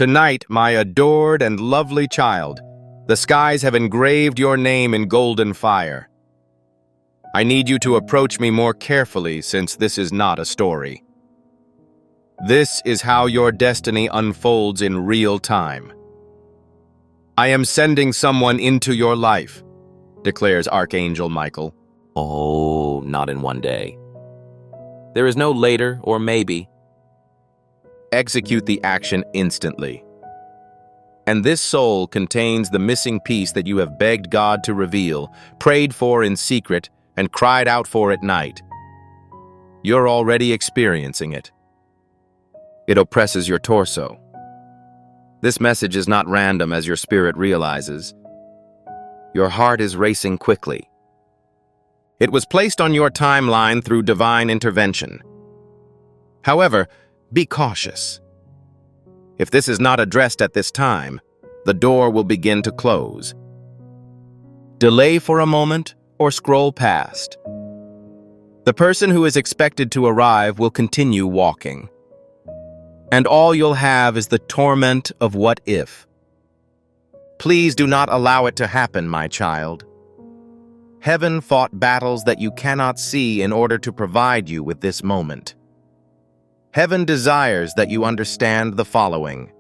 Tonight, my adored and lovely child, the skies have engraved your name in golden fire. I need you to approach me more carefully since this is not a story. This is how your destiny unfolds in real time. I am sending someone into your life, declares Archangel Michael. Oh, not in one day. There is no later or maybe. Execute the action instantly. And this soul contains the missing piece that you have begged God to reveal, prayed for in secret, and cried out for at night. You're already experiencing it. It oppresses your torso. This message is not random, as your spirit realizes. Your heart is racing quickly. It was placed on your timeline through divine intervention. However, be cautious. If this is not addressed at this time, the door will begin to close. Delay for a moment or scroll past. The person who is expected to arrive will continue walking. And all you'll have is the torment of what if. Please do not allow it to happen, my child. Heaven fought battles that you cannot see in order to provide you with this moment. Heaven desires that you understand the following.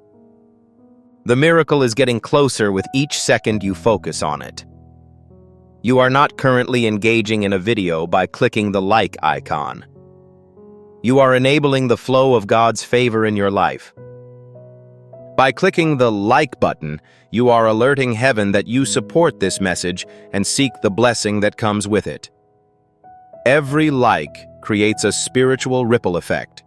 The miracle is getting closer with each second you focus on it. You are not currently engaging in a video by clicking the like icon. You are enabling the flow of God's favor in your life. By clicking the like button, you are alerting heaven that you support this message and seek the blessing that comes with it. Every like creates a spiritual ripple effect.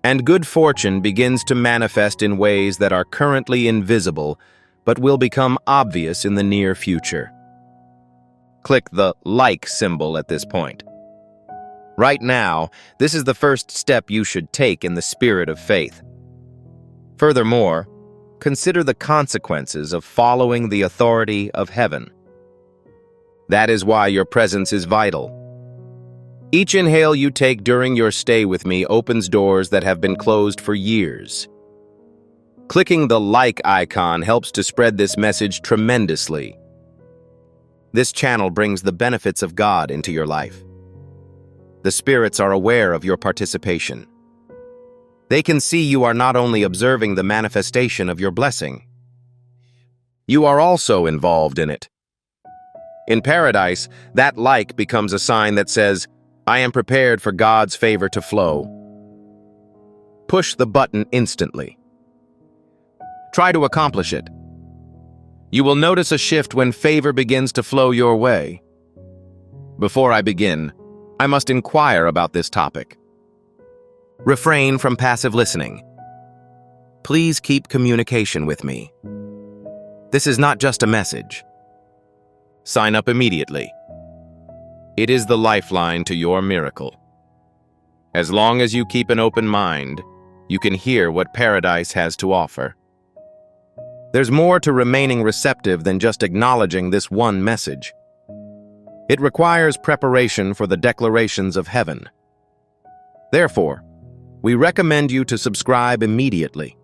And good fortune begins to manifest in ways that are currently invisible, but will become obvious in the near future. Click the like symbol at this point. Right now, this is the first step you should take in the spirit of faith. Furthermore, consider the consequences of following the authority of heaven. That is why your presence is vital. Each inhale you take during your stay with me opens doors that have been closed for years. Clicking the like icon helps to spread this message tremendously. This channel brings the benefits of God into your life. The spirits are aware of your participation. They can see you are not only observing the manifestation of your blessing, you are also involved in it. In paradise, that like becomes a sign that says, I am prepared for God's favor to flow. Push the button instantly. Try to accomplish it. You will notice a shift when favor begins to flow your way. Before I begin, I must inquire about this topic. Refrain from passive listening. Please keep communication with me. This is not just a message. Sign up immediately. It is the lifeline to your miracle. As long as you keep an open mind, you can hear what paradise has to offer. There's more to remaining receptive than just acknowledging this one message. It requires preparation for the declarations of heaven. Therefore, we recommend you to subscribe immediately.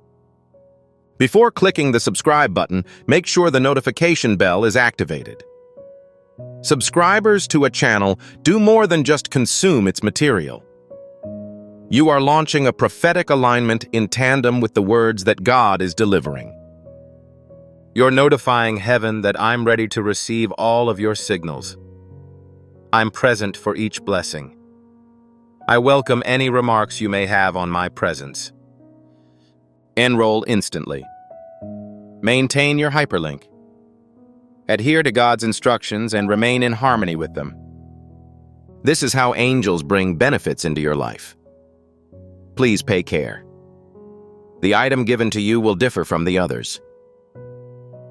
Before clicking the subscribe button, make sure the notification bell is activated. Subscribers to a channel do more than just consume its material. You are launching a prophetic alignment in tandem with the words that God is delivering. You're notifying heaven that I'm ready to receive all of your signals. I'm present for each blessing. I welcome any remarks you may have on my presence. Enroll instantly. Maintain your hyperlink. Adhere to God's instructions and remain in harmony with them. This is how angels bring benefits into your life. Please pay care. The item given to you will differ from the others.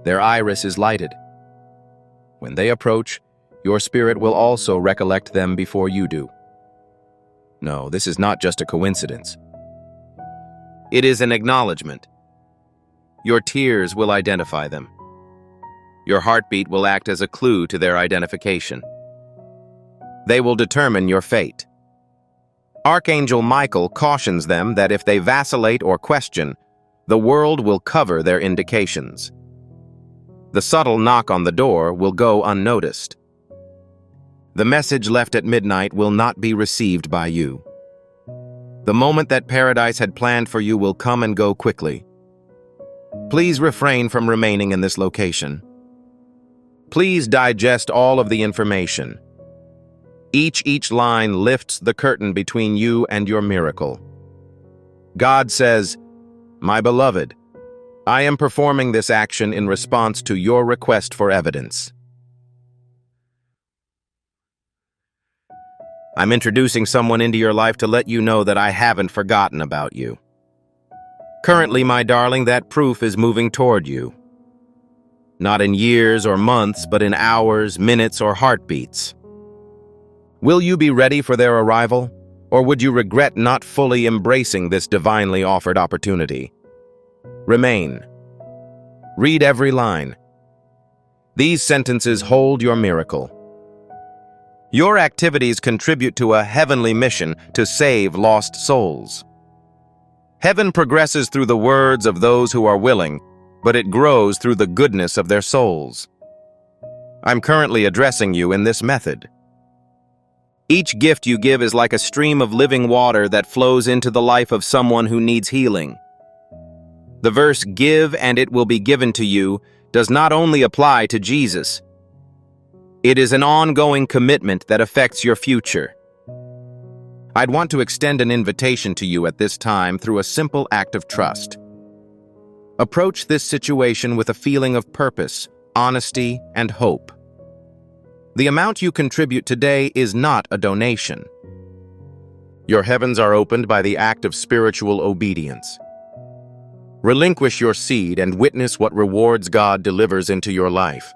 Their iris is lighted. When they approach, your spirit will also recollect them before you do. No, this is not just a coincidence. It is an acknowledgement. Your tears will identify them. Your heartbeat will act as a clue to their identification. They will determine your fate. Archangel Michael cautions them that if they vacillate or question, The world will cover their indications. The subtle knock on the door will go unnoticed. The message left at midnight will not be received by you. The moment that paradise had planned for you will come and go quickly. Please refrain from remaining in this location. Please digest all of the information. Each line lifts the curtain between you and your miracle. God says, "My beloved, I am performing this action in response to your request for evidence." I'm introducing someone into your life to let you know that I haven't forgotten about you. Currently, my darling, that proof is moving toward you. Not in years or months, but in hours, minutes, or heartbeats. Will you be ready for their arrival, or would you regret not fully embracing this divinely offered opportunity? Remain. Read every line. These sentences hold your miracle. Your activities contribute to a heavenly mission to save lost souls. Heaven progresses through the words of those who are willing, but it grows through the goodness of their souls. I'm currently addressing you in this method. Each gift you give is like a stream of living water that flows into the life of someone who needs healing. The verse, "Give and it will be given to you," does not only apply to Jesus. It is an ongoing commitment that affects your future. I'd want to extend an invitation to you at this time through a simple act of trust. Approach this situation with a feeling of purpose, honesty, and hope. The amount you contribute today is not a donation. Your heavens are opened by the act of spiritual obedience. Relinquish your seed and witness what rewards God delivers into your life.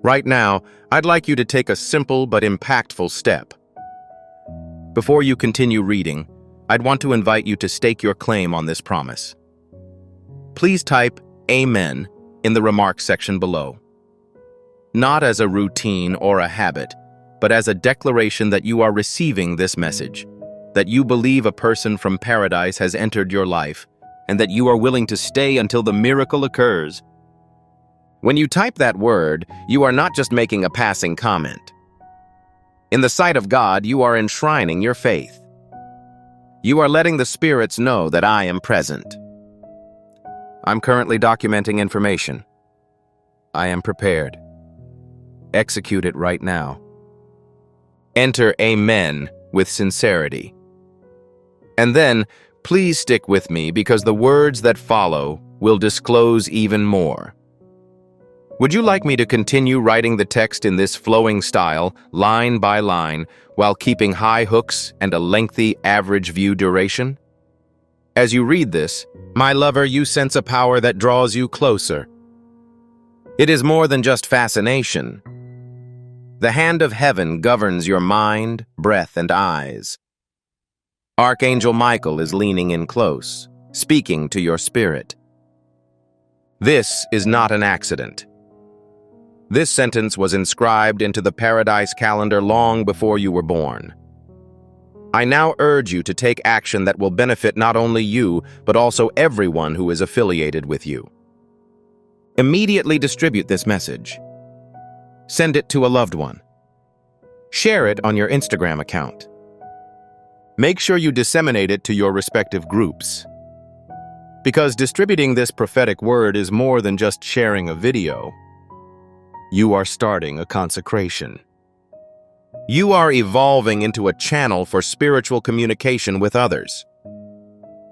Right now, I'd like you to take a simple but impactful step. Before you continue reading, I'd want to invite you to stake your claim on this promise. Please type "Amen" in the remarks section below. Not as a routine or a habit, but as a declaration that you are receiving this message, that you believe a person from paradise has entered your life, and that you are willing to stay until the miracle occurs. When you type that word, you are not just making a passing comment. In the sight of God, you are enshrining your faith. You are letting the spirits know that I am present. I'm currently documenting information. I am prepared. Execute it right now. Enter "Amen" with sincerity. And then, please stick with me because the words that follow will disclose even more. Would you like me to continue writing the text in this flowing style, line by line, while keeping high hooks and a lengthy average view duration? As you read this, my lover, you sense a power that draws you closer. It is more than just fascination. The hand of heaven governs your mind, breath, and eyes. Archangel Michael is leaning in close, speaking to your spirit. This is not an accident. This sentence was inscribed into the paradise calendar long before you were born. I now urge you to take action that will benefit not only you, but also everyone who is affiliated with you. Immediately distribute this message. Send it to a loved one. Share it on your Instagram account. Make sure you disseminate it to your respective groups. Because distributing this prophetic word is more than just sharing a video. You are starting a consecration. You are evolving into a channel for spiritual communication with others.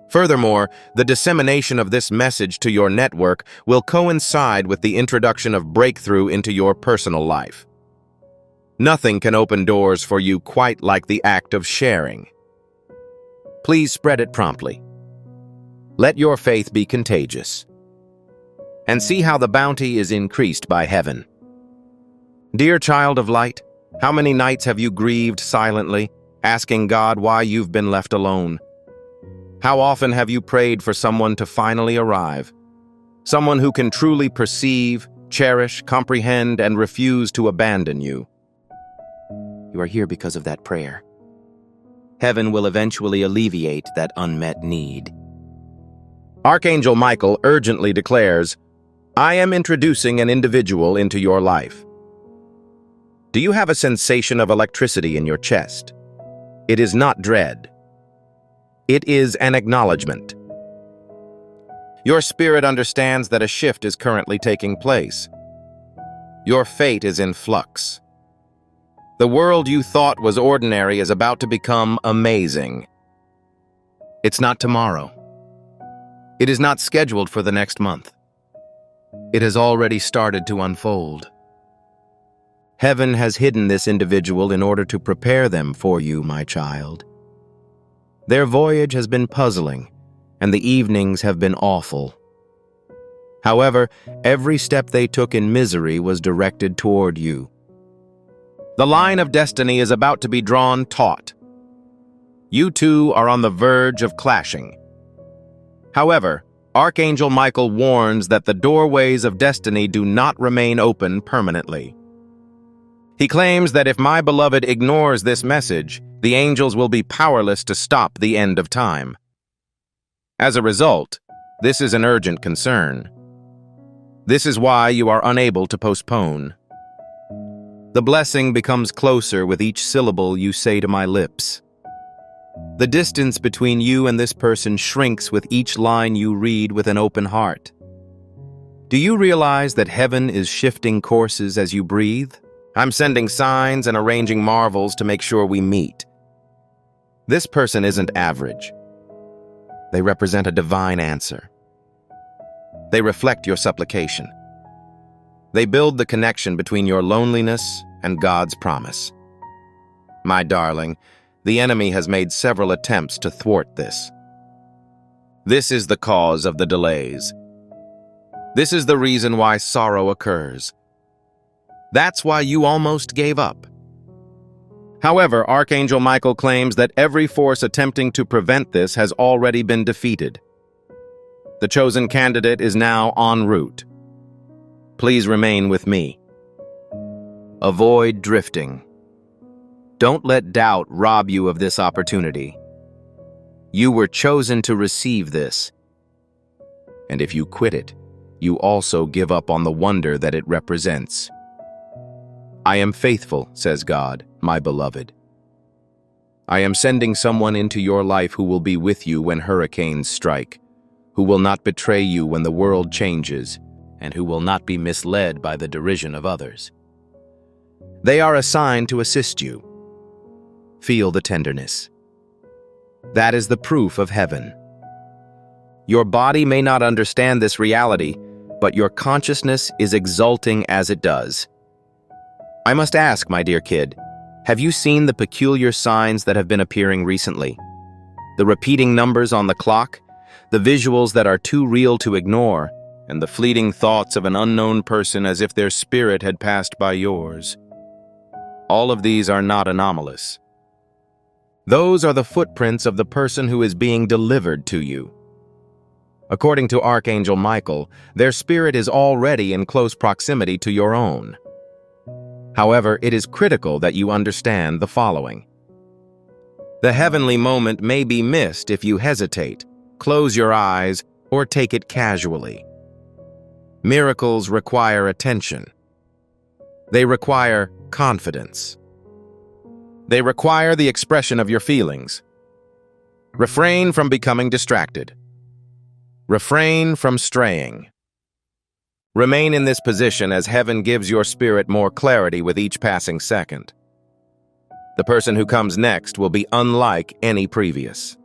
Furthermore, the dissemination of this message to your network will coincide with the introduction of breakthrough into your personal life. Nothing can open doors for you quite like the act of sharing. Please spread it promptly. Let your faith be contagious. And see how the bounty is increased by heaven. Dear child of light, how many nights have you grieved silently, asking God why you've been left alone? How often have you prayed for someone to finally arrive? Someone who can truly perceive, cherish, comprehend, and refuse to abandon you. You are here because of that prayer. Heaven will eventually alleviate that unmet need. Archangel Michael urgently declares, I am introducing an individual into your life. Do you have a sensation of electricity in your chest? It is not dread. It is an acknowledgement. Your spirit understands that a shift is currently taking place. Your fate is in flux. The world you thought was ordinary is about to become amazing. It's not tomorrow. It is not scheduled for the next month. It has already started to unfold. Heaven has hidden this individual in order to prepare them for you, my child. Their voyage has been puzzling, and the evenings have been awful. However, every step they took in misery was directed toward you. The line of destiny is about to be drawn taut. You two are on the verge of clashing. However, Archangel Michael warns that the doorways of destiny do not remain open permanently. He claims that if my beloved ignores this message, the angels will be powerless to stop the end of time. As a result, this is an urgent concern. This is why you are unable to postpone. The blessing becomes closer with each syllable you say to my lips. The distance between you and this person shrinks with each line you read with an open heart. Do you realize that heaven is shifting courses as you breathe? I'm sending signs and arranging marvels to make sure we meet. This person isn't average. They represent a divine answer. They reflect your supplication. They build the connection between your loneliness and God's promise. My darling, the enemy has made several attempts to thwart this. This is the cause of the delays. This is the reason why sorrow occurs. That's why you almost gave up. However, Archangel Michael claims that every force attempting to prevent this has already been defeated. The chosen candidate is now en route. Please remain with me. Avoid drifting. Don't let doubt rob you of this opportunity. You were chosen to receive this. And if you quit it, you also give up on the wonder that it represents. I am faithful, says God, my beloved. I am sending someone into your life who will be with you when hurricanes strike, who will not betray you when the world changes, and who will not be misled by the derision of others. They are assigned to assist you. Feel the tenderness. That is the proof of heaven. Your body may not understand this reality, but your consciousness is exulting as it does. I must ask, my dear kid, have you seen the peculiar signs that have been appearing recently? The repeating numbers on the clock, the visuals that are too real to ignore, and the fleeting thoughts of an unknown person as if their spirit had passed by yours. All of these are not anomalous. Those are the footprints of the person who is being delivered to you. According to Archangel Michael, their spirit is already in close proximity to your own. However, it is critical that you understand the following. The heavenly moment may be missed if you hesitate, close your eyes, or take it casually. Miracles require attention. They require confidence. They require the expression of your feelings. Refrain from becoming distracted. Refrain from straying. Remain in this position as heaven gives your spirit more clarity with each passing second. The person who comes next will be unlike any previous.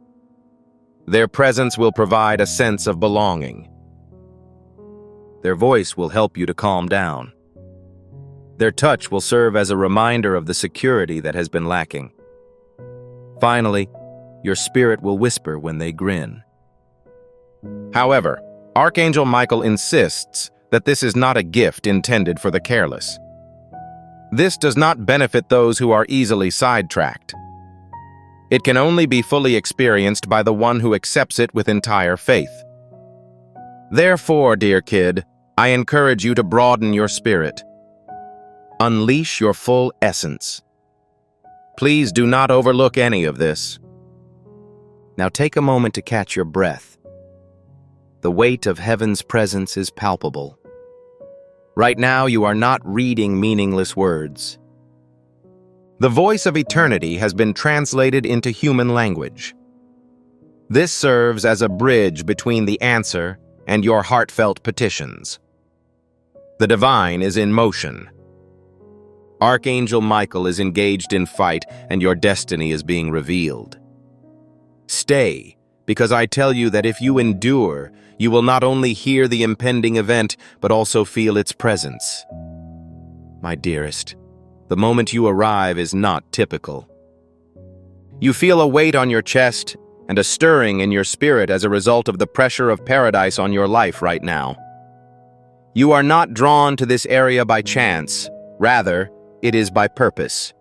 Their presence will provide a sense of belonging. Their voice will help you to calm down. Their touch will serve as a reminder of the security that has been lacking. Finally, your spirit will whisper when they grin. However, Archangel Michael insists that this is not a gift intended for the careless. This does not benefit those who are easily sidetracked. It can only be fully experienced by the one who accepts it with entire faith. Therefore, dear kid, I encourage you to broaden your spirit. Unleash your full essence. Please do not overlook any of this. Now take a moment to catch your breath. The weight of heaven's presence is palpable. Right now, you are not reading meaningless words. The voice of eternity has been translated into human language. This serves as a bridge between the answer and your heartfelt petitions. The divine is in motion. Archangel Michael is engaged in fight, and your destiny is being revealed. Stay, because I tell you that if you endure, you will not only hear the impending event, but also feel its presence. My dearest, the moment you arrive is not typical. You feel a weight on your chest and a stirring in your spirit as a result of the pressure of paradise on your life right now. You are not drawn to this area by chance. Rather, it is by purpose.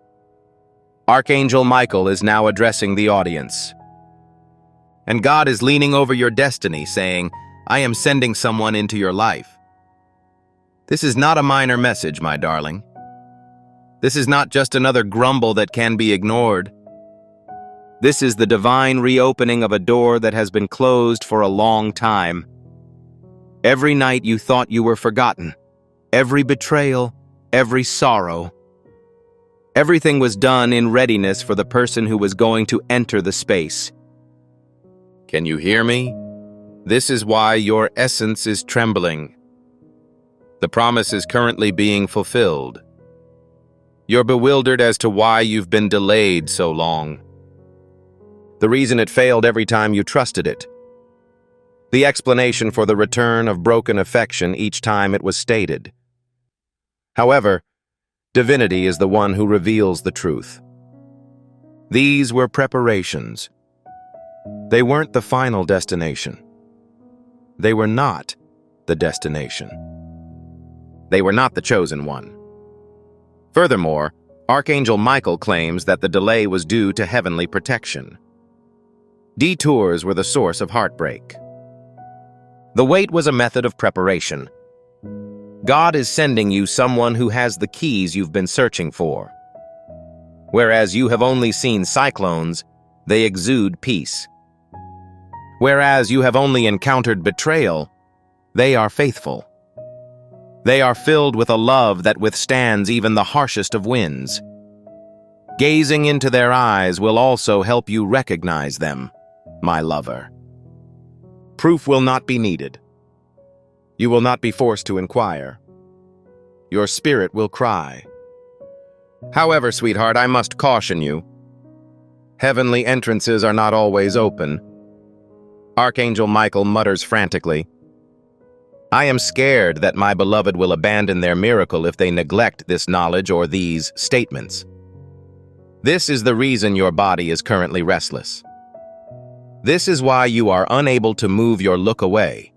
Archangel Michael is now addressing the audience. And God is leaning over your destiny, saying, I am sending someone into your life. This is not a minor message, my darling. This is not just another grumble that can be ignored. This is the divine reopening of a door that has been closed for a long time. Every night you thought you were forgotten. Every betrayal, every sorrow. Everything was done in readiness for the person who was going to enter the space. Can you hear me? This is why your essence is trembling. The promise is currently being fulfilled. You're bewildered as to why you've been delayed so long. The reason it failed every time you trusted it. The explanation for the return of broken affection each time it was stated. However, divinity is the one who reveals the truth. These were preparations. They weren't the final destination. They were not the destination. They were not the chosen one. Furthermore, Archangel Michael claims that the delay was due to heavenly protection. Detours were the source of heartbreak. The wait was a method of preparation. God is sending you someone who has the keys you've been searching for. Whereas you have only seen cyclones, they exude peace. Whereas you have only encountered betrayal, they are faithful. They are filled with a love that withstands even the harshest of winds. Gazing into their eyes will also help you recognize them, my lover. Proof will not be needed. You will not be forced to inquire. Your spirit will cry. However, sweetheart, I must caution you. Heavenly entrances are not always open. Archangel Michael mutters frantically. I am scared that my beloved will abandon their miracle if they neglect this knowledge or these statements. This is the reason your body is currently restless. This is why you are unable to move your look away.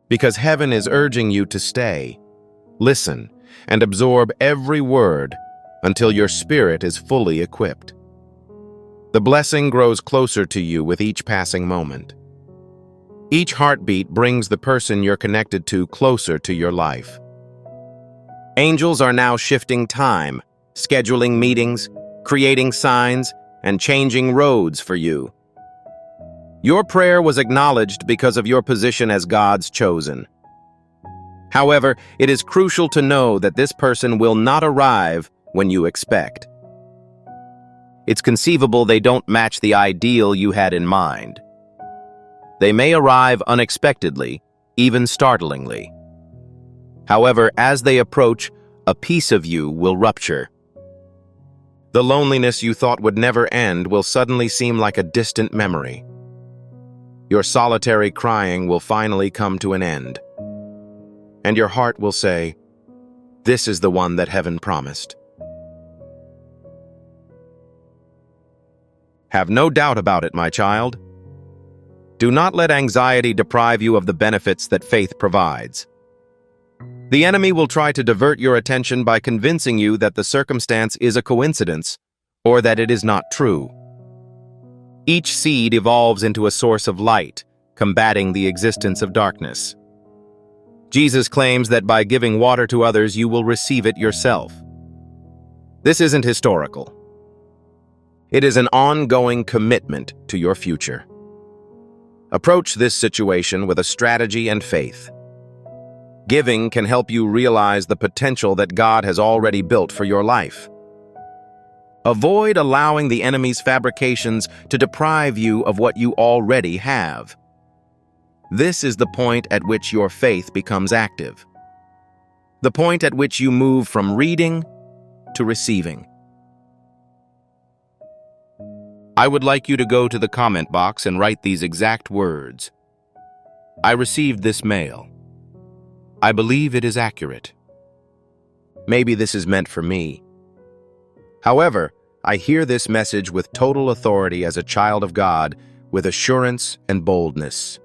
Because heaven is urging you to stay, listen, and absorb every word until your spirit is fully equipped. The blessing grows closer to you with each passing moment. Each heartbeat brings the person you're connected to closer to your life. Angels are now shifting time, scheduling meetings, creating signs, and changing roads for you. Your prayer was acknowledged because of your position as God's chosen. However, it is crucial to know that this person will not arrive when you expect. It's conceivable they don't match the ideal you had in mind. They may arrive unexpectedly, even startlingly. However, as they approach, a piece of you will rupture. The loneliness you thought would never end will suddenly seem like a distant memory. Your solitary crying will finally come to an end. And your heart will say, this is the one that heaven promised. Have no doubt about it, my child. Do not let anxiety deprive you of the benefits that faith provides. The enemy will try to divert your attention by convincing you that the circumstance is a coincidence or that it is not true. Each seed evolves into a source of light, combating the existence of darkness. Jesus claims that by giving water to others, you will receive it yourself. This isn't historical. It is an ongoing commitment to your future. Approach this situation with a strategy and faith. Giving can help you realize the potential that God has already built for your life. Avoid allowing the enemy's fabrications to deprive you of what you already have. This is the point at which your faith becomes active. The point at which you move from reading to receiving. I would like you to go to the comment box and write these exact words. I received this mail. I believe it is accurate. Maybe this is meant for me. However, I hear this message with total authority as a child of God, with assurance and boldness.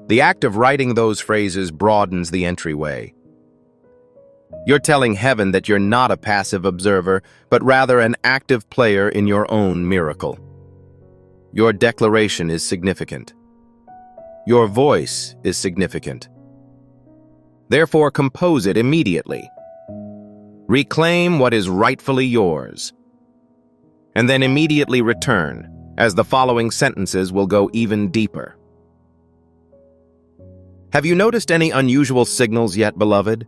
The act of writing those phrases broadens the entryway. You're telling heaven that you're not a passive observer, but rather an active player in your own miracle. Your declaration is significant. Your voice is significant. Therefore, compose it immediately. Reclaim what is rightfully yours. And then immediately return, as the following sentences will go even deeper. Have you noticed any unusual signals yet, beloved?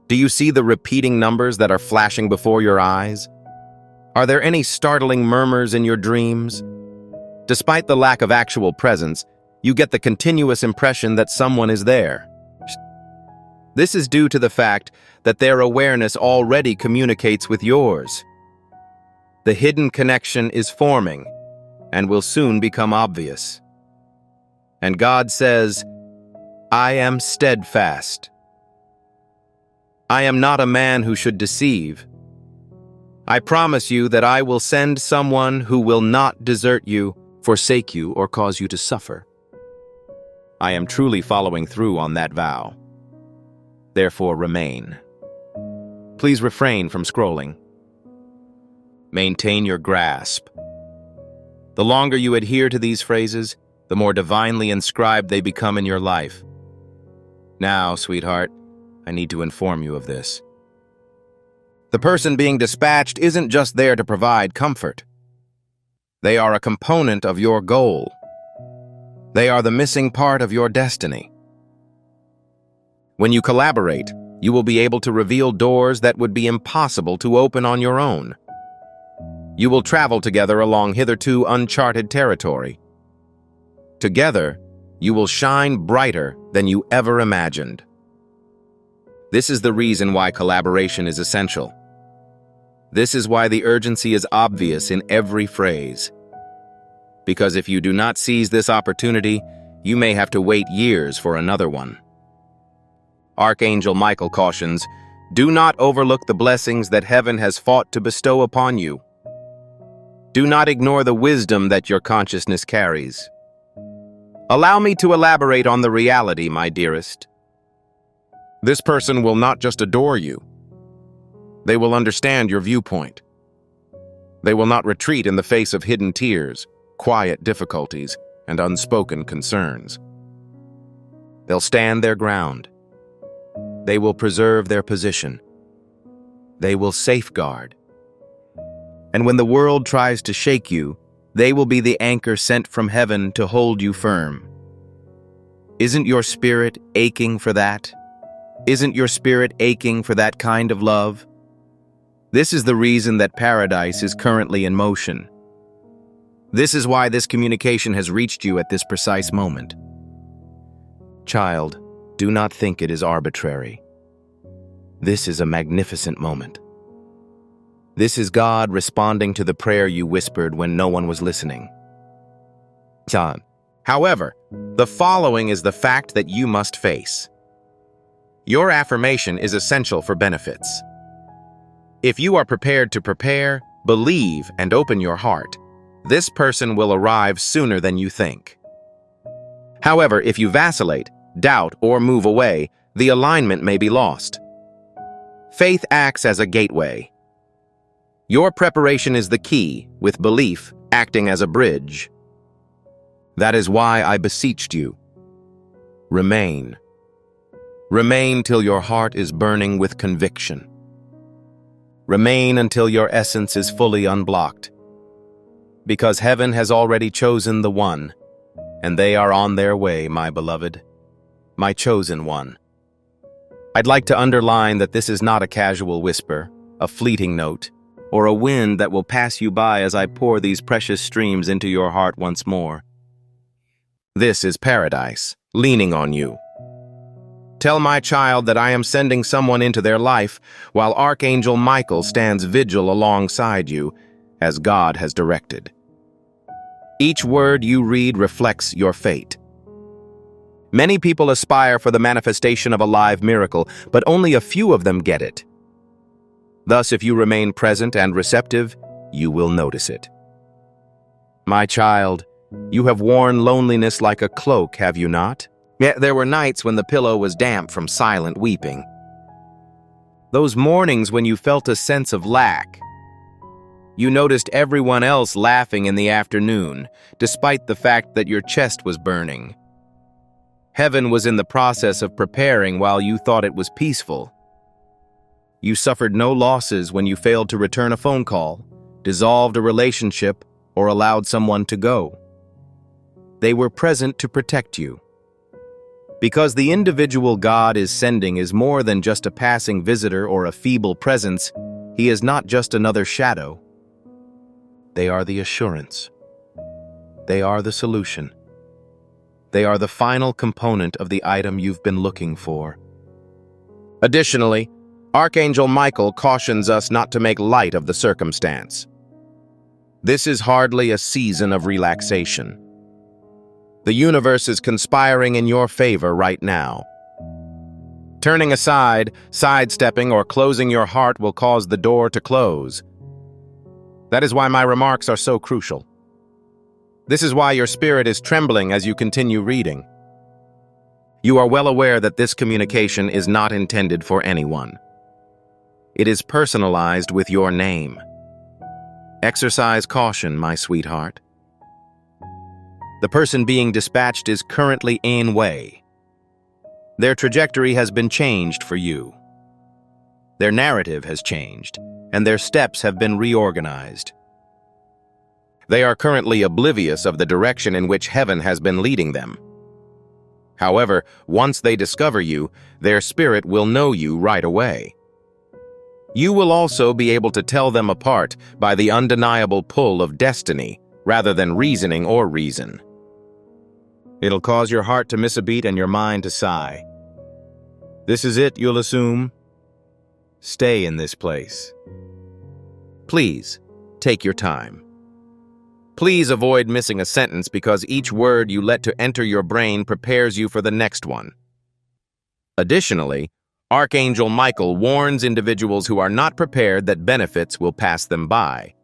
Do you see the repeating numbers that are flashing before your eyes? Are there any startling murmurs in your dreams? Despite the lack of actual presence, you get the continuous impression that someone is there. This is due to the fact that their awareness already communicates with yours. The hidden connection is forming and will soon become obvious. And God says, I am steadfast. I am not a man who should deceive. I promise you that I will send someone who will not desert you, forsake you, or cause you to suffer. I am truly following through on that vow. Therefore, remain. Please refrain from scrolling. Maintain your grasp. The longer you adhere to these phrases, the more divinely inscribed they become in your life. Now, sweetheart, I need to inform you of this. The person being dispatched isn't just there to provide comfort. They are a component of your goal. They are the missing part of your destiny. When you collaborate, you will be able to reveal doors that would be impossible to open on your own. You will travel together along hitherto uncharted territory. Together, you will shine brighter than you ever imagined. This is the reason why collaboration is essential. This is why the urgency is obvious in every phrase. Because if you do not seize this opportunity, you may have to wait years for another one. Archangel Michael cautions, do not overlook the blessings that heaven has fought to bestow upon you. Do not ignore the wisdom that your consciousness carries. Allow me to elaborate on the reality, my dearest. This person will not just adore you. They will understand your viewpoint. They will not retreat in the face of hidden tears, quiet difficulties, and unspoken concerns. They'll stand their ground. They will preserve their position. They will safeguard. And when the world tries to shake you, they will be the anchor sent from heaven to hold you firm. Isn't your spirit aching for that? Isn't your spirit aching for that kind of love? This is the reason that paradise is currently in motion. This is why this communication has reached you at this precise moment. Child, do not think it is arbitrary. This is a magnificent moment. This is God responding to the prayer you whispered when no one was listening. John. However, the following is the fact that you must face. Your affirmation is essential for benefits. If you are prepared to prepare, believe, and open your heart, this person will arrive sooner than you think. However, if you vacillate, doubt, or move away, the alignment may be lost. Faith acts as a gateway. Your preparation is the key, with belief acting as a bridge. That is why I beseeched you. Remain. Remain till your heart is burning with conviction. Remain until your essence is fully unblocked. Because heaven has already chosen the one. and they are on their way, my beloved, my chosen one. I'd like to underline that this is not a casual whisper, a fleeting note, or a wind that will pass you by as I pour these precious streams into your heart once more. This is paradise, leaning on you. Tell my child that I am sending someone into their life while Archangel Michael stands vigil alongside you, as God has directed. Each word you read reflects your fate. Many people aspire for the manifestation of a live miracle, but only a few of them get it. Thus, if you remain present and receptive, you will notice it. My child, you have worn loneliness like a cloak, have you not? Yet there were nights when the pillow was damp from silent weeping. Those mornings when you felt a sense of lack. You noticed everyone else laughing in the afternoon, despite the fact that your chest was burning. Heaven was in the process of preparing while you thought it was peaceful. You suffered no losses when you failed to return a phone call, dissolved a relationship, or allowed someone to go. They were present to protect you. Because the individual God is sending is more than just a passing visitor or a feeble presence, he is not just another shadow. They are the assurance. They are the solution. They are the final component of the item you've been looking for. Additionally, Archangel Michael cautions us not to make light of the circumstance. This is hardly a season of relaxation. The universe is conspiring in your favor right now. Turning aside, sidestepping, or closing your heart will cause the door to close. That is why my remarks are so crucial. This is why your spirit is trembling as you continue reading. You are well aware that this communication is not intended for anyone. It is personalized with your name. Exercise caution, my sweetheart. The person being dispatched is currently en way. Their trajectory has been changed for you. Their narrative has changed, and their steps have been reorganized. They are currently oblivious of the direction in which heaven has been leading them. However, once they discover you, their spirit will know you right away. You will also be able to tell them apart by the undeniable pull of destiny, rather than reasoning or reason. It'll cause your heart to miss a beat and your mind to sigh. This is it, you'll assume. Stay in this place. Please, take your time. Please avoid missing a sentence because each word you let to enter your brain prepares you for the next one. Additionally, Archangel Michael warns individuals who are not prepared that benefits will pass them by.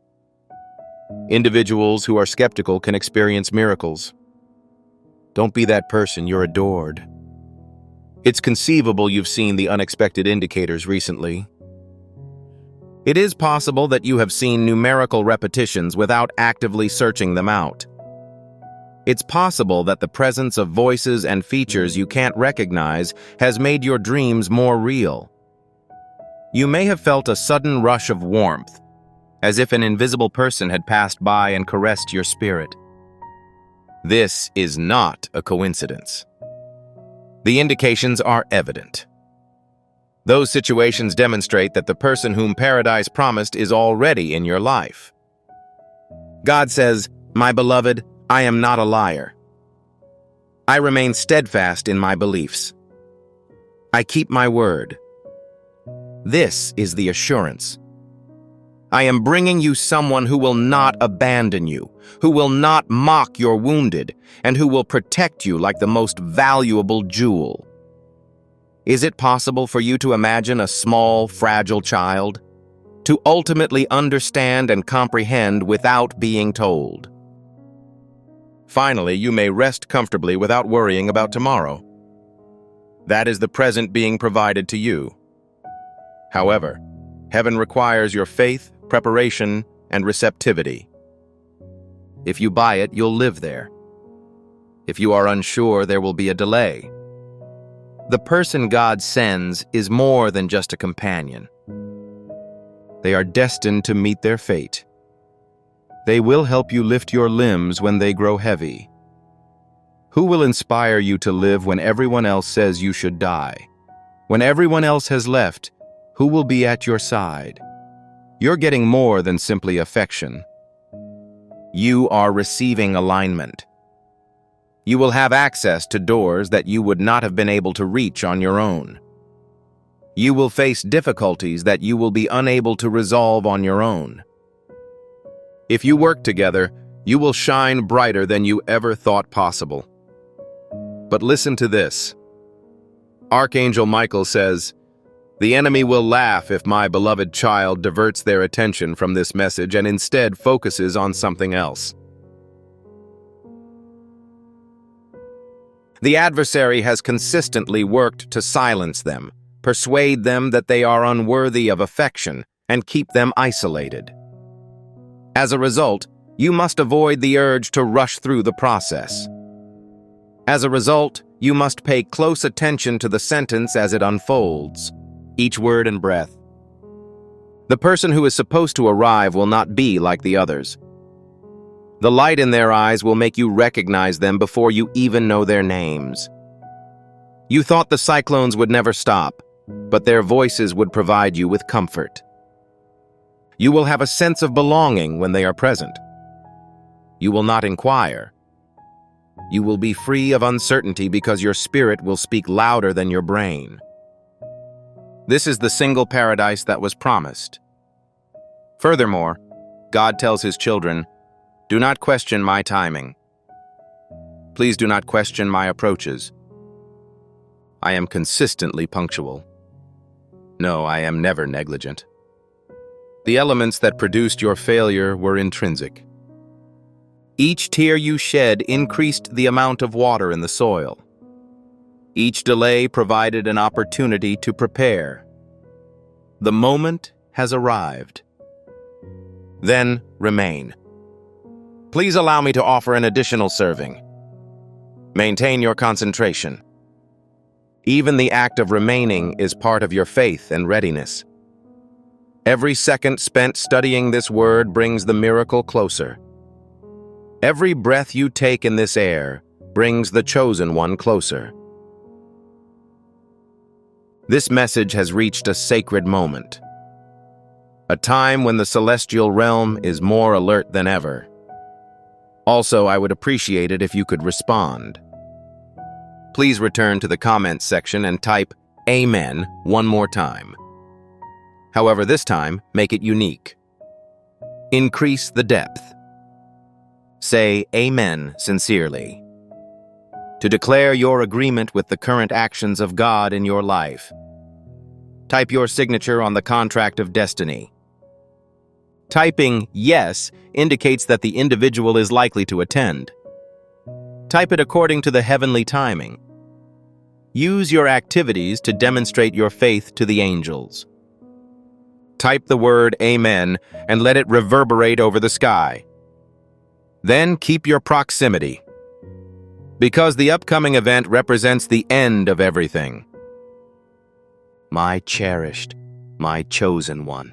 Individuals who are skeptical can experience miracles. Don't be that person, you're adored. It's conceivable you've seen the unexpected indicators recently. It is possible that you have seen numerical repetitions without actively searching them out. It's possible that the presence of voices and features you can't recognize has made your dreams more real. You may have felt a sudden rush of warmth, as if an invisible person had passed by and caressed your spirit. This is not a coincidence. The indications are evident. Those situations demonstrate that the person whom paradise promised is already in your life. God says, "My beloved, I am not a liar. I remain steadfast in my beliefs. I keep my word." This is the assurance. I am bringing you someone who will not abandon you, who will not mock your wounded, and who will protect you like the most valuable jewel. Is it possible for you to imagine a small, fragile child? To ultimately understand and comprehend without being told? Finally, you may rest comfortably without worrying about tomorrow. That is the present being provided to you. However, heaven requires your faith, preparation, and receptivity. If you buy it, you'll live there. If you are unsure, there will be a delay. The person God sends is more than just a companion. They are destined to meet their fate. They will help you lift your limbs when they grow heavy. Who will inspire you to live when everyone else says you should die? When everyone else has left, who will be at your side? You're getting more than simply affection. You are receiving alignment. You will have access to doors that you would not have been able to reach on your own. You will face difficulties that you will be unable to resolve on your own. If you work together, you will shine brighter than you ever thought possible. But listen to this. Archangel Michael says, "The enemy will laugh if my beloved child diverts their attention from this message and instead focuses on something else." The adversary has consistently worked to silence them, persuade them that they are unworthy of affection, and keep them isolated. As a result, you must avoid the urge to rush through the process. As a result, you must pay close attention to the sentence as it unfolds, each word and breath. The person who is supposed to arrive will not be like the others. The light in their eyes will make you recognize them before you even know their names. You thought the cyclones would never stop, but their voices would provide you with comfort. You will have a sense of belonging when they are present. You will not inquire. You will be free of uncertainty because your spirit will speak louder than your brain. This is the single paradise that was promised. Furthermore, God tells his children, "Do not question my timing. Please do not question my approaches. I am consistently punctual. No, I am never negligent. The elements that produced your failure were intrinsic. Each tear you shed increased the amount of water in the soil. Each delay provided an opportunity to prepare. The moment has arrived. Then remain. Please allow me to offer an additional serving. Maintain your concentration. Even the act of remaining is part of your faith and readiness. Every second spent studying this word brings the miracle closer. Every breath you take in this air brings the chosen one closer. This message has reached a sacred moment, a time when the celestial realm is more alert than ever. Also, I would appreciate it if you could respond. Please return to the comments section and type "Amen" one more time. However, this time, make it unique. Increase the depth. Say "Amen" sincerely, to declare your agreement with the current actions of God in your life. Type your signature on the contract of destiny. Typing "Yes" indicates that the individual is likely to attend. Type it according to the heavenly timing. Use your activities to demonstrate your faith to the angels. Type the word "Amen" and let it reverberate over the sky. Then keep your proximity, because the upcoming event represents the end of everything. My cherished, my chosen one.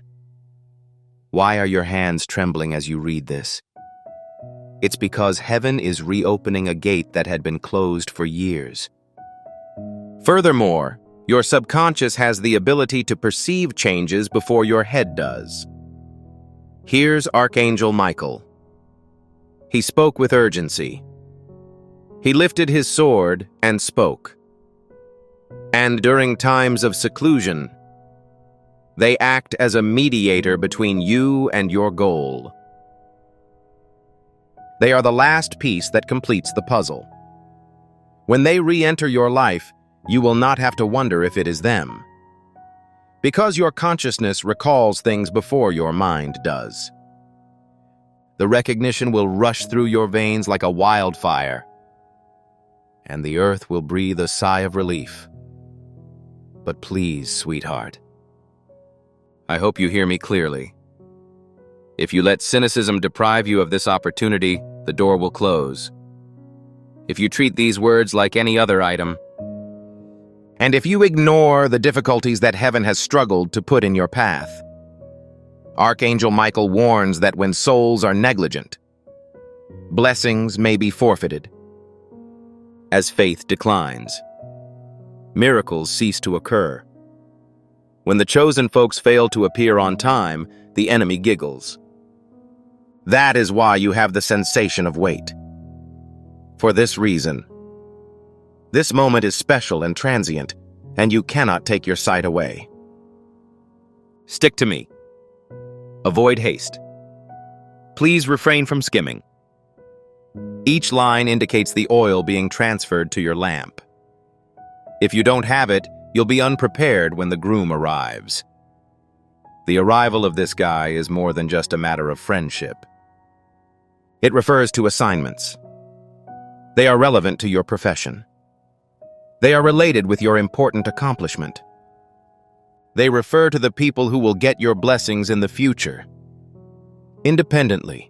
Why are your hands trembling as you read this? It's because heaven is reopening a gate that had been closed for years. Furthermore, your subconscious has the ability to perceive changes before your head does. Here's Archangel Michael. He spoke with urgency. He lifted his sword and spoke. And during times of seclusion, they act as a mediator between you and your goal. They are the last piece that completes the puzzle. When they re-enter your life, you will not have to wonder if it is them, because your consciousness recalls things before your mind does. The recognition will rush through your veins like a wildfire, and the earth will breathe a sigh of relief. But please, sweetheart, I hope you hear me clearly. If you let cynicism deprive you of this opportunity, the door will close. If you treat these words like any other item, and if you ignore the difficulties that heaven has struggled to put in your path, Archangel Michael warns that when souls are negligent, blessings may be forfeited. as faith declines. Miracles cease to occur. When the chosen folks fail to appear on time, the enemy giggles. That is why you have the sensation of wait. For this reason, this moment is special and transient, and you cannot take your sight away. Stick to me. Avoid haste. Please refrain from skimming. Each line indicates the oil being transferred to your lamp. If you don't have it, you'll be unprepared when the groom arrives. The arrival of this guy is more than just a matter of friendship. It refers to assignments. They are relevant to your profession. They are related with your important accomplishment. They refer to the people who will get your blessings in the future. Independently.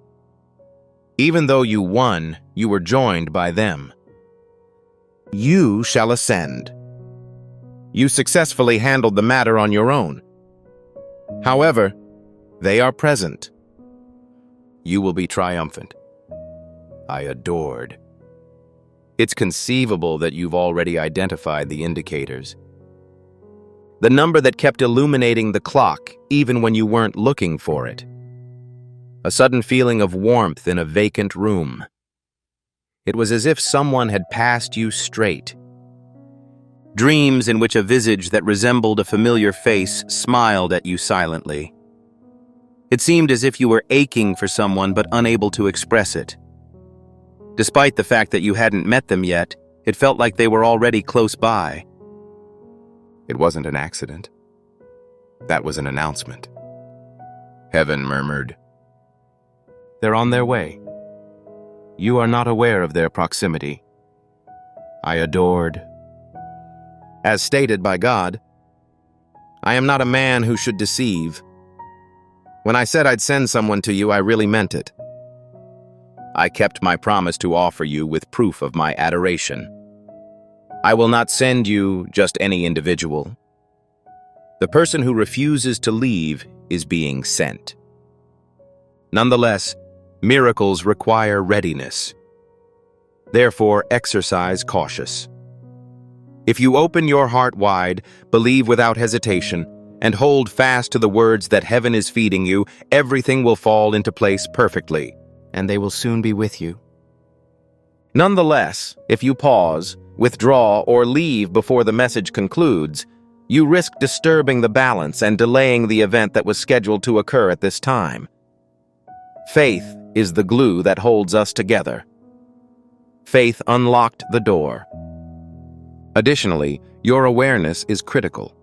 Even though you won, you were joined by them. You shall ascend. You successfully handled the matter on your own. However, they are present. You will be triumphant. I adored. It's conceivable that you've already identified the indicators. The number that kept illuminating the clock even when you weren't looking for it. A sudden feeling of warmth in a vacant room. It was as if someone had passed you straight. Dreams in which a visage that resembled a familiar face smiled at you silently. It seemed as if you were aching for someone but unable to express it. Despite the fact that you hadn't met them yet, it felt like they were already close by. It wasn't an accident. That was an announcement. Heaven murmured. They're on their way. You are not aware of their proximity. I adored. As stated by God, I am not a man who should deceive. When I said I'd send someone to you, I really meant it. I kept my promise to offer you with proof of my adoration. I will not send you just any individual. The person who refuses to leave is being sent. Nonetheless, miracles require readiness. Therefore, exercise cautious. If you open your heart wide, believe without hesitation, and hold fast to the words that heaven is feeding you, everything will fall into place perfectly, and they will soon be with you. Nonetheless, if you pause, withdraw, or leave before the message concludes, you risk disturbing the balance and delaying the event that was scheduled to occur at this time. Faith is the glue that holds us together. Faith unlocked the door. Additionally, your awareness is critical.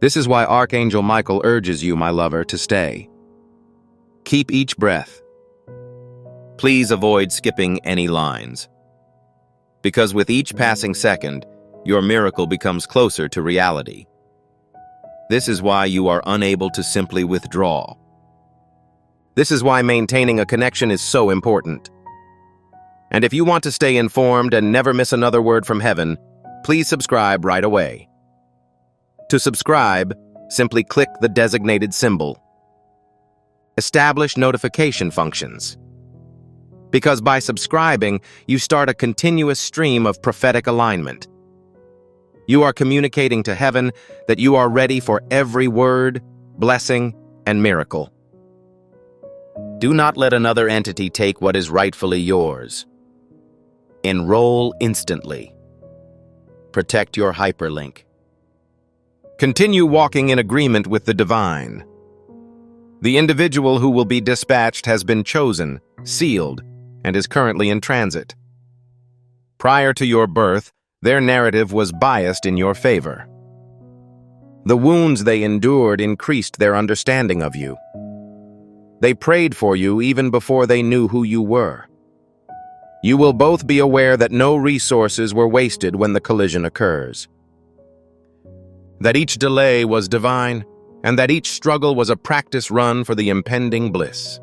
This is why Archangel Michael urges you, my lover, to stay. Keep each breath. Please avoid skipping any lines. Because with each passing second, your miracle becomes closer to reality. This is why you are unable to simply withdraw. This is why maintaining a connection is so important. And if you want to stay informed and never miss another word from heaven, please subscribe right away. To subscribe, simply click the designated symbol. Establish notification functions. Because by subscribing, you start a continuous stream of prophetic alignment. You are communicating to heaven that you are ready for every word, blessing, and miracle. Do not let another entity take what is rightfully yours. Enroll instantly. Protect your hyperlink. Continue walking in agreement with the divine. The individual who will be dispatched has been chosen, sealed, and is currently in transit. Prior to your birth, their narrative was biased in your favor. The wounds they endured increased their understanding of you. They prayed for you even before they knew who you were. You will both be aware that no resources were wasted when the collision occurs. That each delay was divine, and that each struggle was a practice run for the impending bliss.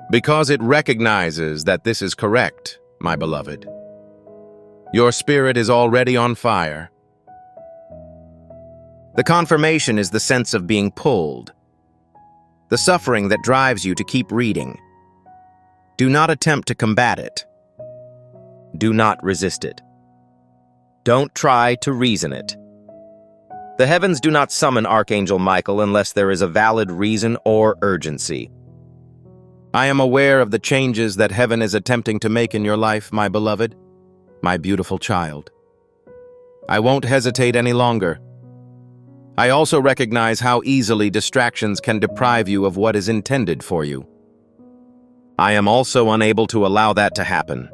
Because it recognizes that this is correct, my beloved. Your spirit is already on fire. The confirmation is the sense of being pulled, the suffering that drives you to keep reading. Do not attempt to combat it. Do not resist it. Don't try to reason it. The heavens do not summon Archangel Michael unless there is a valid reason or urgency. I am aware of the changes that heaven is attempting to make in your life, my beloved, my beautiful child. I won't hesitate any longer. I also recognize how easily distractions can deprive you of what is intended for you. I am also unable to allow that to happen.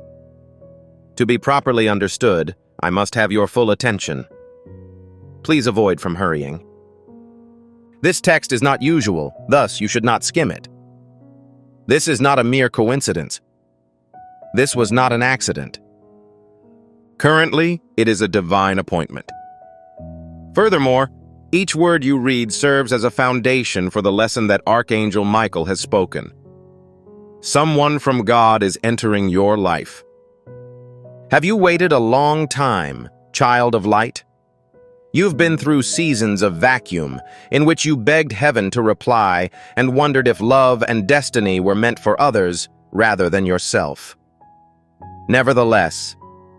To be properly understood, I must have your full attention. Please avoid from hurrying. This text is not usual, thus you should not skim it. This is not a mere coincidence. This was not an accident. Currently, it is a divine appointment. Furthermore, each word you read serves as a foundation for the lesson that Archangel Michael has spoken. Someone from God is entering your life. Have you waited a long time, child of light? You've been through seasons of vacuum in which you begged heaven to reply and wondered if love and destiny were meant for others rather than yourself. Nevertheless,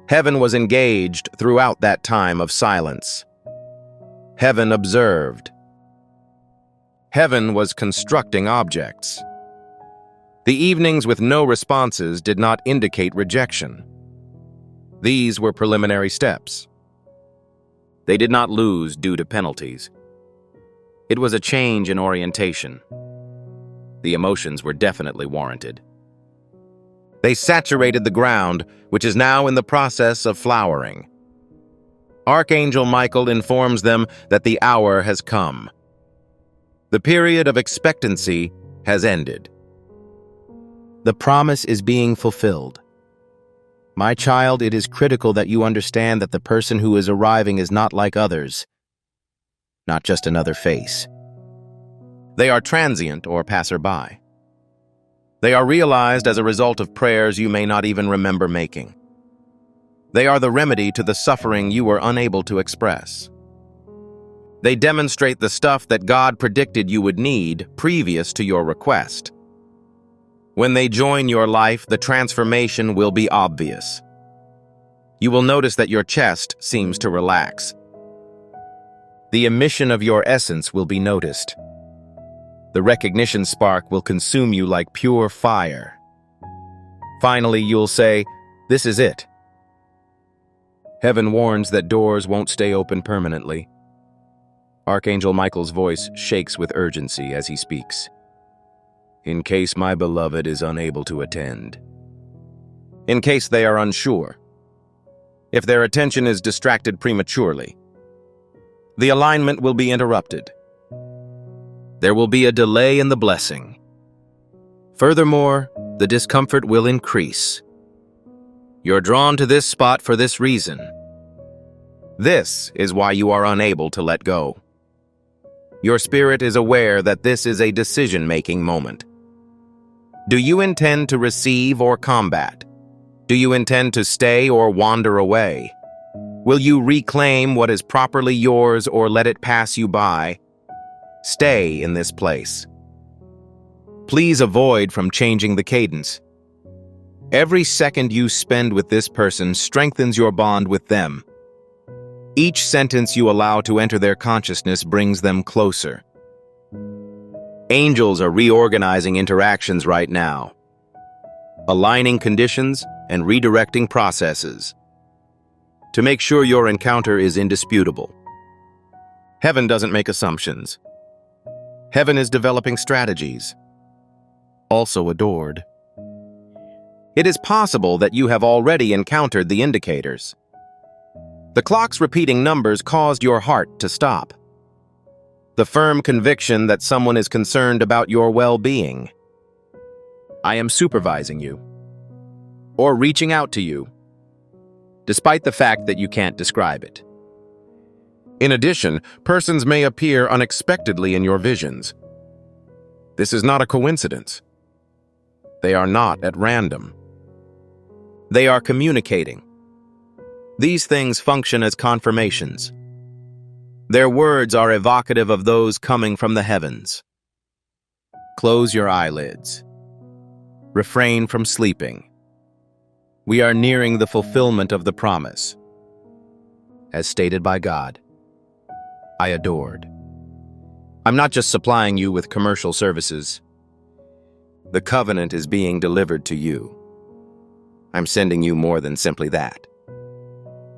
heaven was engaged throughout that time of silence. Heaven observed. Heaven was constructing objects. The evenings with no responses did not indicate rejection. These were preliminary steps. They did not lose due to penalties. It was a change in orientation. The emotions were definitely warranted. They saturated the ground, which is now in the process of flowering. Archangel Michael informs them that the hour has come. The period of expectancy has ended. The promise is being fulfilled. My child, it is critical that you understand that the person who is arriving is not like others, not just another face. They are transient or passerby. They are realized as a result of prayers you may not even remember making. They are the remedy to the suffering you were unable to express. They demonstrate the stuff that God predicted you would need previous to your request. When they join your life, the transformation will be obvious. You will notice that your chest seems to relax. The emission of your essence will be noticed. The recognition spark will consume you like pure fire. Finally, you'll say, "This is it." Heaven warns that doors won't stay open permanently. Archangel Michael's voice shakes with urgency as he speaks. In case my beloved is unable to attend. In case they are unsure. If their attention is distracted prematurely. The alignment will be interrupted. There will be a delay in the blessing. Furthermore, the discomfort will increase. You're drawn to this spot for this reason. This is why you are unable to let go. Your spirit is aware that this is a decision-making moment. Do you intend to receive or combat? Do you intend to stay or wander away? Will you reclaim what is properly yours or let it pass you by? Stay in this place. Please avoid from changing the cadence. Every second you spend with this person strengthens your bond with them. Each sentence you allow to enter their consciousness brings them closer. Angels are reorganizing interactions right now, aligning conditions and redirecting processes to make sure your encounter is indisputable. Heaven doesn't make assumptions. Heaven is developing strategies, also adored. It is possible that you have already encountered the indicators. The clock's repeating numbers caused your heart to stop. The firm conviction that someone is concerned about your well-being. I am supervising you, or reaching out to you, despite the fact that you can't describe it. In addition, persons may appear unexpectedly in your visions. This is not a coincidence. They are not at random. They are communicating. These things function as confirmations. Their words are evocative of those coming from the heavens. Close your eyelids. Refrain from sleeping. We are nearing the fulfillment of the promise. As stated by God, I adored. I'm not just supplying you with commercial services. The covenant is being delivered to you. I'm sending you more than simply that.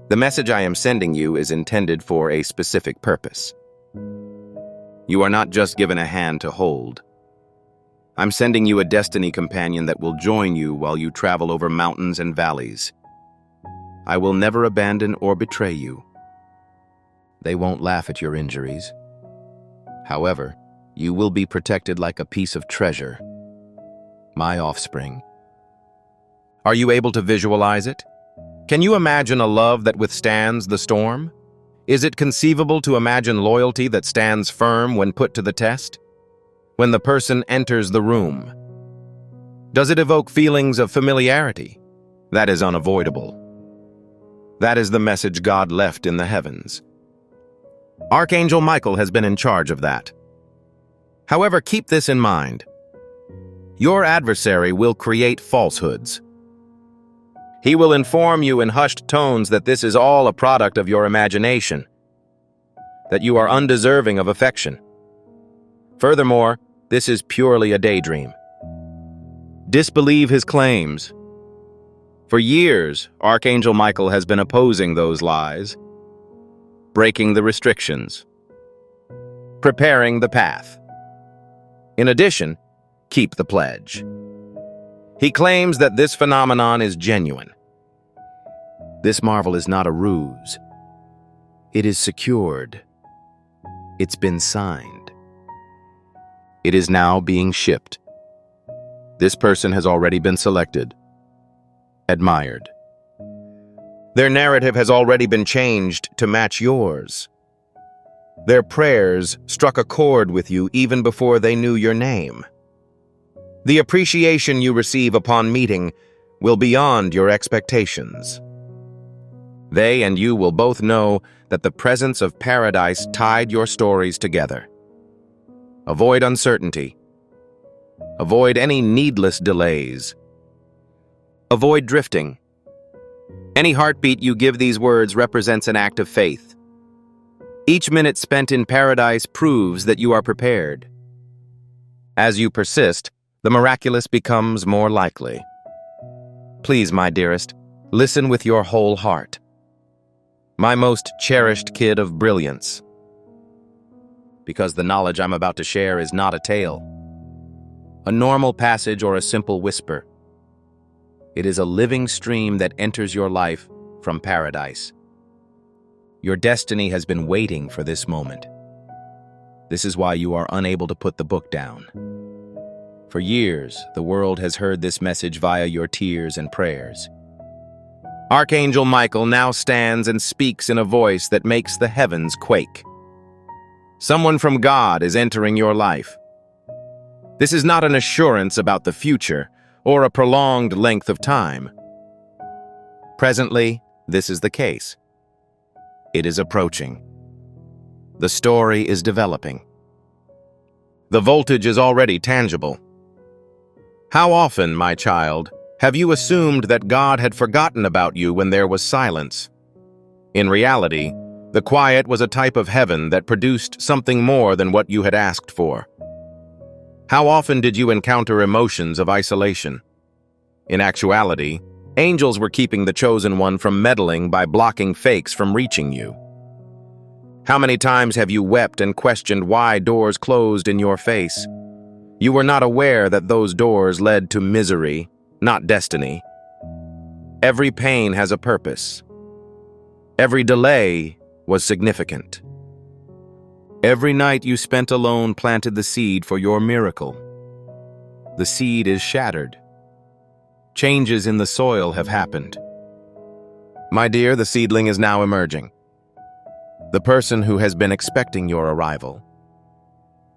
The message I am sending you is intended for a specific purpose. You are not just given a hand to hold. I'm sending you a destiny companion that will join you while you travel over mountains and valleys. I will never abandon or betray you. They won't laugh at your injuries. However, you will be protected like a piece of treasure. My offspring. Are you able to visualize it? Can you imagine a love that withstands the storm? Is it conceivable to imagine loyalty that stands firm when put to the test? When the person enters the room? Does it evoke feelings of familiarity? That is unavoidable. That is the message God left in the heavens. Archangel Michael has been in charge of that. However, keep this in mind. Your adversary will create falsehoods. He will inform you in hushed tones that this is all a product of your imagination, that you are undeserving of affection. Furthermore, this is purely a daydream. Disbelieve his claims. For years, Archangel Michael has been opposing those lies, breaking the restrictions, preparing the path. In addition, keep the pledge. He claims that this phenomenon is genuine. This marvel is not a ruse. It is secured. It's been signed. It is now being shipped. This person has already been selected, admired. Their narrative has already been changed to match yours. Their prayers struck a chord with you even before they knew your name. The appreciation you receive upon meeting will be beyond your expectations. They and you will both know that the presence of paradise tied your stories together. Avoid uncertainty. Avoid any needless delays. Avoid drifting. Any heartbeat you give these words represents an act of faith. Each minute spent in paradise proves that you are prepared. As you persist, the miraculous becomes more likely. Please, my dearest, listen with your whole heart. My most cherished kid of brilliance. Because the knowledge I'm about to share is not a tale, a normal passage or a simple whisper. It is a living stream that enters your life from paradise. Your destiny has been waiting for this moment. This is why you are unable to put the book down. For years, the world has heard this message via your tears and prayers. Archangel Michael now stands and speaks in a voice that makes the heavens quake. Someone from God is entering your life. This is not an assurance about the future or a prolonged length of time. Presently, this is the case. It is approaching. The story is developing. The voltage is already tangible. How often, my child, have you assumed that God had forgotten about you when there was silence? In reality, the quiet was a type of heaven that produced something more than what you had asked for. How often did you encounter emotions of isolation? In actuality, angels were keeping the chosen one from meddling by blocking fakes from reaching you. How many times have you wept and questioned why doors closed in your face? You were not aware that those doors led to misery, not destiny. Every pain has a purpose. Every delay was significant. Every night you spent alone planted the seed for your miracle. The seed is shattered. Changes in the soil have happened. My dear, the seedling is now emerging. The person who has been expecting your arrival.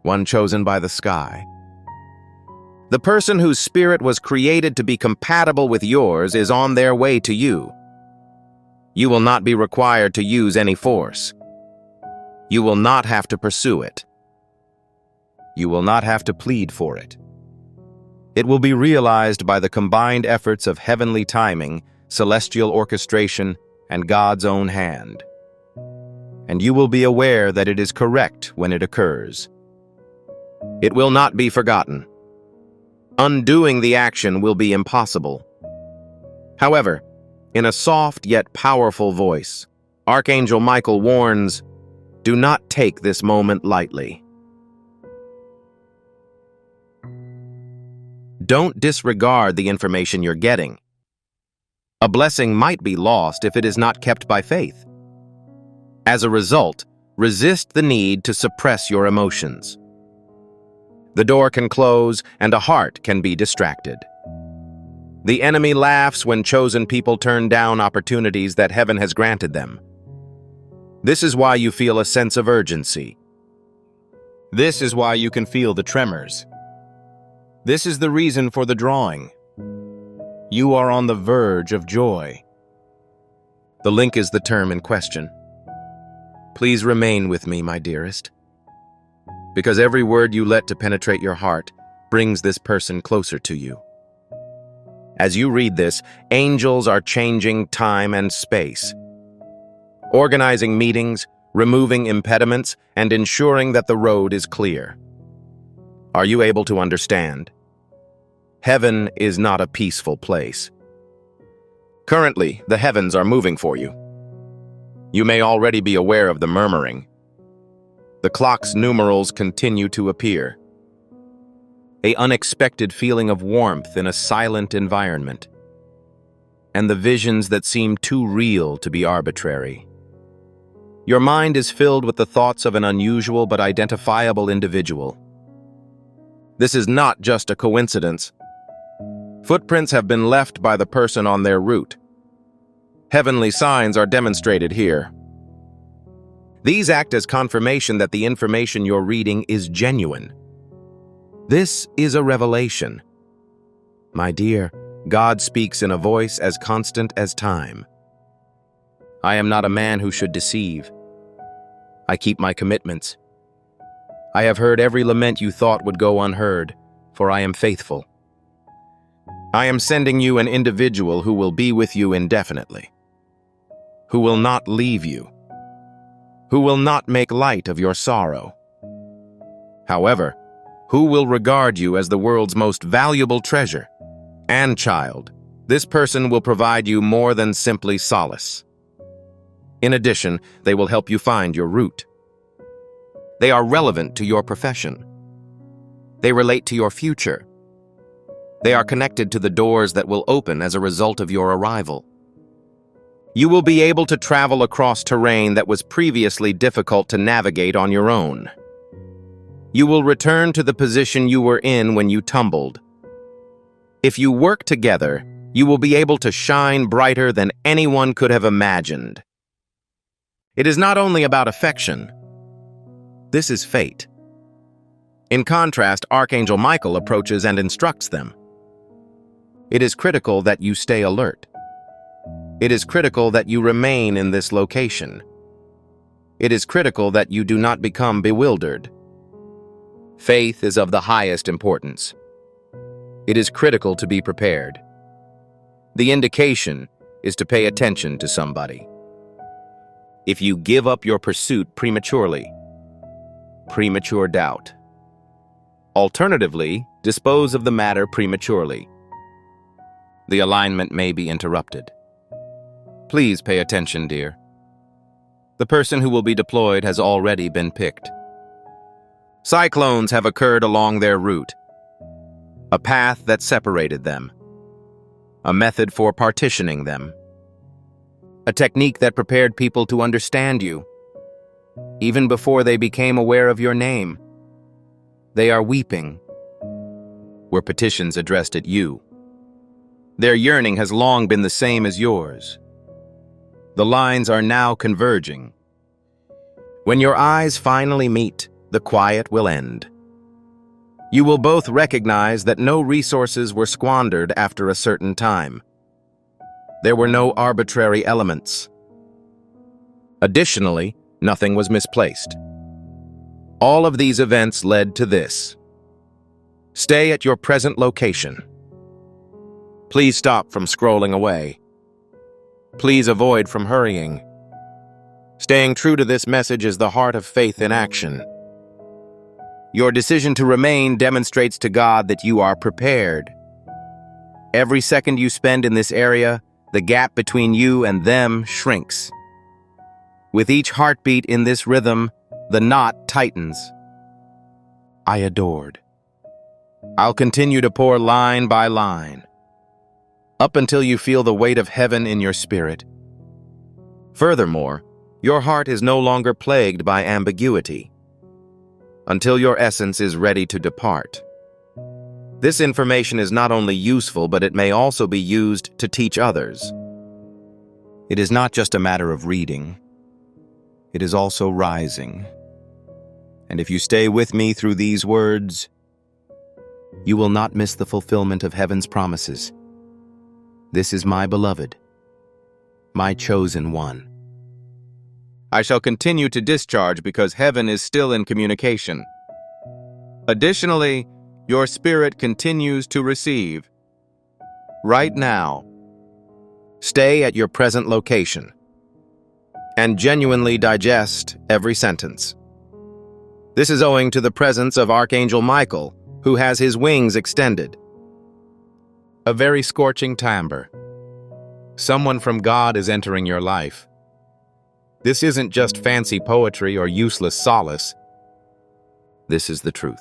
One chosen by the sky. The person whose spirit was created to be compatible with yours is on their way to you. You will not be required to use any force. You will not have to pursue it. You will not have to plead for it. It will be realized by the combined efforts of heavenly timing celestial orchestration, and God's own hand. And you will be aware that it is correct when it occurs. It will not be forgotten. Undoing the action will be impossible. However, in a soft yet powerful voice, Archangel Michael warns, do not take this moment lightly. Don't disregard the information you're getting. A blessing might be lost if it is not kept by faith. As a result, resist the need to suppress your emotions. The door can close and a heart can be distracted. The enemy laughs when chosen people turn down opportunities that heaven has granted them. This is why you feel a sense of urgency. This is why you can feel the tremors. This is the reason for the drawing. You are on the verge of joy. The link is the term in question. Please remain with me, my dearest, because every word you let to penetrate your heart brings this person closer to you. As you read this, angels are changing time and space, organizing meetings, removing impediments, and ensuring that the road is clear. Are you able to understand? Heaven is not a peaceful place. Currently, the heavens are moving for you. You may already be aware of the murmuring. The clock's numerals continue to appear. An unexpected feeling of warmth in a silent environment. And the visions that seem too real to be arbitrary. Your mind is filled with the thoughts of an unusual but identifiable individual. This is not just a coincidence. Footprints have been left by the person on their route. Heavenly signs are demonstrated here. These act as confirmation that the information you're reading is genuine. This is a revelation. My dear, God speaks in a voice as constant as time. I am not a man who should deceive. I keep my commitments. I have heard every lament you thought would go unheard, for I am faithful. I am sending you an individual who will be with you indefinitely, who will not leave you, who will not make light of your sorrow. However, who will regard you as the world's most valuable treasure and child. This person will provide you more than simply solace. In addition, they will help you find your route. They are relevant to your profession. They relate to your future. They are connected to the doors that will open as a result of your arrival. You will be able to travel across terrain that was previously difficult to navigate on your own. You will return to the position you were in when you tumbled. If you work together, you will be able to shine brighter than anyone could have imagined. It is not only about affection. This is fate. In contrast, Archangel Michael approaches and instructs them. It is critical that you stay alert. It is critical that you remain in this location. It is critical that you do not become bewildered. Faith is of the highest importance. It is critical to be prepared. The indication is to pay attention to somebody. If you give up your pursuit prematurely, premature doubt. Alternatively, dispose of the matter prematurely. The alignment may be interrupted. Please pay attention, dear. The person who will be deployed has already been picked. Cyclones have occurred along their route. A path that separated them. A method for partitioning them. A technique that prepared people to understand you, even before they became aware of your name. They are weeping. Were petitions addressed at you. Their yearning has long been the same as yours. The lines are now converging. When your eyes finally meet, the quiet will end. You will both recognize that no resources were squandered after a certain time. There were no arbitrary elements. Additionally, nothing was misplaced. All of these events led to this. Stay at your present location. Please stop from scrolling away. Please avoid from hurrying. Staying true to this message is the heart of faith in action. Your decision to remain demonstrates to God that you are prepared. Every second you spend in this area, the gap between you and them shrinks. With each heartbeat in this rhythm, the knot tightens. I adored. I'll continue to pour line by line, up until you feel the weight of heaven in your spirit. Furthermore, your heart is no longer plagued by ambiguity, until your essence is ready to depart. This information is not only useful, but it may also be used to teach others. It is not just a matter of reading. It is also rising. And if you stay with me through these words, you will not miss the fulfillment of heaven's promises. This is my beloved, my chosen one. I shall continue to discharge because heaven is still in communication. Additionally, your spirit continues to receive. Right now, stay at your present location and genuinely digest every sentence. This is owing to the presence of Archangel Michael, who has his wings extended. A very scorching timbre. Someone from God is entering your life. This isn't just fancy poetry or useless solace. This is the truth.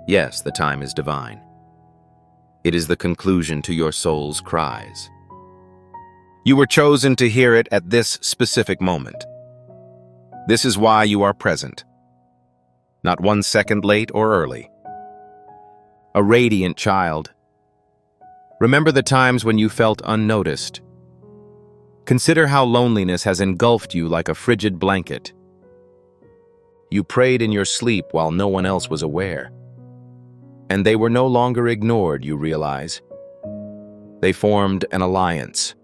Yes, the time is divine. It is the conclusion to your soul's cries. You were chosen to hear it at this specific moment. This is why you are present. Not 1 second late or early. A radiant child. Remember the times when you felt unnoticed. Consider how loneliness has engulfed you like a frigid blanket. You prayed in your sleep while no one else was aware. And they were no longer ignored, you realize. They formed an alliance.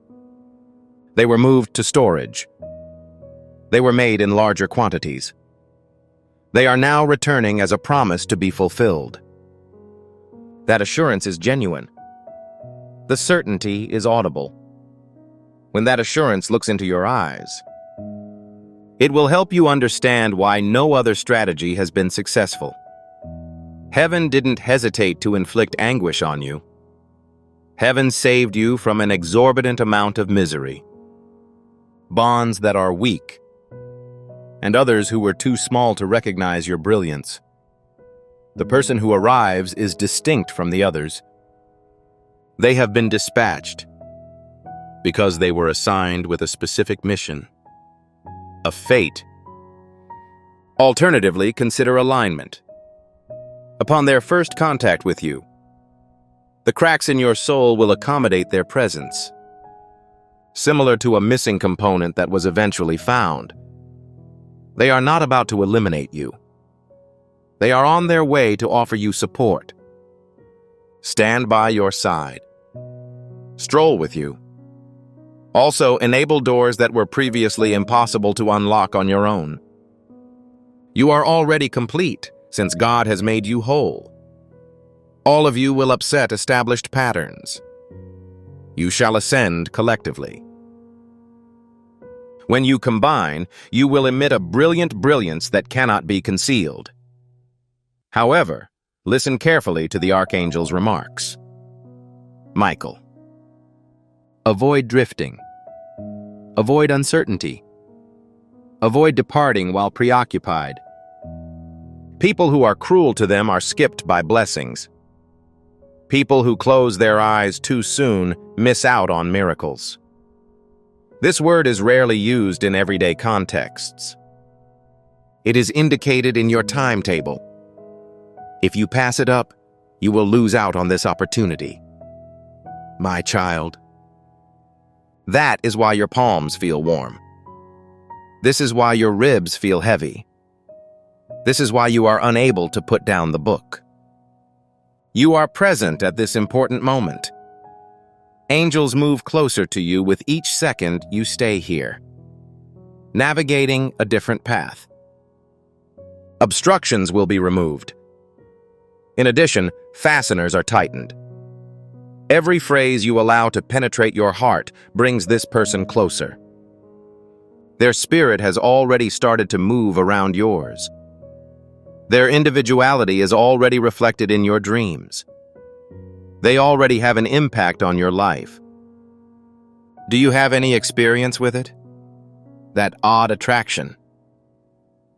They were moved to storage. They were made in larger quantities. They are now returning as a promise to be fulfilled. That assurance is genuine. The certainty is audible. When that assurance looks into your eyes, it will help you understand why no other strategy has been successful. Heaven didn't hesitate to inflict anguish on you. Heaven saved you from an exorbitant amount of misery. Bonds that are weak, and others who were too small to recognize your brilliance. The person who arrives is distinct from the others. They have been dispatched because they were assigned with a specific mission, a fate. Alternatively, consider alignment. Upon their first contact with you, the cracks in your soul will accommodate their presence, similar to a missing component that was eventually found. They are not about to eliminate you. They are on their way to offer you support. Stand by your side. Stroll with you. Also, enable doors that were previously impossible to unlock on your own. You are already complete, since God has made you whole. All of you will upset established patterns. You shall ascend collectively. When you combine, you will emit a brilliant brilliance that cannot be concealed. However, listen carefully to the Archangel's remarks. Michael. Avoid drifting. Avoid uncertainty. Avoid departing while preoccupied. People who are cruel to them are skipped by blessings. People who close their eyes too soon miss out on miracles. This word is rarely used in everyday contexts. It is indicated in your timetable. If you pass it up, you will lose out on this opportunity. My child. That is why your palms feel warm. This is why your ribs feel heavy. This is why you are unable to put down the book. You are present at this important moment. Angels move closer to you with each second you stay here, navigating a different path. Obstructions will be removed. In addition, fasteners are tightened. Every phrase you allow to penetrate your heart brings this person closer. Their spirit has already started to move around yours. Their individuality is already reflected in your dreams. They already have an impact on your life. Do you have any experience with it? That odd attraction?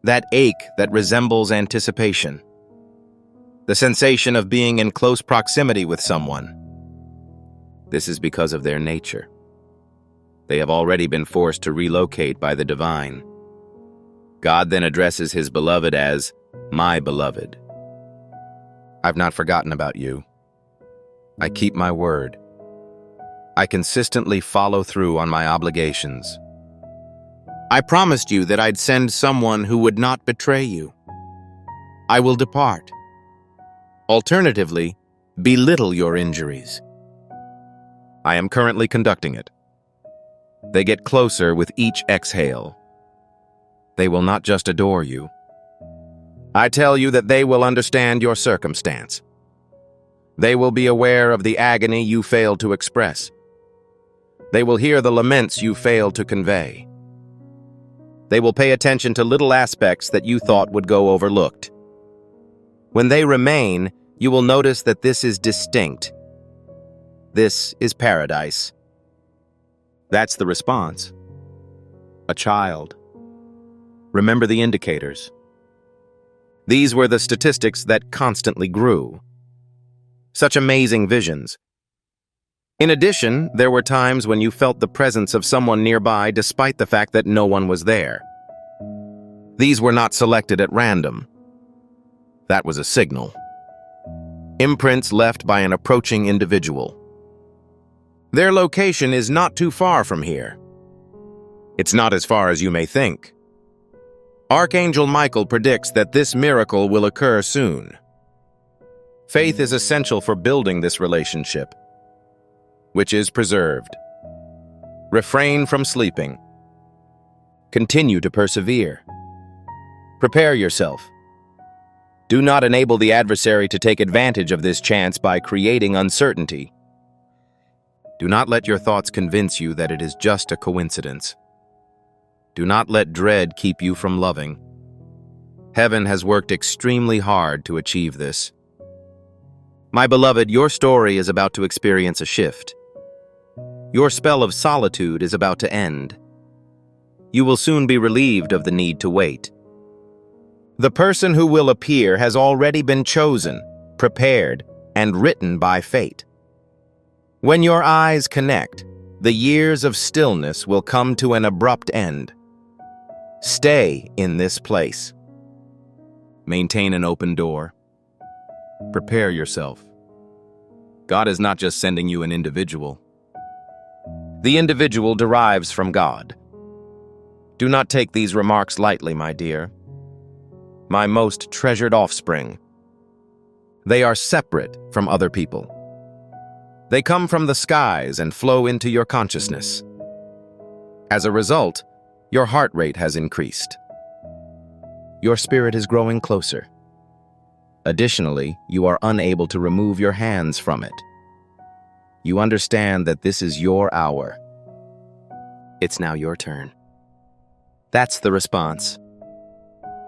That ache that resembles anticipation? The sensation of being in close proximity with someone? This is because of their nature. They have already been forced to relocate by the divine. God then addresses his beloved as, "My beloved." I've not forgotten about you. I keep my word. I consistently follow through on my obligations. I promised you that I'd send someone who would not betray you. I will depart. Alternatively, belittle your injuries. I am currently conducting it. They get closer with each exhale. They will not just adore you. I tell you that they will understand your circumstance. They will be aware of the agony you failed to express. They will hear the laments you failed to convey. They will pay attention to little aspects that you thought would go overlooked. When they remain, you will notice that this is distinct. This is paradise. That's the response. A child. Remember the indicators. These were the statistics that constantly grew. Such amazing visions. In addition, there were times when you felt the presence of someone nearby despite the fact that no one was there. These were not selected at random. That was a signal. Imprints left by an approaching individual. Their location is not too far from here. It's not as far as you may think. Archangel Michael predicts that this miracle will occur soon. Faith is essential for building this relationship, which is preserved. Refrain from sleeping. Continue to persevere. Prepare yourself. Do not enable the adversary to take advantage of this chance by creating uncertainty. Do not let your thoughts convince you that it is just a coincidence. Do not let dread keep you from loving. Heaven has worked extremely hard to achieve this. My beloved, your story is about to experience a shift. Your spell of solitude is about to end. You will soon be relieved of the need to wait. The person who will appear has already been chosen, prepared, and written by fate. When your eyes connect, the years of stillness will come to an abrupt end. Stay in this place. Maintain an open door. Prepare yourself. God is not just sending you an individual. The individual derives from God. Do not take these remarks lightly, my dear. My most treasured offspring. They are separate from other people. They come from the skies and flow into your consciousness. As a result, your heart rate has increased. Your spirit is growing closer. Additionally, you are unable to remove your hands from it. You understand that this is your hour. It's now your turn. That's the response.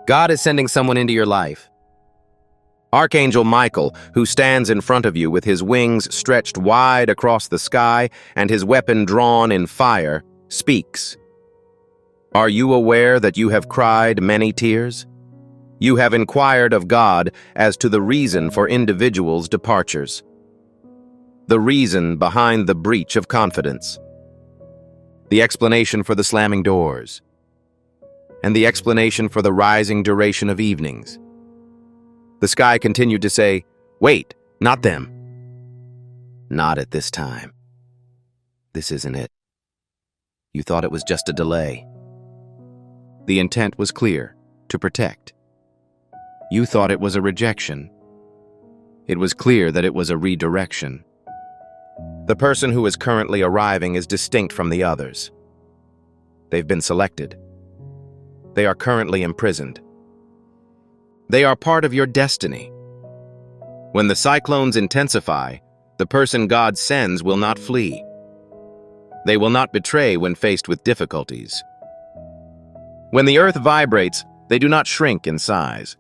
God is sending someone into your life. Archangel Michael, who stands in front of you with his wings stretched wide across the sky and his weapon drawn in fire, speaks. Are you aware that you have cried many tears? You have inquired of God as to the reason for individuals' departures. The reason behind the breach of confidence. The explanation for the slamming doors. And the explanation for the rising duration of evenings. The sky continued to say, "Wait, not them. Not at this time. This isn't it. You thought it was just a delay." The intent was clear, to protect. You thought it was a rejection. It was clear that it was a redirection. The person who is currently arriving is distinct from the others. They've been selected. They are currently imprisoned. They are part of your destiny. When the cyclones intensify, The person God sends will not flee. They will not betray when faced with difficulties. When the earth vibrates, they do not shrink in size.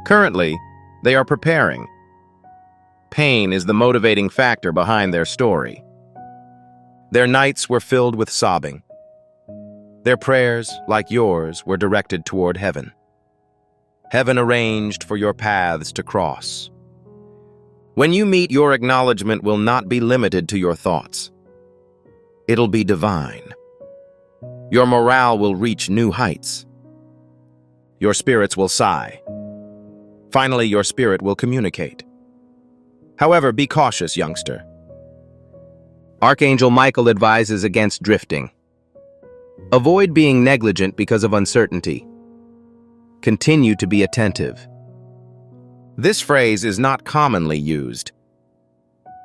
Currently, they are preparing. Pain is the motivating factor behind their story. Their nights were filled with sobbing. Their prayers, like yours, were directed toward heaven. Heaven arranged for your paths to cross. When you meet, your acknowledgement will not be limited to your thoughts. It'll be divine. Your morale will reach new heights. Your spirits will sigh. Finally, your spirit will communicate. However, be cautious, youngster. Archangel Michael advises against drifting. Avoid being negligent because of uncertainty. Continue to be attentive. This phrase is not commonly used.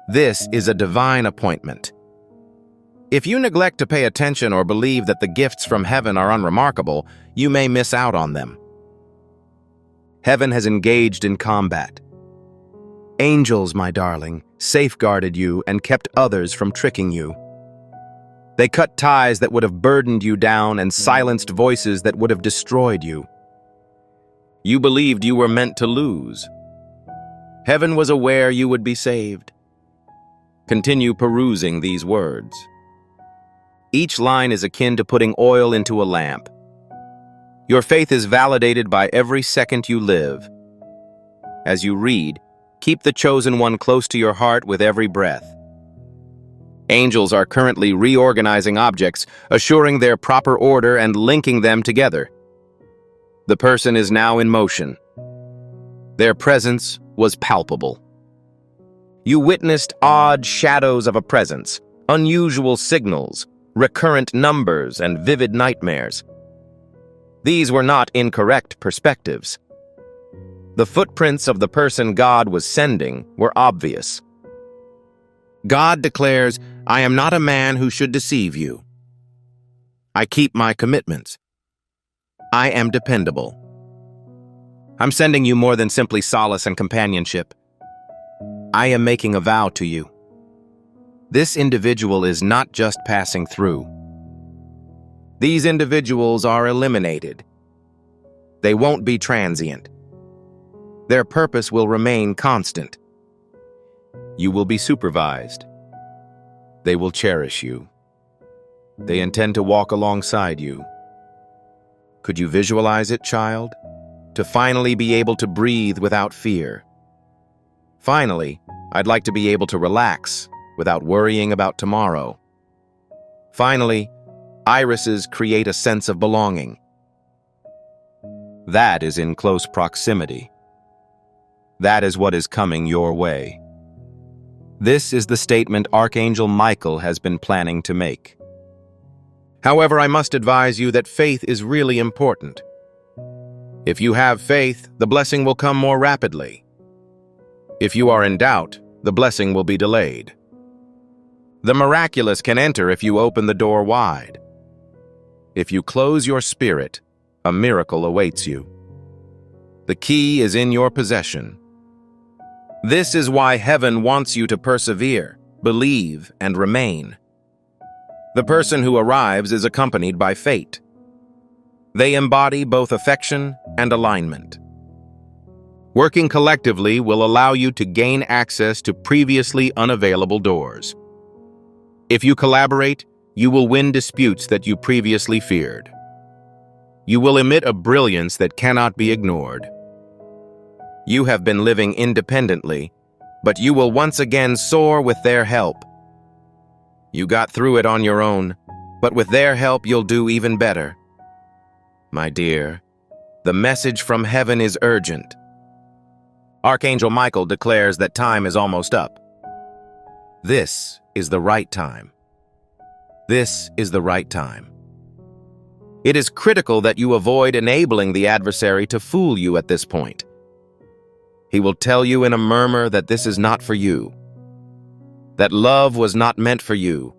This is a divine appointment. If you neglect to pay attention or believe that the gifts from heaven are unremarkable, you may miss out on them. Heaven has engaged in combat. Angels, my darling, safeguarded you and kept others from tricking you. They cut ties that would have burdened you down and silenced voices that would have destroyed you. You believed you were meant to lose. Heaven was aware you would be saved. Continue perusing these words. Each line is akin to putting oil into a lamp. Your faith is validated by every second you live. As you read, keep the chosen one close to your heart with every breath. Angels are currently reorganizing objects, assuring their proper order and linking them together. The person is now in motion. Their presence was palpable. You witnessed odd shadows of a presence, unusual signals, recurrent numbers, and vivid nightmares. These were not incorrect perspectives. The footprints of the person God was sending were obvious. God declares, "I am not a man who should deceive you. I keep my commitments. I am dependable. I'm sending you more than simply solace and companionship. I am making a vow to you. This individual is not just passing through. These individuals are eliminated. They won't be transient. Their purpose will remain constant. You will be supervised. They will cherish you. They intend to walk alongside you. Could you visualize it, child? To finally be able to breathe without fear. Finally, I'd like to be able to relax without worrying about tomorrow. Finally, irises create a sense of belonging. That is in close proximity. That is what is coming your way. This is the statement Archangel Michael has been planning to make. However, I must advise you that faith is really important. If you have faith, the blessing will come more rapidly. If you are in doubt, the blessing will be delayed. The miraculous can enter if you open the door wide. If you close your spirit, a miracle awaits you. The key is in your possession. This is why heaven wants you to persevere, believe, and remain. The person who arrives is accompanied by fate. They embody both affection and alignment. Working collectively will allow you to gain access to previously unavailable doors. If you collaborate, you will win disputes that you previously feared. You will emit a brilliance that cannot be ignored. You have been living independently, but you will once again soar with their help. You got through it on your own, but with their help you'll do even better. My dear, the message from heaven is urgent. Archangel Michael declares that time is almost up. This is the right time. This is the right time. It is critical that you avoid enabling the adversary to fool you at this point. He will tell you in a murmur that this is not for you, that love was not meant for you,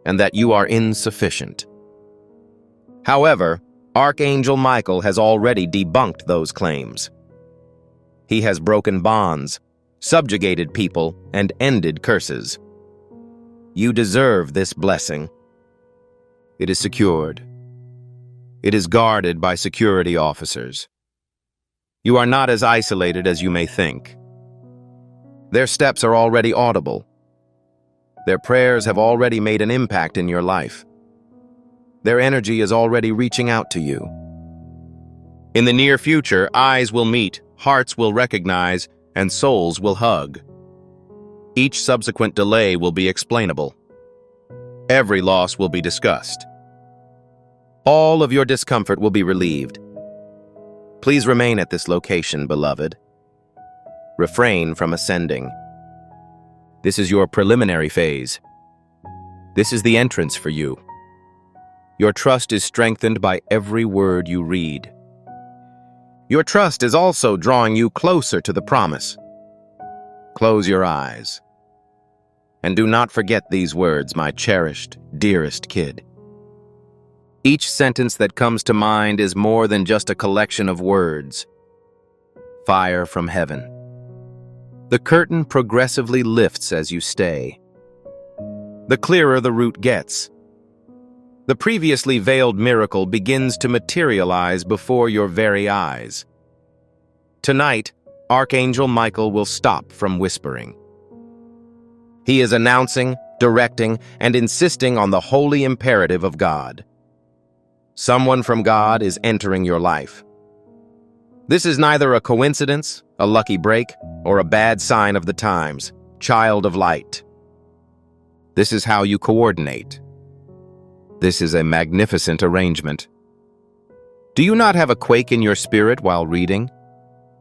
and that you are insufficient. However, Archangel Michael has already debunked those claims. He has broken bonds, subjugated people, and ended curses. You deserve this blessing. It is secured. It is guarded by security officers. You are not as isolated as you may think. Their steps are already audible. Their prayers have already made an impact in your life. Their energy is already reaching out to you. In the near future, eyes will meet, hearts will recognize, and souls will hug. Each subsequent delay will be explainable. Every loss will be discussed. All of your discomfort will be relieved. Please remain at this location, beloved. Refrain from ascending. This is your preliminary phase. This is the entrance for you. Your trust is strengthened by every word you read. Your trust is also drawing you closer to the promise. Close your eyes. And do not forget these words, my cherished, dearest kid. Each sentence that comes to mind is more than just a collection of words. Fire from heaven. The curtain progressively lifts as you stay. The clearer the route gets. The previously veiled miracle begins to materialize before your very eyes. Tonight, Archangel Michael will stop from whispering. He is announcing, directing, and insisting on the holy imperative of God. Someone from God is entering your life. This is neither a coincidence, a lucky break, or a bad sign of the times, child of light. This is how you coordinate. This is a magnificent arrangement. Do you not have a quake in your spirit while reading?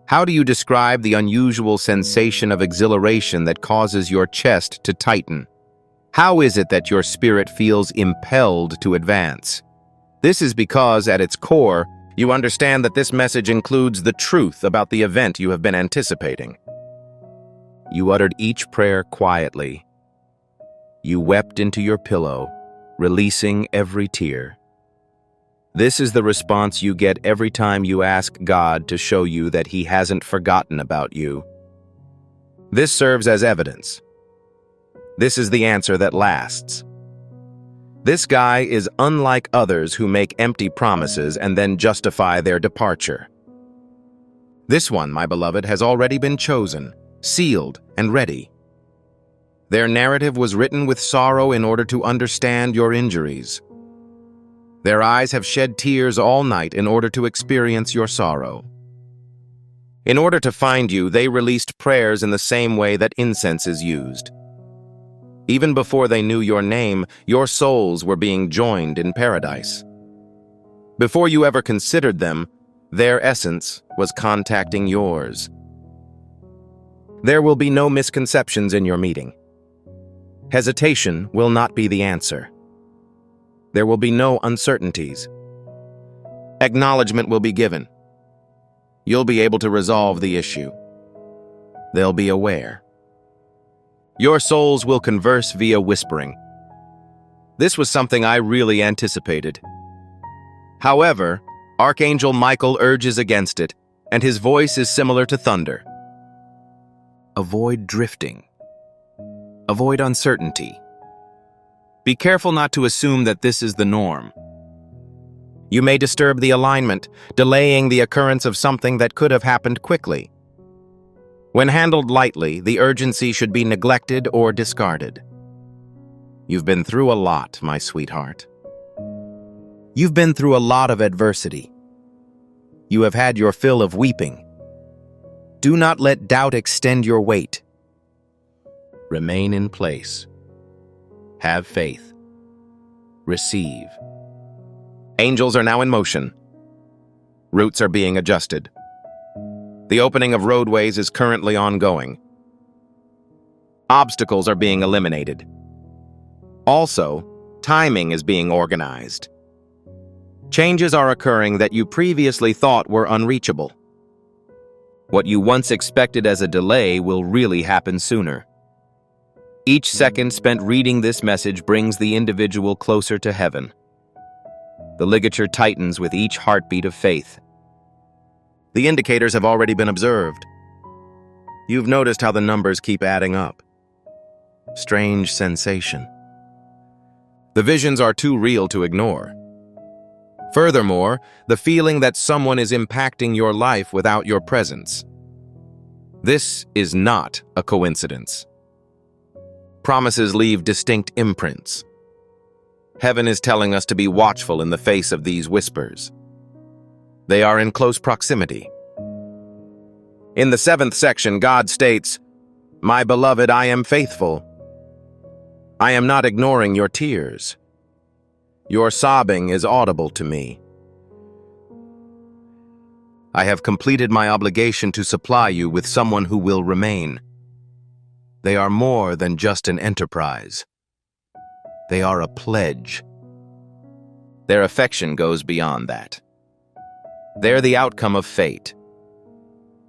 How do you describe the unusual sensation of exhilaration that causes your chest to tighten? How is it that your spirit feels impelled to advance? This is because, at its core, you understand that this message includes the truth about the event you have been anticipating. You uttered each prayer quietly. You wept into your pillow, releasing every tear. This is the response you get every time you ask God to show you that He hasn't forgotten about you. This serves as evidence. This is the answer that lasts. This guy is unlike others who make empty promises and then justify their departure. This one, my beloved, has already been chosen, sealed, and ready. Their narrative was written with sorrow in order to understand your injuries. Their eyes have shed tears all night in order to experience your sorrow. In order to find you, they released prayers in the same way that incense is used. Even before they knew your name, your souls were being joined in paradise. Before you ever considered them, their essence was contacting yours. There will be no misconceptions in your meeting. Hesitation will not be the answer. There will be no uncertainties. Acknowledgement will be given. You'll be able to resolve the issue. They'll be aware. Your souls will converse via whispering. This was something I really anticipated. However, Archangel Michael urges against it, and his voice is similar to thunder. Avoid drifting. Avoid uncertainty. Be careful not to assume that this is the norm. You may disturb the alignment, delaying the occurrence of something that could have happened quickly. When handled lightly, the urgency should be neglected or discarded. You've been through a lot, my sweetheart. You've been through a lot of adversity. You have had your fill of weeping. Do not let doubt extend your weight. Remain in place. Have faith. Receive. Angels are now in motion. Routes are being adjusted. The opening of roadways is currently ongoing. Obstacles are being eliminated. Also, timing is being organized. Changes are occurring that you previously thought were unreachable. What you once expected as a delay will really happen sooner. Each second spent reading this message brings the individual closer to heaven. The ligature tightens with each heartbeat of faith. The indicators have already been observed. You've noticed how the numbers keep adding up. Strange sensation. The visions are too real to ignore. Furthermore, the feeling that someone is impacting your life without your presence. This is not a coincidence. Promises leave distinct imprints. Heaven is telling us to be watchful in the face of these whispers. They are in close proximity. In the 7th section, God states, "My beloved, I am faithful. I am not ignoring your tears. Your sobbing is audible to me. I have completed my obligation to supply you with someone who will remain. They are more than just an enterprise. They are a pledge. Their affection goes beyond that. They're the outcome of fate.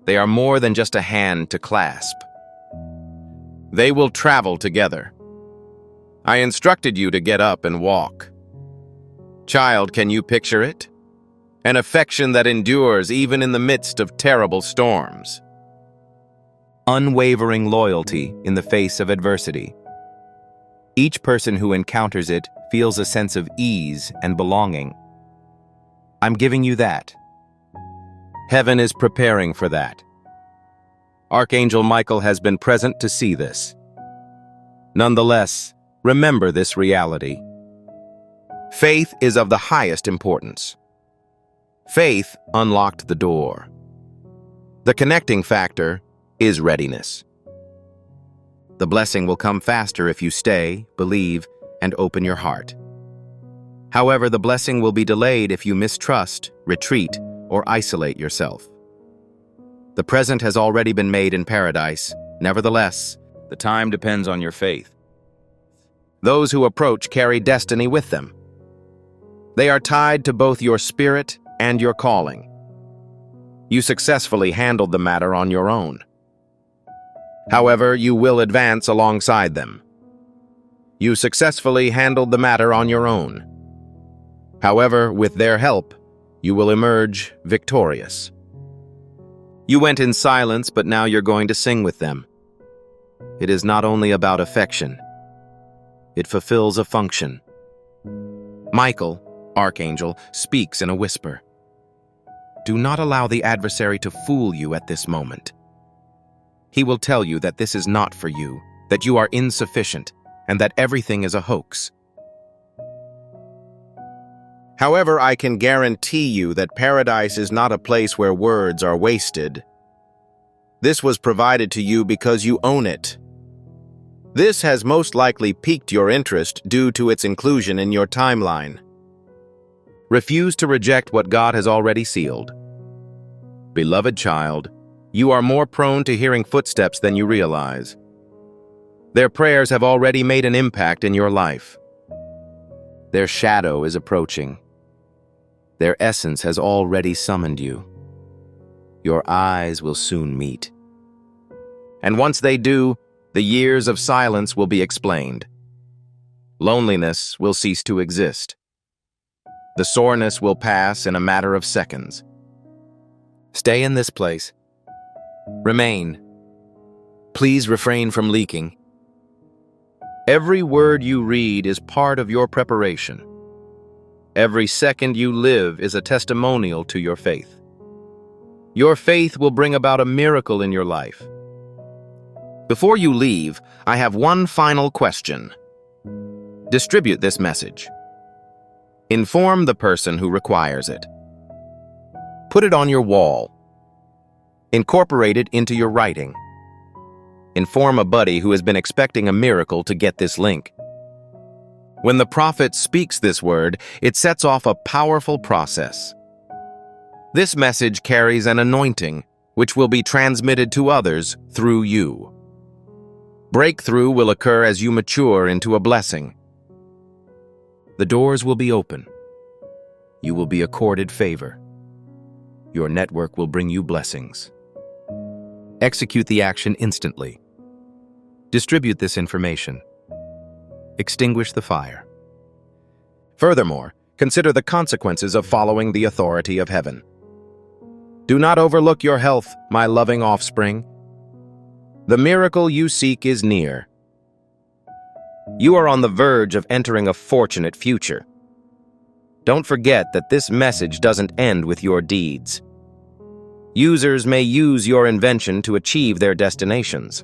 They are more than just a hand to clasp. They will travel together. I instructed you to get up and walk. Child, can you picture it? An affection that endures even in the midst of terrible storms. Unwavering loyalty in the face of adversity. Each person who encounters it feels a sense of ease and belonging. I'm giving you that. Heaven is preparing for that. Archangel Michael has been present to see this. Nonetheless, remember this reality. Faith is of the highest importance. Faith unlocked the door. The connecting factor is readiness. The blessing will come faster if you stay, believe, and open your heart. However, the blessing will be delayed if you mistrust, retreat, or isolate yourself. The present has already been made in paradise. Nevertheless, the time depends on your faith. Those who approach carry destiny with them. They are tied to both your spirit and your calling. You successfully handled the matter on your own. However, you will advance alongside them. You successfully handled the matter on your own. However, with their help, you will emerge victorious. You went in silence, but now you're going to sing with them. It is not only about affection. It fulfills a function. Michael, Archangel, speaks in a whisper. Do not allow the adversary to fool you at this moment. He will tell you that this is not for you, that you are insufficient, and that everything is a hoax. However, I can guarantee you that paradise is not a place where words are wasted. This was provided to you because you own it. This has most likely piqued your interest due to its inclusion in your timeline. Refuse to reject what God has already sealed. Beloved child, you are more prone to hearing footsteps than you realize. Their prayers have already made an impact in your life. Their shadow is approaching. Their essence has already summoned you. Your eyes will soon meet. And once they do, the years of silence will be explained. Loneliness will cease to exist. The soreness will pass in a matter of seconds. Stay in this place. Remain. Please refrain from leaking. Every word you read is part of your preparation. Every second you live is a testimonial to your faith. Your faith will bring about a miracle in your life. Before you leave, I have one final question. Distribute this message. Inform the person who requires it. Put it on your wall. Incorporate it into your writing. Inform a buddy who has been expecting a miracle to get this link. When the prophet speaks this word, it sets off a powerful process. This message carries an anointing, which will be transmitted to others through you. Breakthrough will occur as you mature into a blessing. The doors will be open. You will be accorded favor. Your network will bring you blessings. Execute the action instantly. Distribute this information. Extinguish the fire. Furthermore, consider the consequences of following the authority of heaven. Do not overlook your health, my loving offspring. The miracle you seek is near. You are on the verge of entering a fortunate future. Don't forget that this message doesn't end with your deeds. Users may use your invention to achieve their destinations.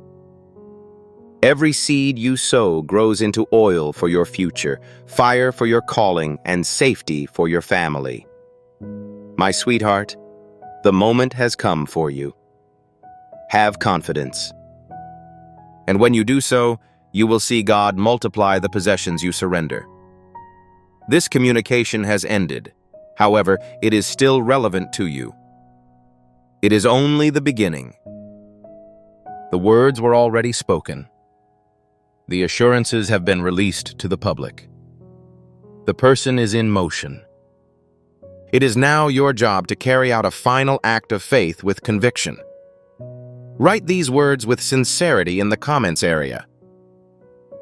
Every seed you sow grows into oil for your future, fire for your calling, and safety for your family. My sweetheart, the moment has come for you. Have confidence. And when you do so, you will see God multiply the possessions you surrender. This communication has ended. However, it is still relevant to you. It is only the beginning. The words were already spoken. The assurances have been released to the public. The person is in motion. It is now your job to carry out a final act of faith with conviction. Write these words with sincerity in the comments area.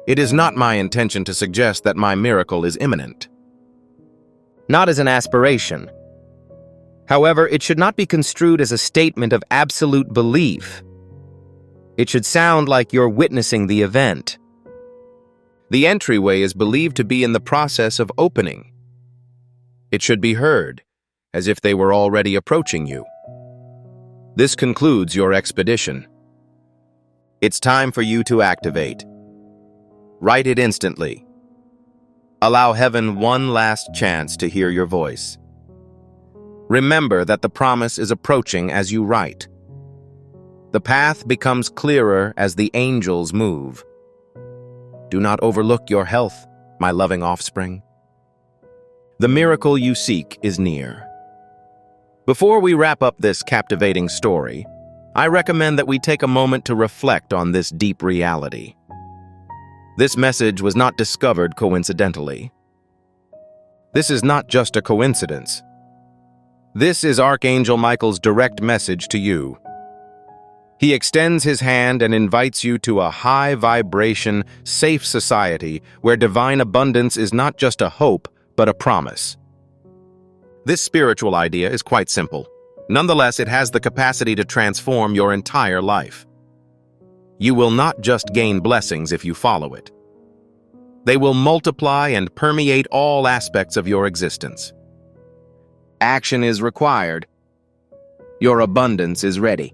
It is not my intention to suggest that my miracle is imminent. Not as an aspiration. However, it should not be construed as a statement of absolute belief. It should sound like you're witnessing the event. The entryway is believed to be in the process of opening. It should be heard, as if they were already approaching you. This concludes your expedition. It's time for you to activate. Write it instantly. Allow heaven one last chance to hear your voice. Remember that the promise is approaching as you write. The path becomes clearer as the angels move. Do not overlook your health, my loving offspring. The miracle you seek is near. Before we wrap up this captivating story, I recommend that we take a moment to reflect on this deep reality. This message was not discovered coincidentally. This is not just a coincidence. This is Archangel Michael's direct message to you. He extends his hand and invites you to a high-vibration, safe society where divine abundance is not just a hope, but a promise. This spiritual idea is quite simple. Nonetheless, it has the capacity to transform your entire life. You will not just gain blessings if you follow it. They will multiply and permeate all aspects of your existence. Action is required. Your abundance is ready.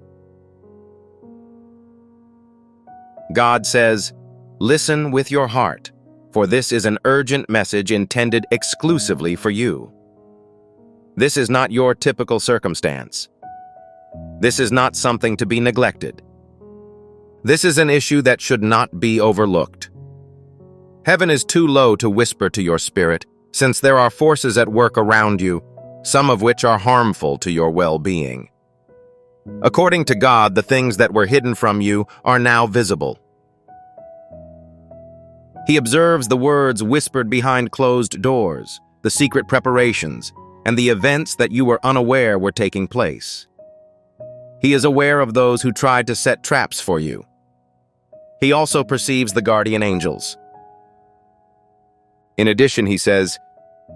God says, "Listen with your heart, for this is an urgent message intended exclusively for you." This is not your typical circumstance. This is not something to be neglected. This is an issue that should not be overlooked. Heaven is too low to whisper to your spirit, since there are forces at work around you, some of which are harmful to your well-being. According to God, the things that were hidden from you are now visible. He observes the words whispered behind closed doors, the secret preparations, and the events that you were unaware were taking place. He is aware of those who tried to set traps for you. He also perceives the guardian angels. In addition, he says,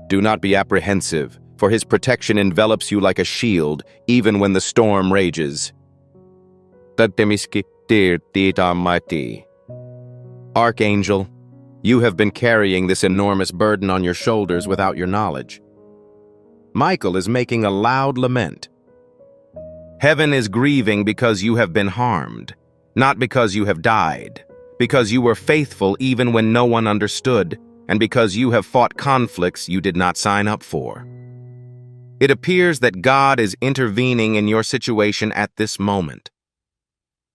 "Do not be apprehensive, for his protection envelops you like a shield, even when the storm rages." Archangel, you have been carrying this enormous burden on your shoulders without your knowledge. Michael is making a loud lament. Heaven is grieving because you have been harmed, not because you have died, because you were faithful even when no one understood, and because you have fought conflicts you did not sign up for. It appears that God is intervening in your situation at this moment.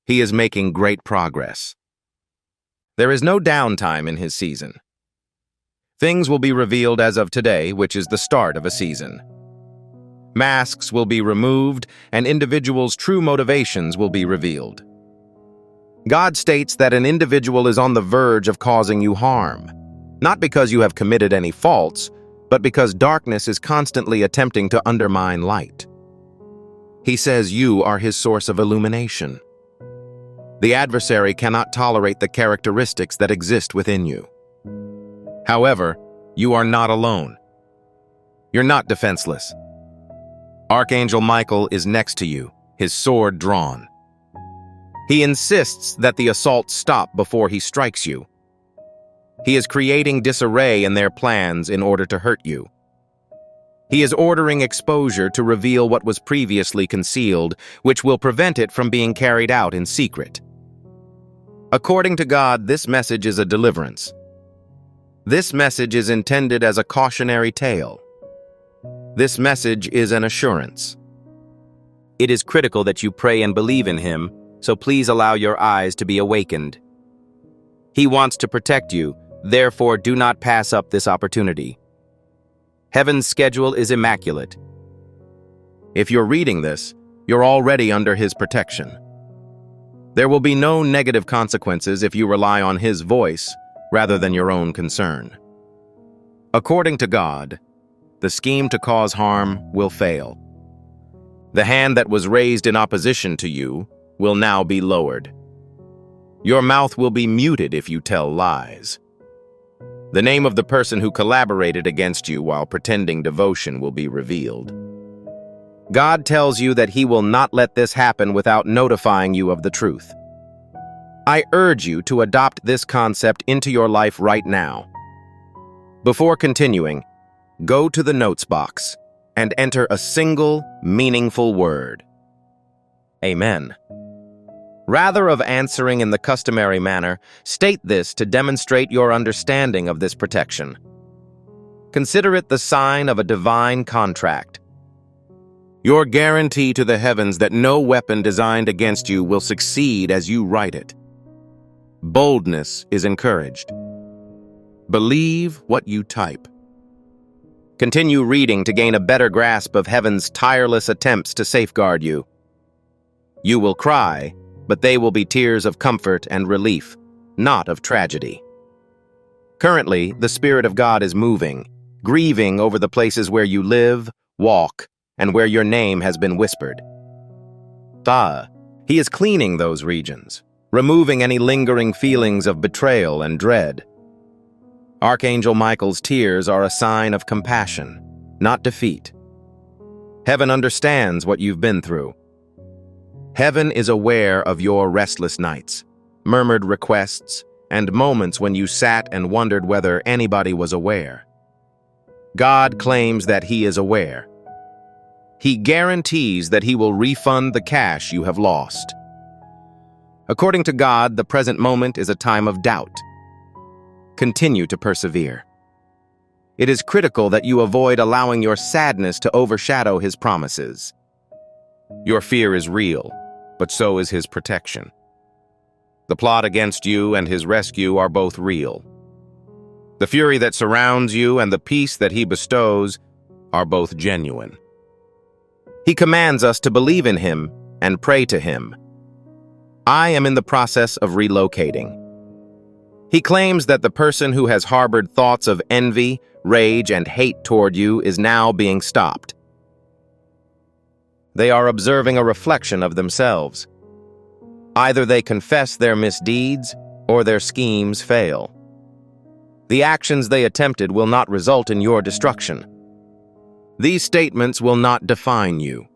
He is making great progress. There is no downtime in his season. Things will be revealed as of today, which is the start of a season. Masks will be removed, and individuals' true motivations will be revealed. God states that an individual is on the verge of causing you harm, not because you have committed any faults, but because darkness is constantly attempting to undermine light. He says you are his source of illumination. The adversary cannot tolerate the characteristics that exist within you. However, you are not alone. You're not defenseless. Archangel Michael is next to you, his sword drawn. He insists that the assault stop before he strikes you. He is creating disarray in their plans in order to hurt you. He is ordering exposure to reveal what was previously concealed, which will prevent it from being carried out in secret. According to God, this message is a deliverance. This message is intended as a cautionary tale. This message is an assurance. It is critical that you pray and believe in Him, so please allow your eyes to be awakened. He wants to protect you, therefore do not pass up this opportunity. Heaven's schedule is immaculate. If you're reading this, you're already under His protection. There will be no negative consequences if you rely on His voice rather than your own concern. According to God, the scheme to cause harm will fail. The hand that was raised in opposition to you will now be lowered. Your mouth will be muted if you tell lies. The name of the person who collaborated against you while pretending devotion will be revealed. God tells you that He will not let this happen without notifying you of the truth. I urge you to adopt this concept into your life right now. Before continuing, go to the notes box and enter a single, meaningful word. Amen. Rather of answering in the customary manner, state this to demonstrate your understanding of this protection. Consider it the sign of a divine contract. Your guarantee to the heavens that no weapon designed against you will succeed as you write it. Boldness is encouraged. Believe what you type. Continue reading to gain a better grasp of heaven's tireless attempts to safeguard you. You will cry, but they will be tears of comfort and relief, not of tragedy. Currently, the Spirit of God is moving, grieving over the places where you live, walk, and where your name has been whispered. He is cleaning those regions, removing any lingering feelings of betrayal and dread. Archangel Michael's tears are a sign of compassion, not defeat. Heaven understands what you've been through. Heaven is aware of your restless nights, murmured requests, and moments when you sat and wondered whether anybody was aware. God claims that He is aware. He guarantees that He will refund the cash you have lost. According to God, the present moment is a time of doubt. Continue to persevere. It is critical that you avoid allowing your sadness to overshadow His promises. Your fear is real, but so is His protection. The plot against you and His rescue are both real. The fury that surrounds you and the peace that He bestows are both genuine. He commands us to believe in Him and pray to Him. I am in the process of relocating. He claims that the person who has harbored thoughts of envy, rage, and hate toward you is now being stopped. They are observing a reflection of themselves. Either they confess their misdeeds or their schemes fail. The actions they attempted will not result in your destruction. These statements will not define you.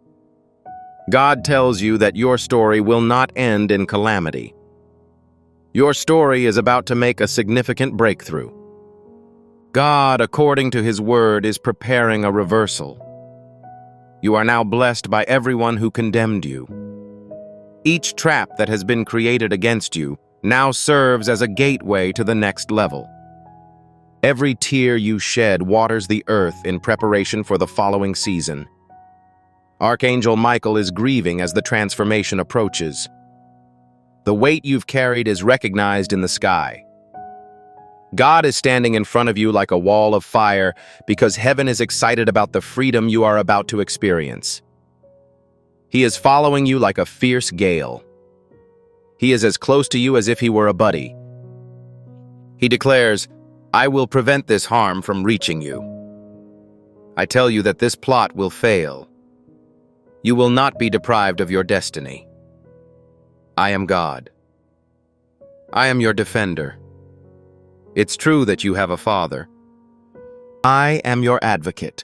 God tells you that your story will not end in calamity. Your story is about to make a significant breakthrough. God, according to His word, is preparing a reversal. You are now blessed by everyone who condemned you. Each trap that has been created against you now serves as a gateway to the next level. Every tear you shed waters the earth in preparation for the following season. Archangel Michael is grieving as the transformation approaches. The weight you've carried is recognized in the sky. God is standing in front of you like a wall of fire because heaven is excited about the freedom you are about to experience. He is following you like a fierce gale. He is as close to you as if He were a buddy. He declares, I will prevent this harm from reaching you. I tell you that this plot will fail. You will not be deprived of your destiny. I am God. I am your defender. It's true that you have a father. I am your advocate.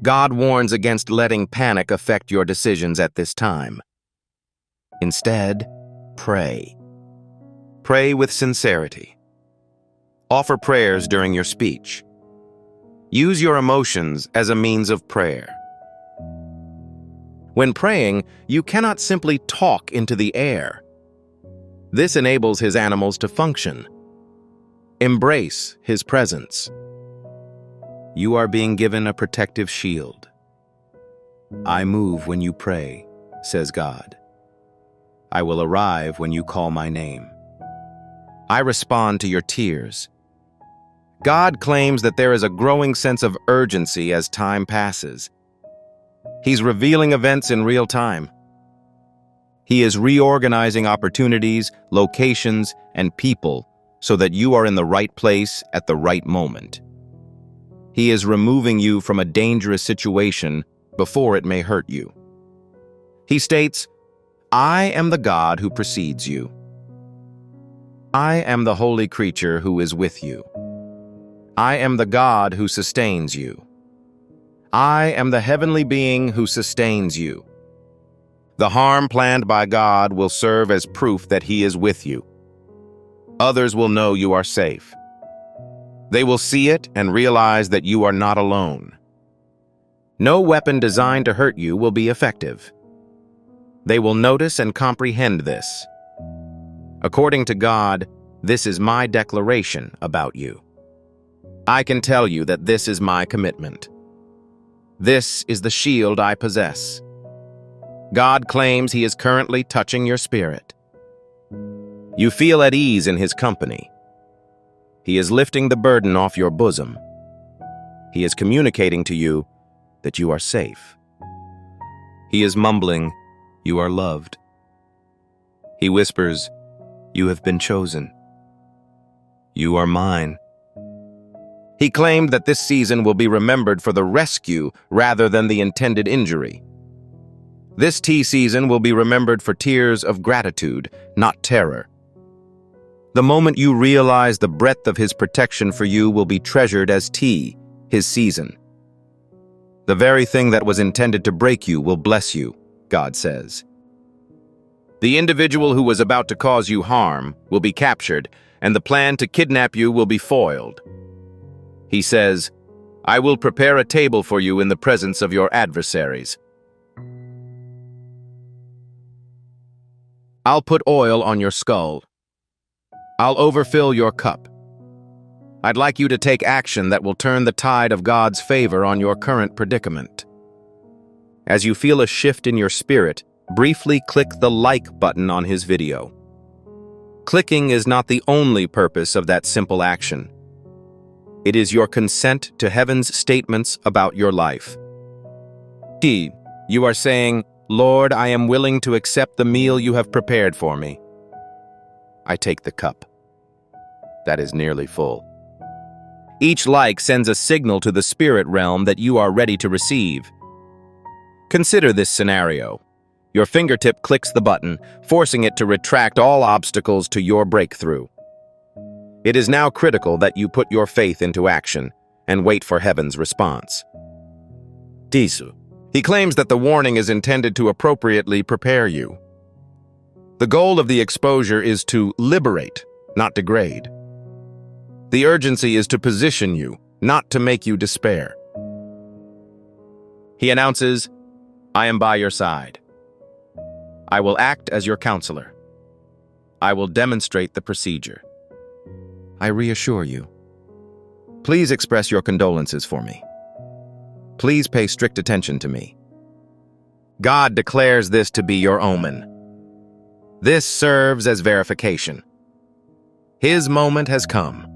God warns against letting panic affect your decisions at this time. Instead, pray. Pray with sincerity. Offer prayers during your speech. Use your emotions as a means of prayer. When praying, you cannot simply talk into the air. This enables his animals to function. Embrace his presence. You are being given a protective shield. I move when you pray, says God. I will arrive when you call my name. I respond to your tears. God claims that there is a growing sense of urgency as time passes. He's revealing events in real time. He is reorganizing opportunities, locations, and people so that you are in the right place at the right moment. He is removing you from a dangerous situation before it may hurt you. He states, I am the God who precedes you. I am the holy creature who is with you. I am the God who sustains you. I am the heavenly being who sustains you. The harm planned by God will serve as proof that He is with you. Others will know you are safe. They will see it and realize that you are not alone. No weapon designed to hurt you will be effective. They will notice and comprehend this. According to God, this is my declaration about you. I can tell you that this is my commitment. This is the shield I possess. God claims He is currently touching your spirit. You feel at ease in His company. He is lifting the burden off your bosom. He is communicating to you that you are safe. He is mumbling, you are loved. He whispers, you have been chosen. You are mine. He claimed that this season will be remembered for the rescue rather than the intended injury. This tea season will be remembered for tears of gratitude, not terror. The moment you realize the breadth of His protection for you will be treasured as tea, His season. The very thing that was intended to break you will bless you, God says. The individual who was about to cause you harm will be captured, and the plan to kidnap you will be foiled. He says, I will prepare a table for you in the presence of your adversaries. I'll put oil on your skull. I'll overfill your cup. I'd like you to take action that will turn the tide of God's favor on your current predicament. As you feel a shift in your spirit, briefly click the like button on his video. Clicking is not the only purpose of that simple action. It is your consent to heaven's statements about your life. You are saying, Lord, I am willing to accept the meal you have prepared for me. I take the cup. That is nearly full. Each like sends a signal to the spirit realm that you are ready to receive. Consider this scenario. Your fingertip clicks the button, forcing it to retract all obstacles to your breakthrough. It is now critical that you put your faith into action and wait for heaven's response. He claims that the warning is intended to appropriately prepare you. The goal of the exposure is to liberate, not degrade. The urgency is to position you, not to make you despair. He announces, I am by your side. I will act as your counselor. I will demonstrate the procedure. I reassure you. Please express your condolences for me. Please pay strict attention to me. God declares this to be your omen. This serves as verification. His moment has come.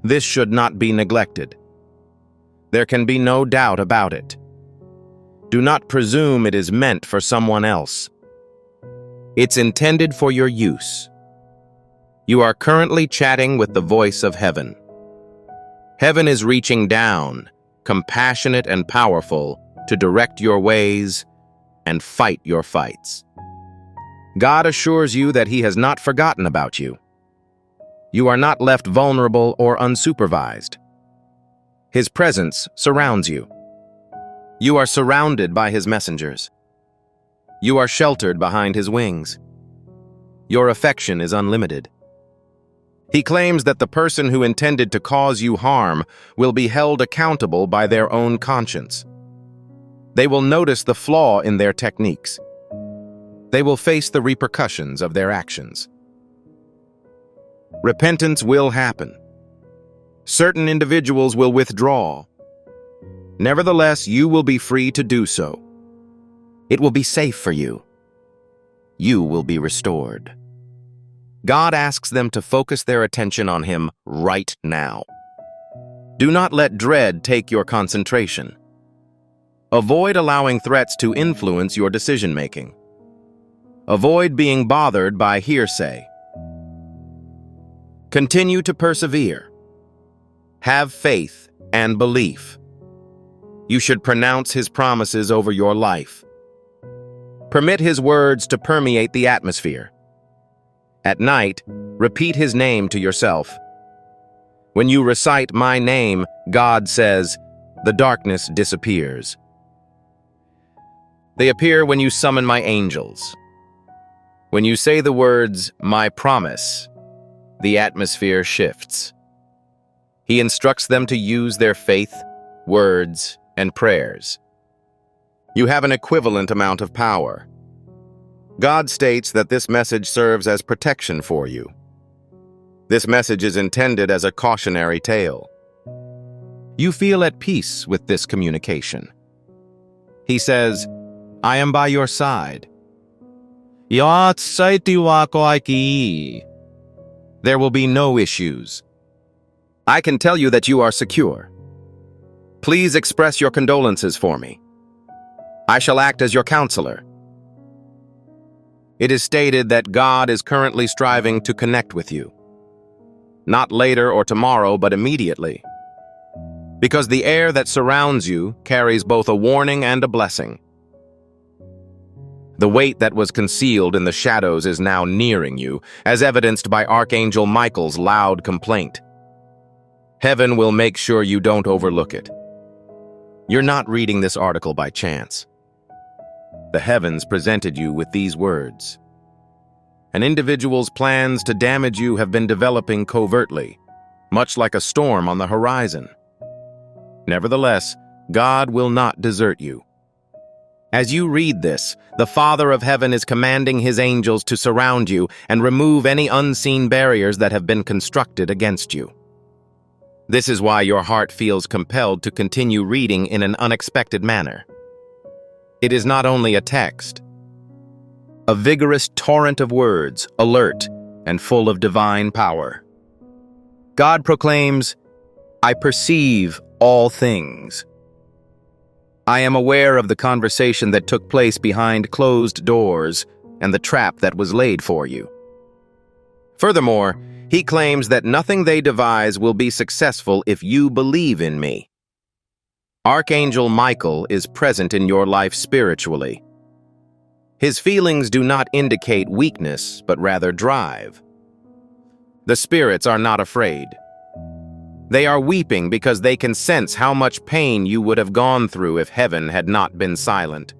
This should not be neglected. There can be no doubt about it. Do not presume it is meant for someone else. It's intended for your use. You are currently chatting with the voice of heaven. Heaven is reaching down, compassionate and powerful, to direct your ways and fight your fights. God assures you that He has not forgotten about you. You are not left vulnerable or unsupervised. His presence surrounds you. You are surrounded by His messengers. You are sheltered behind His wings. Your affection is unlimited. He claims that the person who intended to cause you harm will be held accountable by their own conscience. They will notice the flaw in their techniques. They will face the repercussions of their actions. Repentance will happen. Certain individuals will withdraw. Nevertheless, you will be free to do so. It will be safe for you. You will be restored. God asks them to focus their attention on Him right now. Do not let dread take your concentration. Avoid allowing threats to influence your decision-making. Avoid being bothered by hearsay. Continue to persevere. Have faith and belief. You should pronounce His promises over your life. Permit His words to permeate the atmosphere. At night, repeat His name to yourself. When you recite my name, God says, the darkness disappears. They appear when you summon my angels. When you say the words, my promise, the atmosphere shifts. He instructs them to use their faith, words, and prayers. You have an equivalent amount of power. God states that this message serves as protection for you. This message is intended as a cautionary tale. You feel at peace with this communication. He says, I am by your side. There will be no issues. I can tell you that you are secure. Please express your condolences for me. I shall act as your counselor. It is stated that God is currently striving to connect with you. Not later or tomorrow, but immediately. Because the air that surrounds you carries both a warning and a blessing. The weight that was concealed in the shadows is now nearing you, as evidenced by Archangel Michael's loud complaint. Heaven will make sure you don't overlook it. You're not reading this article by chance. The heavens presented you with these words. An individual's plans to damage you have been developing covertly, much like a storm on the horizon. Nevertheless, God will not desert you. As you read this, the Father of Heaven is commanding His angels to surround you and remove any unseen barriers that have been constructed against you. This is why your heart feels compelled to continue reading in an unexpected manner. It is not only a text, a vigorous torrent of words, alert and full of divine power. God proclaims, I perceive all things. I am aware of the conversation that took place behind closed doors and the trap that was laid for you. Furthermore, He claims that nothing they devise will be successful if you believe in me. Archangel Michael is present in your life spiritually. His feelings do not indicate weakness, but rather drive. The spirits are not afraid. They are weeping because they can sense how much pain you would have gone through if heaven had not been silent.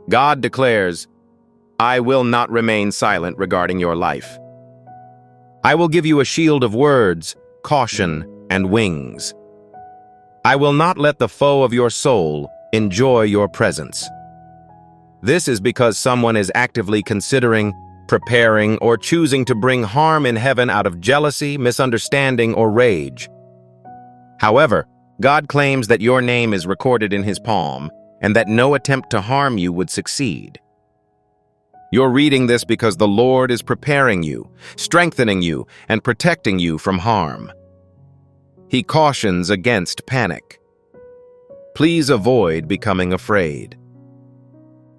God declares, I will not remain silent regarding your life. I will give you a shield of words, caution, and wings. I will not let the foe of your soul enjoy your presence. This is because someone is actively considering, preparing, or choosing to bring harm in heaven out of jealousy, misunderstanding, or rage. However, God claims that your name is recorded in His palm and that no attempt to harm you would succeed. You're reading this because the Lord is preparing you, strengthening you, and protecting you from harm. He cautions against panic. Please avoid becoming afraid.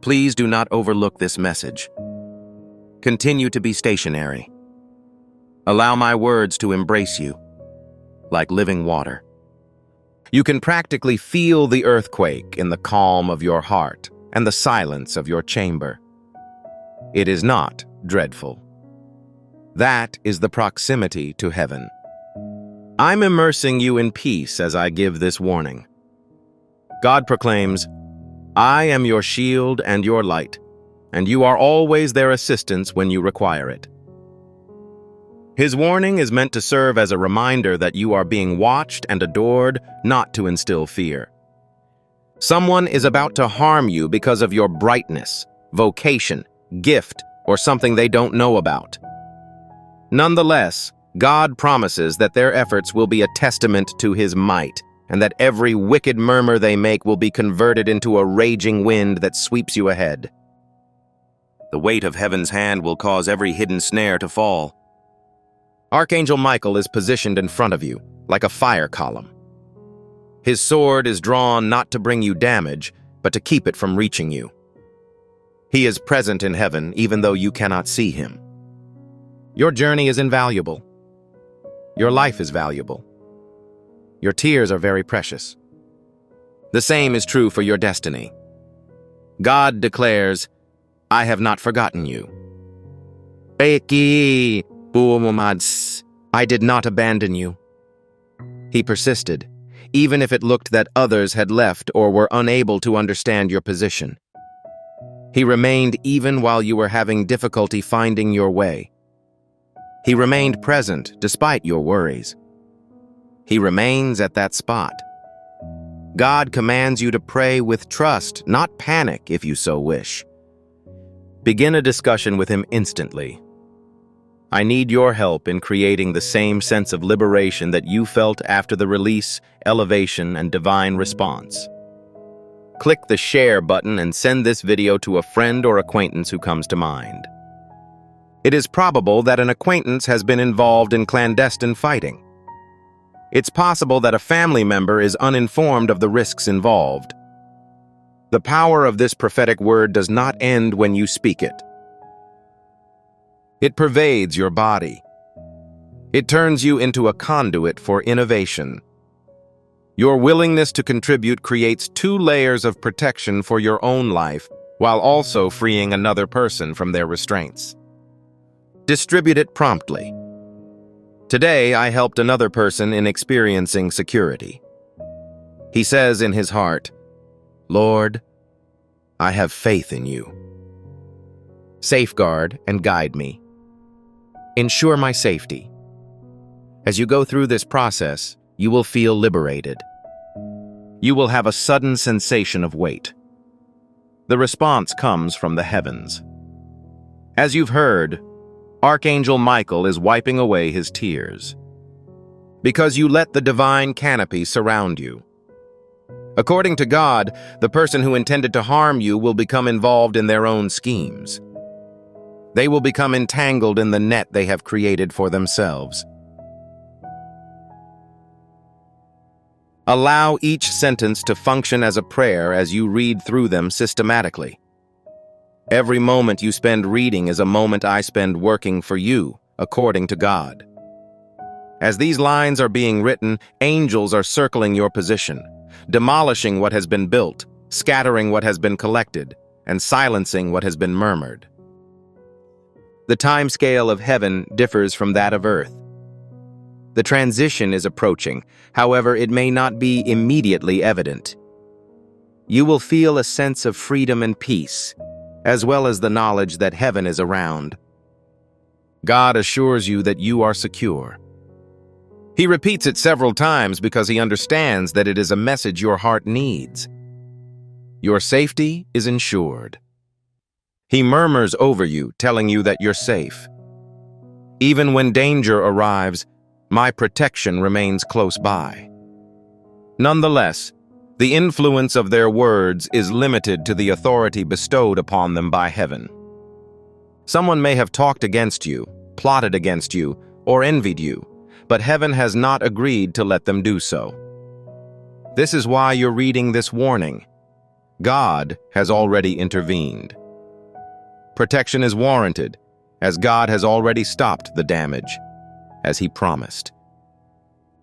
Please do not overlook this message. Continue to be stationary. Allow my words to embrace you, like living water. You can practically feel the earthquake in the calm of your heart and the silence of your chamber. It is not dreadful. That is the proximity to heaven. I'm immersing you in peace as I give this warning. God proclaims, I am your shield and your light. and you are always their assistance when you require it. His warning is meant to serve as a reminder that you are being watched and adored, not to instill fear. Someone is about to harm you because of your brightness, vocation, gift, or something they don't know about. Nonetheless, God promises that their efforts will be a testament to His might, and that every wicked murmur they make will be converted into a raging wind that sweeps you ahead. The weight of heaven's hand will cause every hidden snare to fall. Archangel Michael is positioned in front of you, like a fire column. His sword is drawn not to bring you damage, but to keep it from reaching you. He is present in heaven, even though you cannot see Him. Your journey is invaluable. Your life is valuable. Your tears are very precious. The same is true for your destiny. God declares, "I have not forgotten you. I did not abandon you." He persisted, even if it looked that others had left or were unable to understand your position. He remained even while you were having difficulty finding your way. He remained present despite your worries. He remains at that spot. God commands you to pray with trust, not panic if you so wish. Begin a discussion with Him instantly. I need your help in creating the same sense of liberation that you felt after the release, elevation, and divine response. Click the share button and send this video to a friend or acquaintance who comes to mind. It is probable that an acquaintance has been involved in clandestine fighting. It's possible that a family member is uninformed of the risks involved. The power of this prophetic word does not end when you speak it. It pervades your body. It turns you into a conduit for innovation. Your willingness to contribute creates 2 layers of protection for your own life, while also freeing another person from their restraints. Distribute it promptly. Today, I helped another person in experiencing security. He says in his heart, "Lord, I have faith in you. Safeguard and guide me. Ensure my safety. As you go through this process, you will feel liberated. You will have a sudden sensation of weight. The response comes from the heavens. As you've heard, Archangel Michael is wiping away his tears, because you let the divine canopy surround you. According to God, the person who intended to harm you will become involved in their own schemes. They will become entangled in the net they have created for themselves. Allow each sentence to function as a prayer as you read through them systematically. Every moment you spend reading is a moment I spend working for you, according to God. As these lines are being written, angels are circling your position, demolishing what has been built, scattering what has been collected, and silencing what has been murmured. The time scale of heaven differs from that of earth. The transition is approaching, however, it may not be immediately evident. You will feel a sense of freedom and peace, as well as the knowledge that heaven is around. God assures you that you are secure. He repeats it several times because He understands that it is a message your heart needs. Your safety is ensured. He murmurs over you, telling you that you're safe. Even when danger arrives, my protection remains close by. Nonetheless, the influence of their words is limited to the authority bestowed upon them by heaven. Someone may have talked against you, plotted against you, or envied you, but heaven has not agreed to let them do so. This is why you're reading this warning. God has already intervened. Protection is warranted, as God has already stopped the damage, as He promised.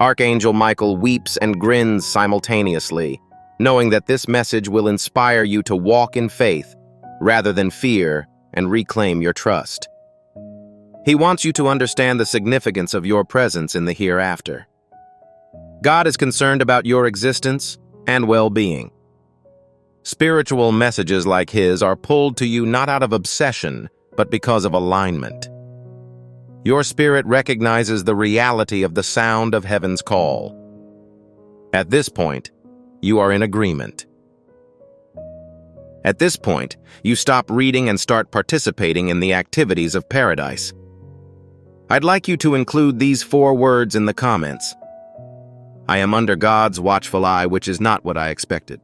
Archangel Michael weeps and grins simultaneously, knowing that this message will inspire you to walk in faith rather than fear and reclaim your trust. He wants you to understand the significance of your presence in the hereafter. God is concerned about your existence and well-being. Spiritual messages like his are pulled to you not out of obsession, but because of alignment. Your spirit recognizes the reality of the sound of heaven's call. At this point, you are in agreement. At this point, you stop reading and start participating in the activities of paradise. I'd like you to include these 4 words in the comments. I am under God's watchful eye, which is not what I expected.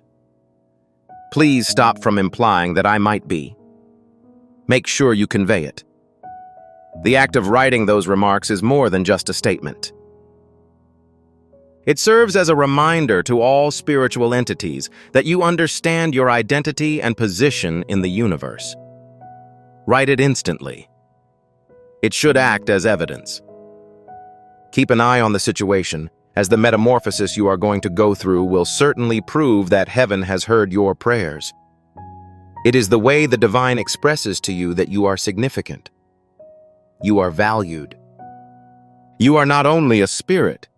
Please stop from implying that I might be. Make sure you convey it. The act of writing those remarks is more than just a statement. It serves as a reminder to all spiritual entities that you understand your identity and position in the universe. Write it instantly. It should act as evidence. Keep an eye on the situation, as the metamorphosis you are going to go through will certainly prove that heaven has heard your prayers. It is the way the divine expresses to you that you are significant. You are valued. You are not only a spirit,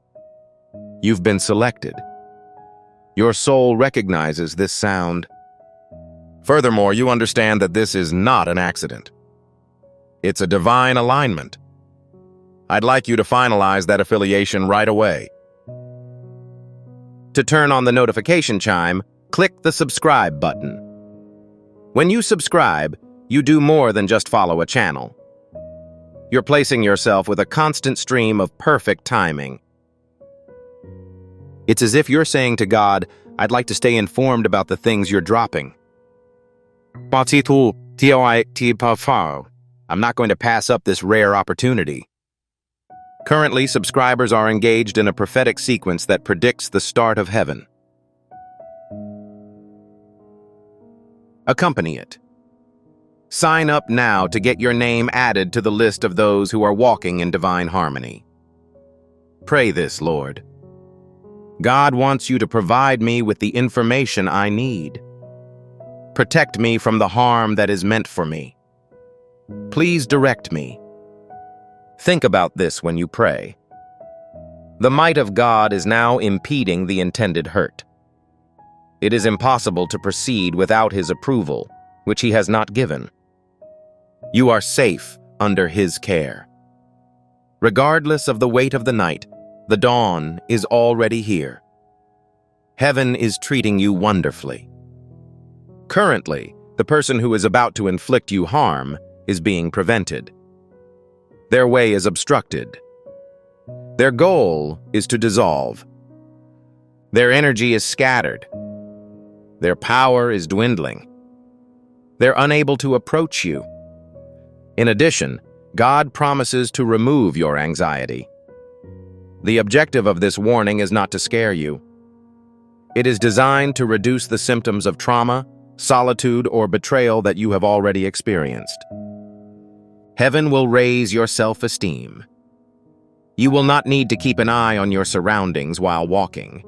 you've been selected. Your soul recognizes this sound. Furthermore, you understand that this is not an accident. It's a divine alignment. I'd like you to finalize that affiliation right away. To turn on the notification chime, click the subscribe button. When you subscribe, you do more than just follow a channel. You're placing yourself with a constant stream of perfect timing. It's as if you're saying to God, I'd like to stay informed about the things you're dropping. I'm not going to pass up this rare opportunity. Currently, subscribers are engaged in a prophetic sequence that predicts the start of heaven. Accompany it. Sign up now to get your name added to the list of those who are walking in divine harmony. Pray this, Lord. God wants you to provide me with the information I need. Protect me from the harm that is meant for me. Please direct me. Think about this when you pray. The might of God is now impeding the intended hurt. It is impossible to proceed without His approval, which He has not given. You are safe under His care. Regardless of the weight of the night, the dawn is already here. Heaven is treating you wonderfully. Currently, the person who is about to inflict you harm is being prevented. Their way is obstructed. Their goal is to dissolve. Their energy is scattered. Their power is dwindling. They're unable to approach you. In addition, God promises to remove your anxiety. The objective of this warning is not to scare you. It is designed to reduce the symptoms of trauma, solitude, or betrayal that you have already experienced. Heaven will raise your self-esteem. You will not need to keep an eye on your surroundings while walking.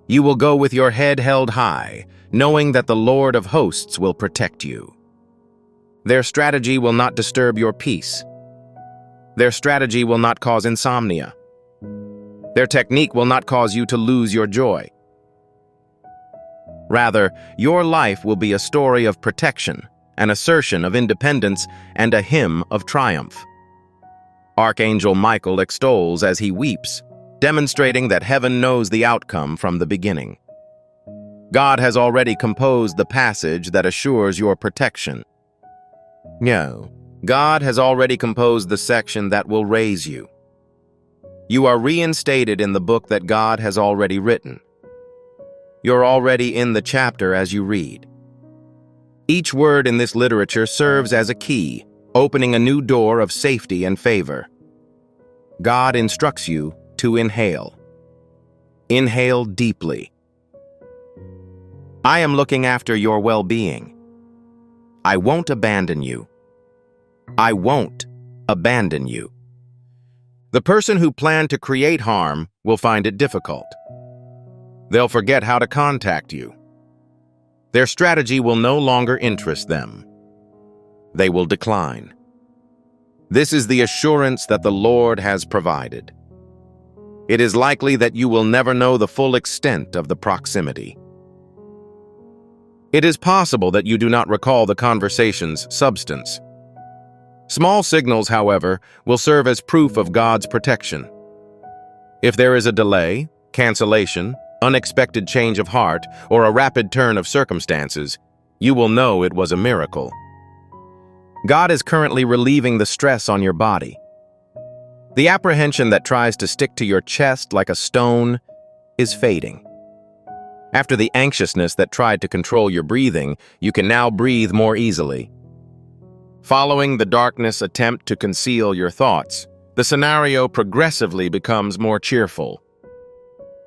You will go with your head held high, knowing that the Lord of hosts will protect you. Their strategy will not disturb your peace. Their strategy will not cause insomnia. Their technique will not cause you to lose your joy. Rather, your life will be a story of protection, an assertion of independence, and a hymn of triumph. Archangel Michael extols as he weeps, demonstrating that heaven knows the outcome from the beginning. God has already composed the passage that assures your protection. No, God has already composed the section that will raise you. You are reinstated in the book that God has already written. You're already in the chapter as you read. Each word in this literature serves as a key, opening a new door of safety and favor. God instructs you to inhale. Inhale deeply. I am looking after your well-being. I won't abandon you. I won't abandon you. The person who planned to create harm will find it difficult. They'll forget how to contact you. Their strategy will no longer interest them. They will decline. This is the assurance that the Lord has provided. It is likely that you will never know the full extent of the proximity. It is possible that you do not recall the conversation's substance. Small signals, however, will serve as proof of God's protection. If there is a delay, cancellation, unexpected change of heart, or a rapid turn of circumstances, you will know it was a miracle. God is currently relieving the stress on your body. The apprehension that tries to stick to your chest like a stone is fading. After the anxiousness that tried to control your breathing, you can now breathe more easily. Following the darkness attempt to conceal your thoughts, the scenario progressively becomes more cheerful.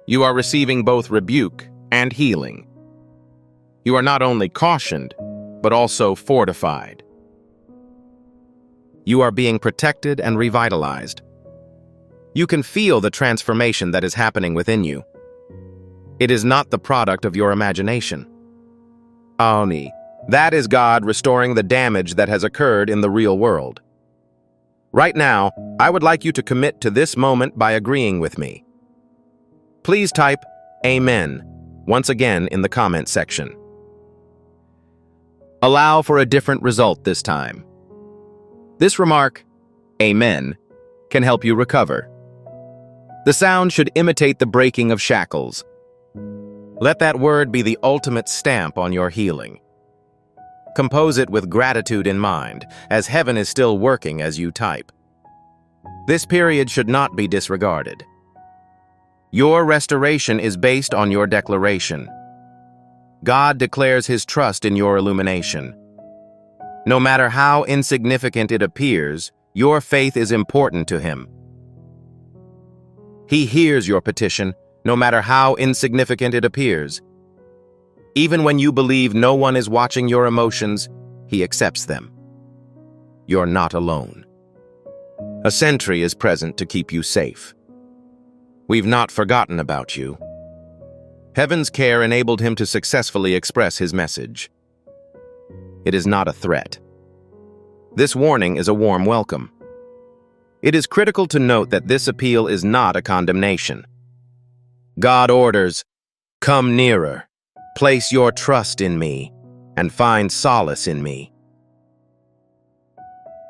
You are receiving both rebuke and healing. You are not only cautioned, but also fortified. You are being protected and revitalized. You can feel the transformation that is happening within you. It is not the product of your imagination. Oni, that is God restoring the damage that has occurred in the real world. Right now, I would like you to commit to this moment by agreeing with me. Please type Amen once again in the comment section. Allow for a different result this time. This remark, Amen, can help you recover. The sound should imitate the breaking of shackles. Let that word be the ultimate stamp on your healing. Compose it with gratitude in mind, as heaven is still working as you type. This period should not be disregarded. Your restoration is based on your declaration. God declares His trust in your illumination. No matter how insignificant it appears, your faith is important to Him. He hears your petition, no matter how insignificant it appears. Even when you believe no one is watching your emotions, He accepts them. You're not alone. A sentry is present to keep you safe. We've not forgotten about you. Heaven's care enabled him to successfully express his message. It is not a threat. This warning is a warm welcome. It is critical to note that this appeal is not a condemnation. God orders, "Come nearer, place your trust in me, and find solace in me."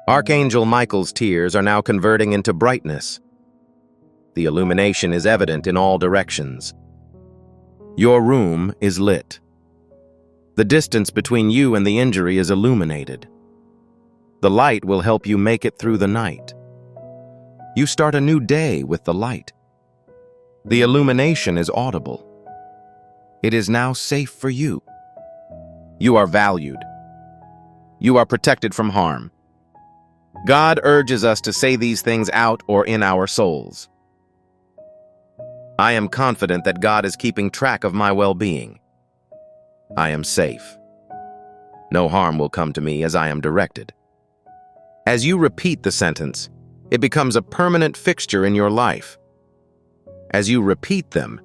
Archangel Michael's tears are now converting into brightness. The illumination is evident in all directions. Your room is lit. The distance between you and the injury is illuminated. The light will help you make it through the night. You start a new day with the light. The illumination is audible. It is now safe for you. You are valued. You are protected from harm. God urges us to say these things out or in our souls. I am confident that God is keeping track of my well-being. I am safe. No harm will come to me as I am directed. As you repeat the sentence, it becomes a permanent fixture in your life. As you repeat them,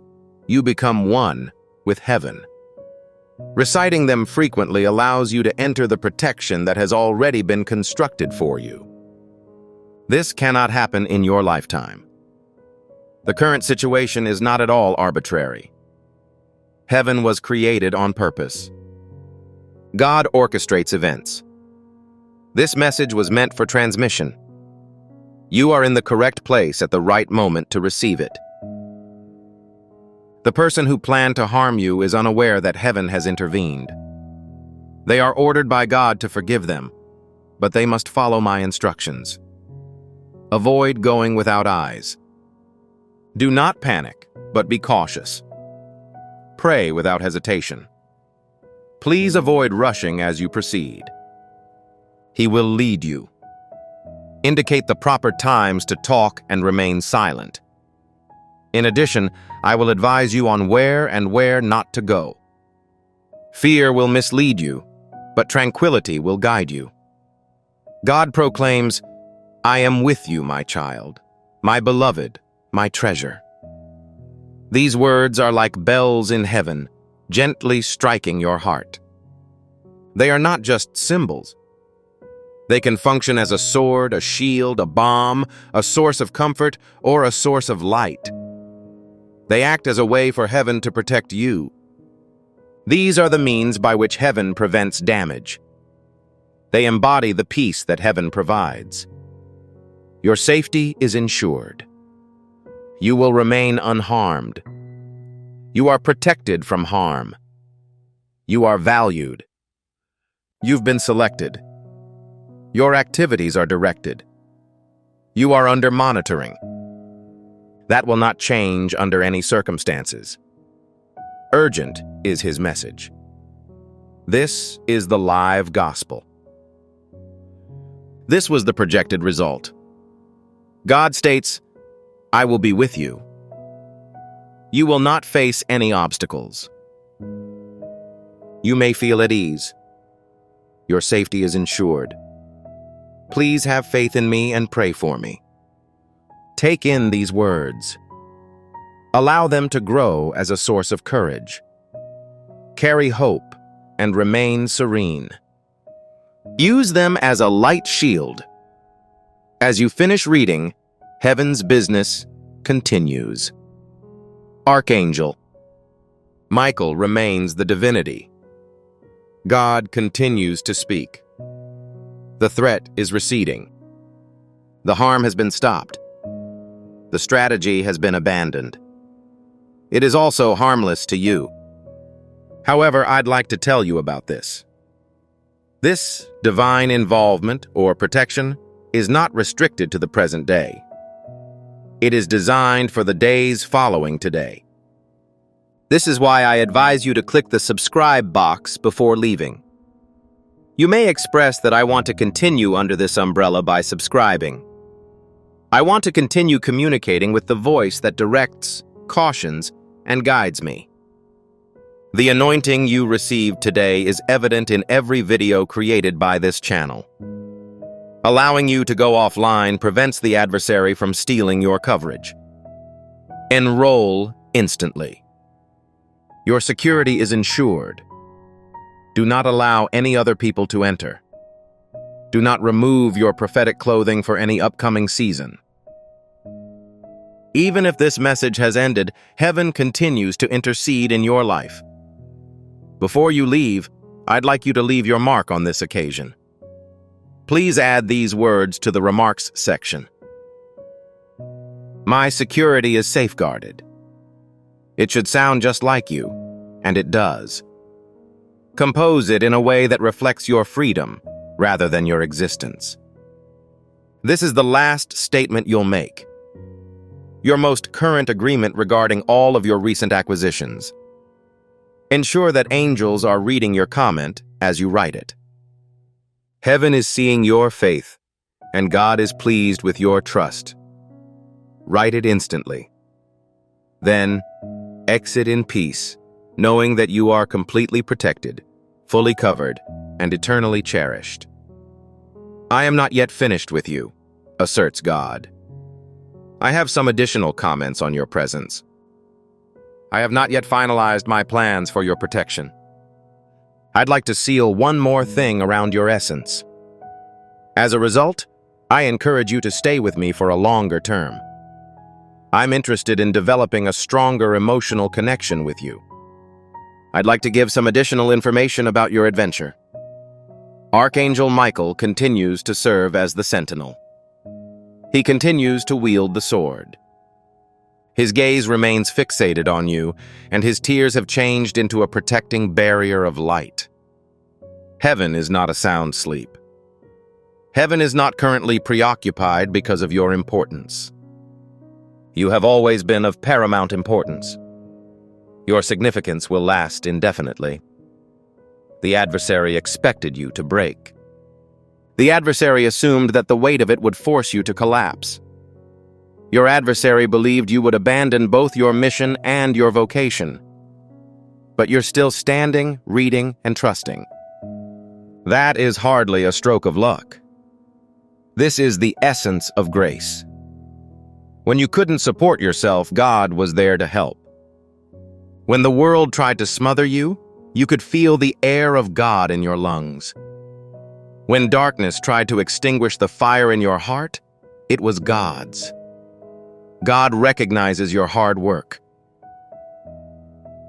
you become one with heaven. Reciting them frequently allows you to enter the protection that has already been constructed for you. This cannot happen in your lifetime. The current situation is not at all arbitrary. Heaven was created on purpose. God orchestrates events. This message was meant for transmission. You are in the correct place at the right moment to receive it. The person who planned to harm you is unaware that heaven has intervened. They are ordered by God to forgive them, but they must follow my instructions. Avoid going without eyes. Do not panic, but be cautious. Pray without hesitation. Please avoid rushing as you proceed. He will lead you. Indicate the proper times to talk and remain silent. In addition, I will advise you on where and where not to go. Fear will mislead you, but tranquility will guide you. God proclaims, "I am with you, my child, my beloved, my treasure." These words are like bells in heaven, gently striking your heart. They are not just symbols. They can function as a sword, a shield, a balm, a source of comfort, or a source of light. They act as a way for heaven to protect you. These are the means by which heaven prevents damage. They embody the peace that heaven provides. Your safety is ensured. You will remain unharmed. You are protected from harm. You are valued. You've been selected. Your activities are directed. You are under monitoring. That will not change under any circumstances. Urgent is his message. This is the live gospel. This was the projected result. God states, "I will be with you. You will not face any obstacles. You may feel at ease. Your safety is ensured. Please have faith in me and pray for me." Take in these words. Allow them to grow as a source of courage. Carry hope and remain serene. Use them as a light shield. As you finish reading, heaven's business continues. Archangel Michael remains the divinity. God continues to speak. The threat is receding. The harm has been stopped. The strategy has been abandoned. It is also harmless to you. However, I'd like to tell you about this. This divine involvement or protection is not restricted to the present day. It is designed for the days following today. This is why I advise you to click the subscribe box before leaving. You may express that I want to continue under this umbrella by subscribing. I want to continue communicating with the voice that directs, cautions, and guides me. The anointing you received today is evident in every video created by this channel. Allowing you to go offline prevents the adversary from stealing your coverage. Enroll instantly. Your security is ensured. Do not allow any other people to enter. Do not remove your prophetic clothing for any upcoming season. Even if this message has ended, heaven continues to intercede in your life. Before you leave, I'd like you to leave your mark on this occasion. Please add these words to the remarks section. My security is safeguarded. It should sound just like you, and it does. Compose it in a way that reflects your freedom rather than your existence. This is the last statement you'll make. Your most current agreement regarding all of your recent acquisitions. Ensure that angels are reading your comment as you write it. Heaven is seeing your faith, and God is pleased with your trust. Write it instantly. Then, exit in peace, knowing that you are completely protected, fully covered, and eternally cherished. I am not yet finished with you, asserts God. I have some additional comments on your presence. I have not yet finalized my plans for your protection. I'd like to seal one more thing around your essence. As a result, I encourage you to stay with me for a longer term. I'm interested in developing a stronger emotional connection with you. I'd like to give some additional information about your adventure. Archangel Michael continues to serve as the sentinel. He continues to wield the sword. His gaze remains fixated on you, and his tears have changed into a protecting barrier of light. Heaven is not a sound sleep. Heaven is not currently preoccupied because of your importance. You have always been of paramount importance. Your significance will last indefinitely. The adversary expected you to break. The adversary assumed that the weight of it would force you to collapse. Your adversary believed you would abandon both your mission and your vocation. But you're still standing, reading, and trusting. That is hardly a stroke of luck. This is the essence of grace. When you couldn't support yourself, God was there to help. When the world tried to smother you, you could feel the air of God in your lungs. When darkness tried to extinguish the fire in your heart, it was God's. God recognizes your hard work.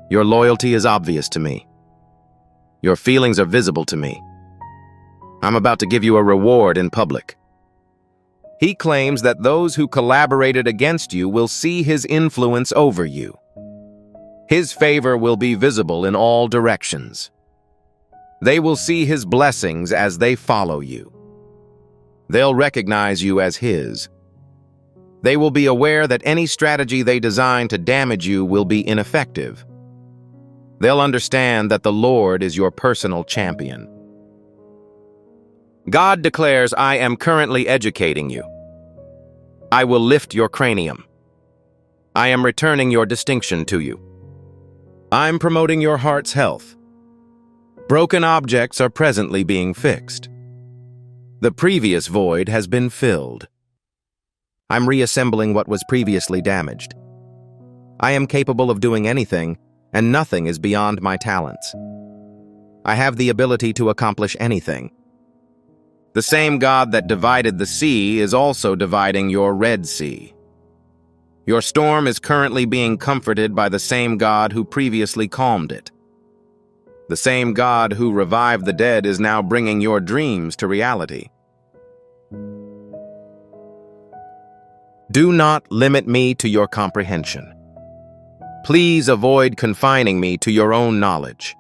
Your loyalty is obvious to me. Your feelings are visible to me. I'm about to give you a reward in public. He claims that those who collaborated against you will see his influence over you. His favor will be visible in all directions. They will see his blessings as they follow you. They'll recognize you as his. They will be aware that any strategy they design to damage you will be ineffective. They'll understand that the Lord is your personal champion. God declares, I am currently educating you. I will lift your cranium. I am returning your distinction to you. I'm promoting your heart's health. Broken objects are presently being fixed. The previous void has been filled. I'm reassembling what was previously damaged. I am capable of doing anything, and nothing is beyond my talents. I have the ability to accomplish anything. The same God that divided the sea is also dividing your Red Sea. Your storm is currently being comforted by the same God who previously calmed it. The same God who revived the dead is now bringing your dreams to reality. Do not limit me to your comprehension. Please avoid confining me to your own knowledge.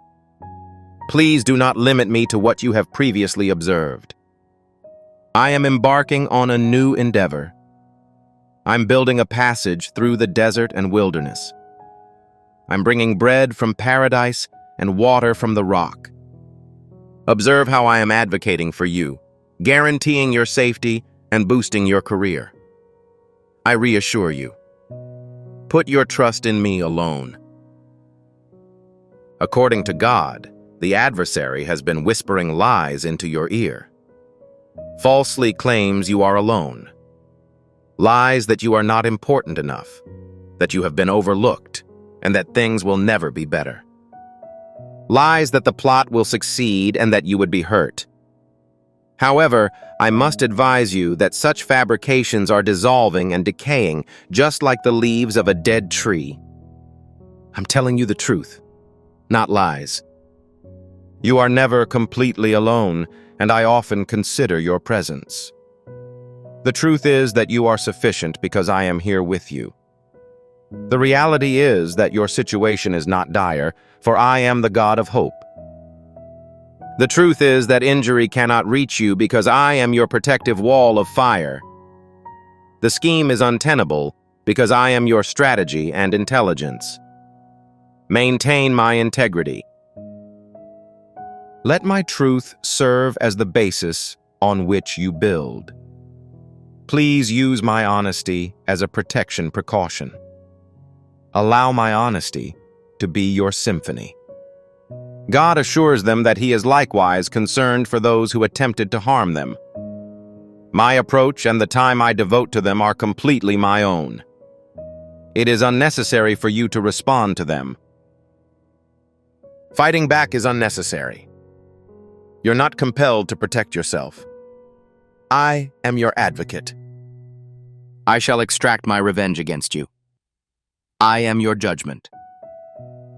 Please do not limit me to what you have previously observed. I am embarking on a new endeavor. I'm building a passage through the desert and wilderness. I'm bringing bread from paradise and water from the rock. Observe how I am advocating for you, guaranteeing your safety and boosting your career. I reassure you, put your trust in me alone. According to God, the adversary has been whispering lies into your ear. Falsely claims you are alone. Lies that you are not important enough, that you have been overlooked, and that things will never be better. Lies that the plot will succeed and that you would be hurt. However, I must advise you that such fabrications are dissolving and decaying just like the leaves of a dead tree. I'm telling you the truth, not lies. You are never completely alone, and I often consider your presence. The truth is that you are sufficient because I am here with you. The reality is that your situation is not dire, for I am the God of hope. The truth is that injury cannot reach you because I am your protective wall of fire. The scheme is untenable because I am your strategy and intelligence. Maintain my integrity. Let my truth serve as the basis on which you build. Please use my honesty as a protection precaution. Allow my honesty to be your symphony. God assures them that he is likewise concerned for those who attempted to harm them. My approach and the time I devote to them are completely my own. It is unnecessary for you to respond to them. Fighting back is unnecessary. You're not compelled to protect yourself. I am your advocate. I shall extract my revenge against you. I am your judgment.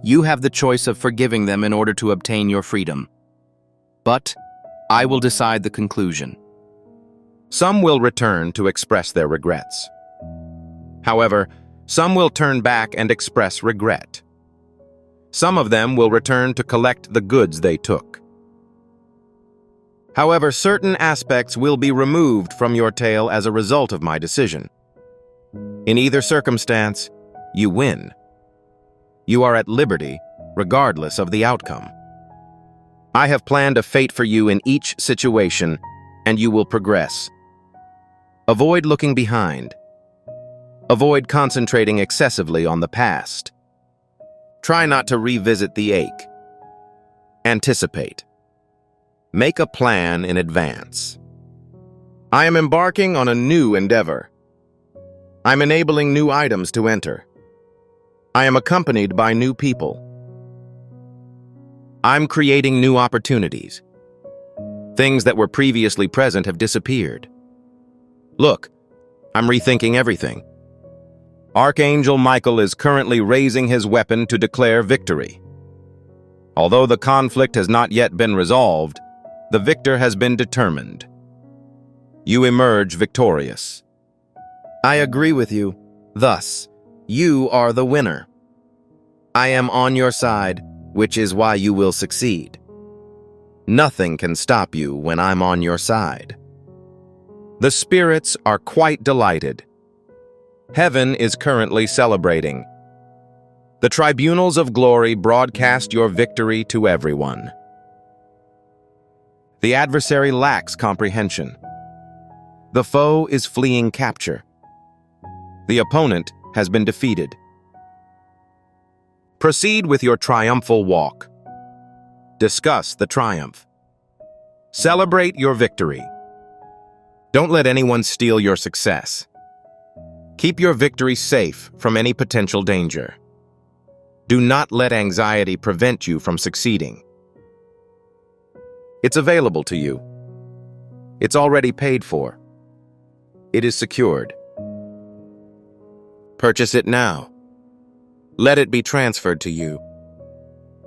You have the choice of forgiving them in order to obtain your freedom. But I will decide the conclusion. Some will return to express their regrets. However, some will turn back and express regret. Some of them will return to collect the goods they took. However, certain aspects will be removed from your tale as a result of my decision. In either circumstance, you win. You are at liberty, regardless of the outcome. I have planned a fate for you in each situation, and you will progress. Avoid looking behind. Avoid concentrating excessively on the past. Try not to revisit the ache. Anticipate. Make a plan in advance. I am embarking on a new endeavor. I'm enabling new items to enter. I am accompanied by new people. I'm creating new opportunities. Things that were previously present have disappeared. Look, I'm rethinking everything. Archangel Michael is currently raising his weapon to declare victory. Although the conflict has not yet been resolved, the victor has been determined. You emerge victorious. I agree with you. Thus, you are the winner. I am on your side, which is why you will succeed. Nothing can stop you when I'm on your side. The spirits are quite delighted. Heaven is currently celebrating. The tribunals of glory broadcast your victory to everyone. The adversary lacks comprehension. The foe is fleeing capture. The opponent has been defeated. Proceed with your triumphal walk. Discuss the triumph. Celebrate your victory. Don't let anyone steal your success. Keep your victory safe from any potential danger. Do not let anxiety prevent you from succeeding. It's available to you. It's already paid for. It is secured. Purchase it now. Let it be transferred to you.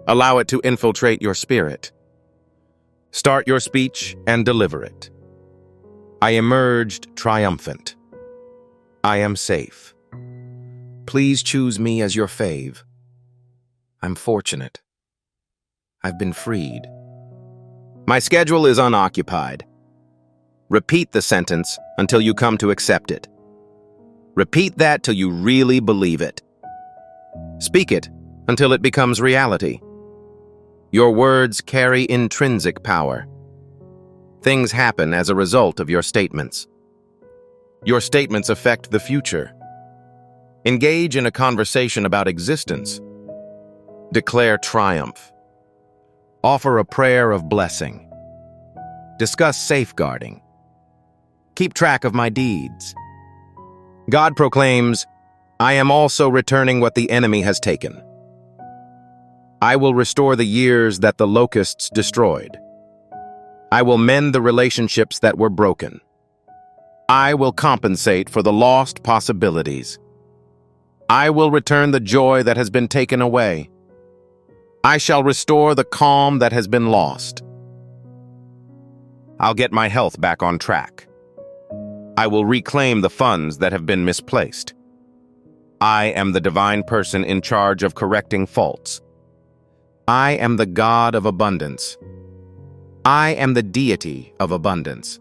Allow it to infiltrate your spirit. Start your speech and deliver it. I emerged triumphant. I am safe. Please choose me as your fave. I'm fortunate. I've been freed. My schedule is unoccupied. Repeat the sentence until you come to accept it. Repeat that till you really believe it. Speak it until it becomes reality. Your words carry intrinsic power. Things happen as a result of your statements. Your statements affect the future. Engage in a conversation about existence. Declare triumph. Offer a prayer of blessing. Discuss safeguarding. Keep track of my deeds. God proclaims, I am also returning what the enemy has taken. I will restore the years that the locusts destroyed. I will mend the relationships that were broken. I will compensate for the lost possibilities. I will return the joy that has been taken away. I shall restore the calm that has been lost. I'll get my health back on track. I will reclaim the funds that have been misplaced. I am the divine person in charge of correcting faults. I am the God of abundance. I am the deity of abundance.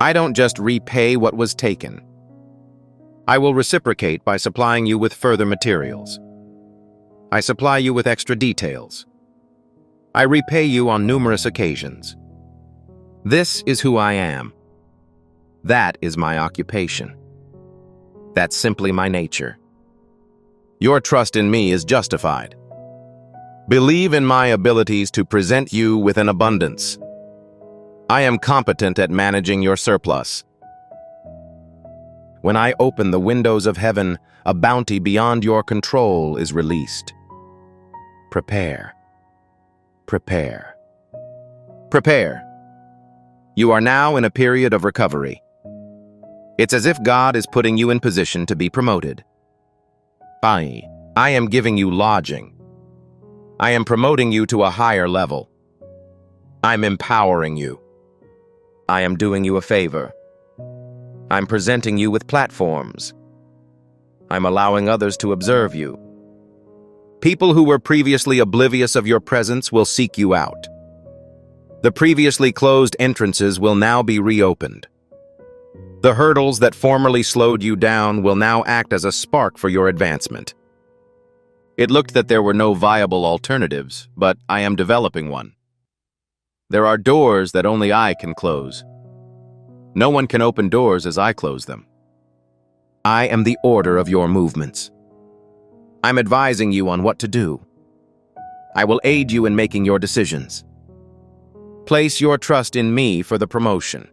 I don't just repay what was taken. I will reciprocate by supplying you with further materials. I supply you with extra details. I repay you on numerous occasions. This is who I am. That is my occupation. That's simply my nature. Your trust in me is justified. Believe in my abilities to present you with an abundance. I am competent at managing your surplus. When I open the windows of heaven, a bounty beyond your control is released. Prepare. Prepare. Prepare. You are now in a period of recovery. It's as if God is putting you in position to be promoted. I am giving you lodging. I am promoting you to a higher level. I'm empowering you. I am doing you a favor. I'm presenting you with platforms. I'm allowing others to observe you. People who were previously oblivious of your presence will seek you out. The previously closed entrances will now be reopened. The hurdles that formerly slowed you down will now act as a spark for your advancement. It looked that there were no viable alternatives, but I am developing one. There are doors that only I can close. No one can open doors as I close them. I am the order of your movements. I'm advising you on what to do. I will aid you in making your decisions. Place your trust in me for the promotion.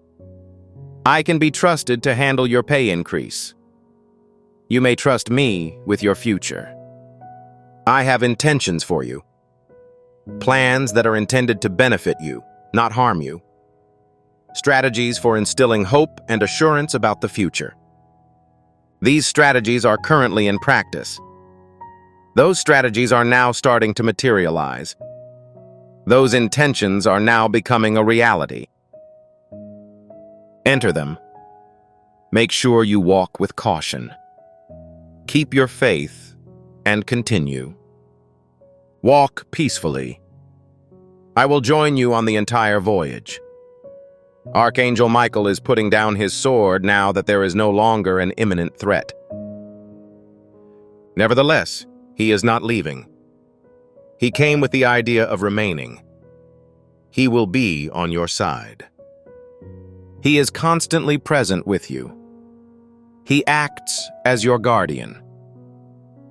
I can be trusted to handle your pay increase. You may trust me with your future. I have intentions for you. Plans that are intended to benefit you, not harm you. Strategies for instilling hope and assurance about the future. These strategies are currently in practice. Those strategies are now starting to materialize. Those intentions are now becoming a reality. Enter them. Make sure you walk with caution. Keep your faith and continue. Walk peacefully. I will join you on the entire voyage. Archangel Michael is putting down his sword now that there is no longer an imminent threat. Nevertheless, he is not leaving. He came with the idea of remaining. He will be on your side. He is constantly present with you. He acts as your guardian.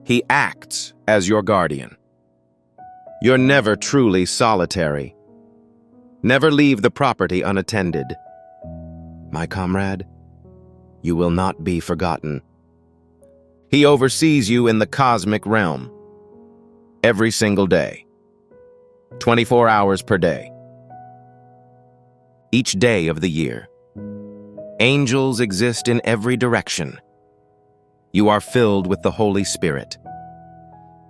He acts as your guardian. You're never truly solitary. Never leave the property unattended. My comrade, you will not be forgotten. He oversees you in the cosmic realm. Every single day. 24 hours per day. Each day of the year. Angels exist in every direction. You are filled with the Holy Spirit.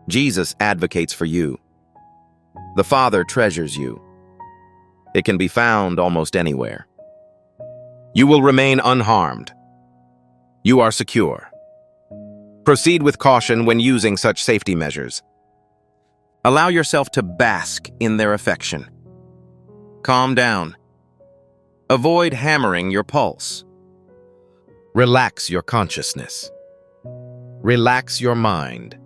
Jesus advocates for you. The Father treasures you. It can be found almost anywhere. You will remain unharmed. You are secure. Proceed with caution when using such safety measures. Allow yourself to bask in their affection. Calm down. Avoid hammering your pulse. Relax your consciousness. Relax your mind.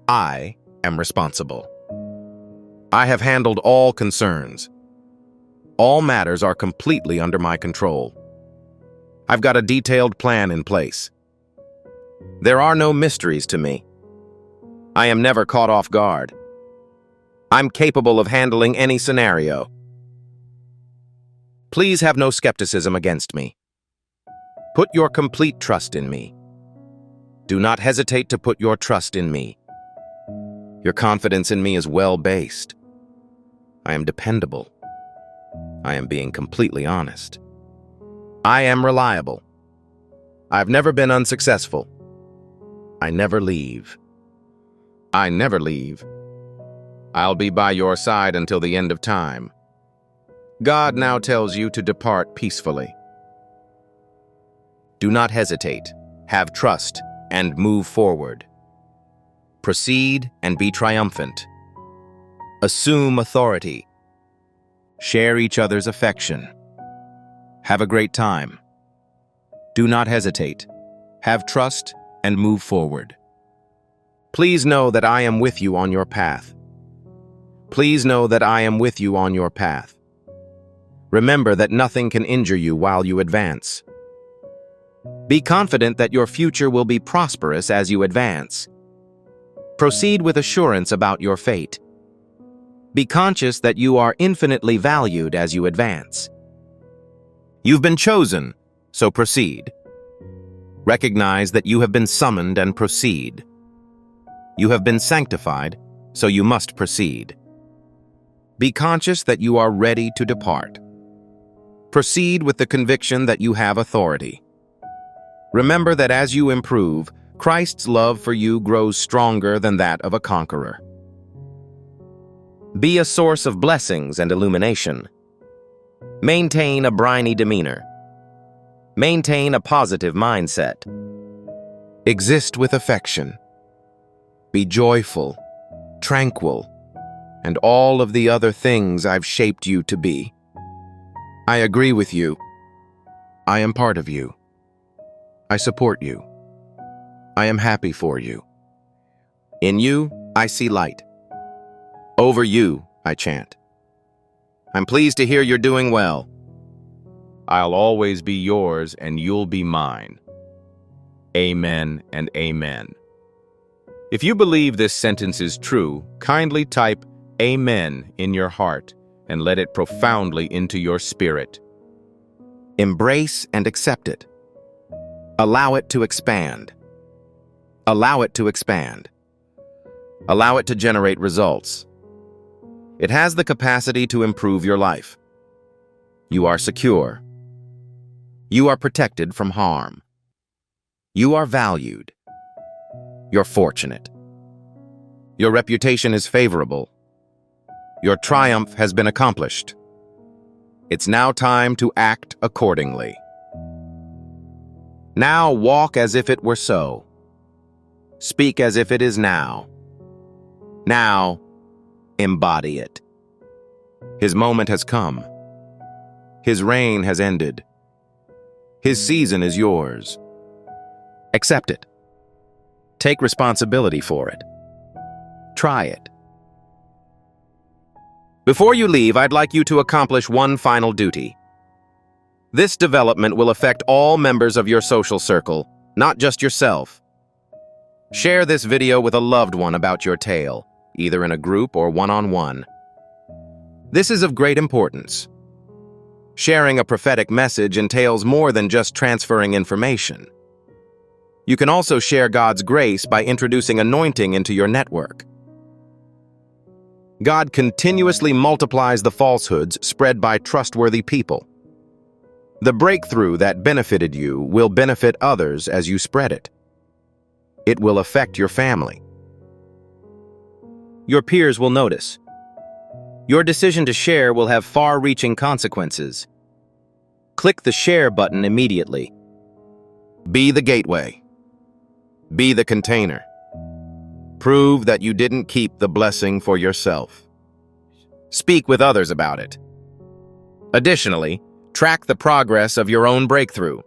I am responsible. I have handled all concerns. All matters are completely under my control. I've got a detailed plan in place. There are no mysteries to me. I am never caught off guard. I'm capable of handling any scenario. Please have no skepticism against me. Put your complete trust in me. Do not hesitate to put your trust in me. Your confidence in me is well-based. I am dependable. I am being completely honest. I am reliable. I've never been unsuccessful. I never leave. I never leave. I'll be by your side until the end of time. God now tells you to depart peacefully. Do not hesitate. Have trust and move forward. Proceed and be triumphant. Assume authority. Share each other's affection. Have a great time. Do not hesitate. Have trust and move forward. Please know that I am with you on your path. Please know that I am with you on your path. Remember that nothing can injure you while you advance. Be confident that your future will be prosperous as you advance. Proceed with assurance about your fate. Be conscious that you are infinitely valued as you advance. You've been chosen, so proceed. Recognize that you have been summoned and proceed. You have been sanctified, so you must proceed. Be conscious that you are ready to depart. Proceed with the conviction that you have authority. Remember that as you improve, Christ's love for you grows stronger than that of a conqueror. Be a source of blessings and illumination. Maintain a briny demeanor. Maintain a positive mindset. Exist with affection. Be joyful, tranquil, and all of the other things I've shaped you to be. I agree with you. I am part of you. I support you. I am happy for you. In you, I see light. Over you, I chant. I'm pleased to hear you're doing well. I'll always be yours and you'll be mine. Amen and amen. If you believe this sentence is true, kindly type Amen in your heart and let it profoundly into your spirit. Embrace and accept it. Allow it to expand. Allow it to expand. Allow it to generate results. It has the capacity to improve your life. You are secure. You are protected from harm. You are valued. You're fortunate. Your reputation is favorable. Your triumph has been accomplished. It's now time to act accordingly. Now walk as if it were so. Speak as if it is now. Now, embody it. His moment has come. His reign has ended. His season is yours. Accept it. Take responsibility for it. Try it. Before you leave, I'd like you to accomplish one final duty. This development will affect all members of your social circle, not just yourself. Share this video with a loved one about your tale, either in a group or one-on-one. This is of great importance. Sharing a prophetic message entails more than just transferring information. You can also share God's grace by introducing anointing into your network. God continuously multiplies the falsehoods spread by trustworthy people. The breakthrough that benefited you will benefit others as you spread it. It will affect your family. Your peers will notice. Your decision to share will have far-reaching consequences. Click the share button immediately. Be the gateway. Be the container. Prove that you didn't keep the blessing for yourself. Speak with others about it. Additionally, track the progress of your own breakthrough.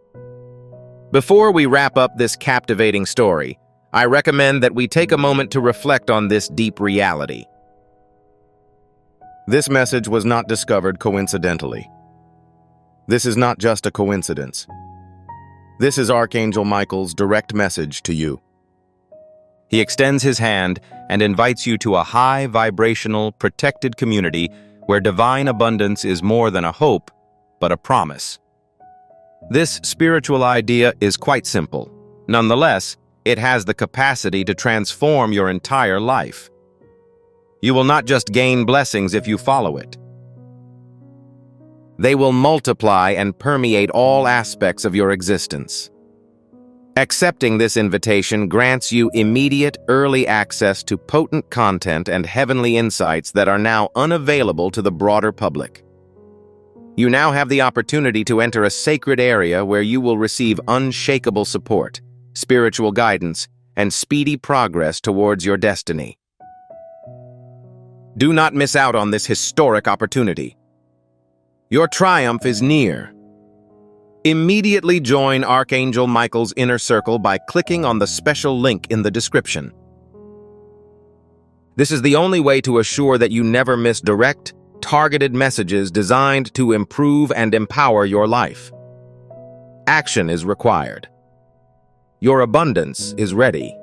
Before we wrap up this captivating story, I recommend that we take a moment to reflect on this deep reality. This message was not discovered coincidentally. This is not just a coincidence. This is Archangel Michael's direct message to you. He extends his hand and invites you to a high vibrational, protected community where divine abundance is more than a hope, but a promise. This spiritual idea is quite simple. Nonetheless, it has the capacity to transform your entire life. You will not just gain blessings if you follow it. They will multiply and permeate all aspects of your existence. Accepting this invitation grants you immediate, early access to potent content and heavenly insights that are now unavailable to the broader public. You now have the opportunity to enter a sacred area where you will receive unshakable support, spiritual guidance, and speedy progress towards your destiny. Do not miss out on this historic opportunity. Your triumph is near. Immediately join Archangel Michael's inner circle by clicking on the special link in the description. This is the only way to assure that you never miss direct, targeted messages designed to improve and empower your life. Action is required. Your abundance is ready.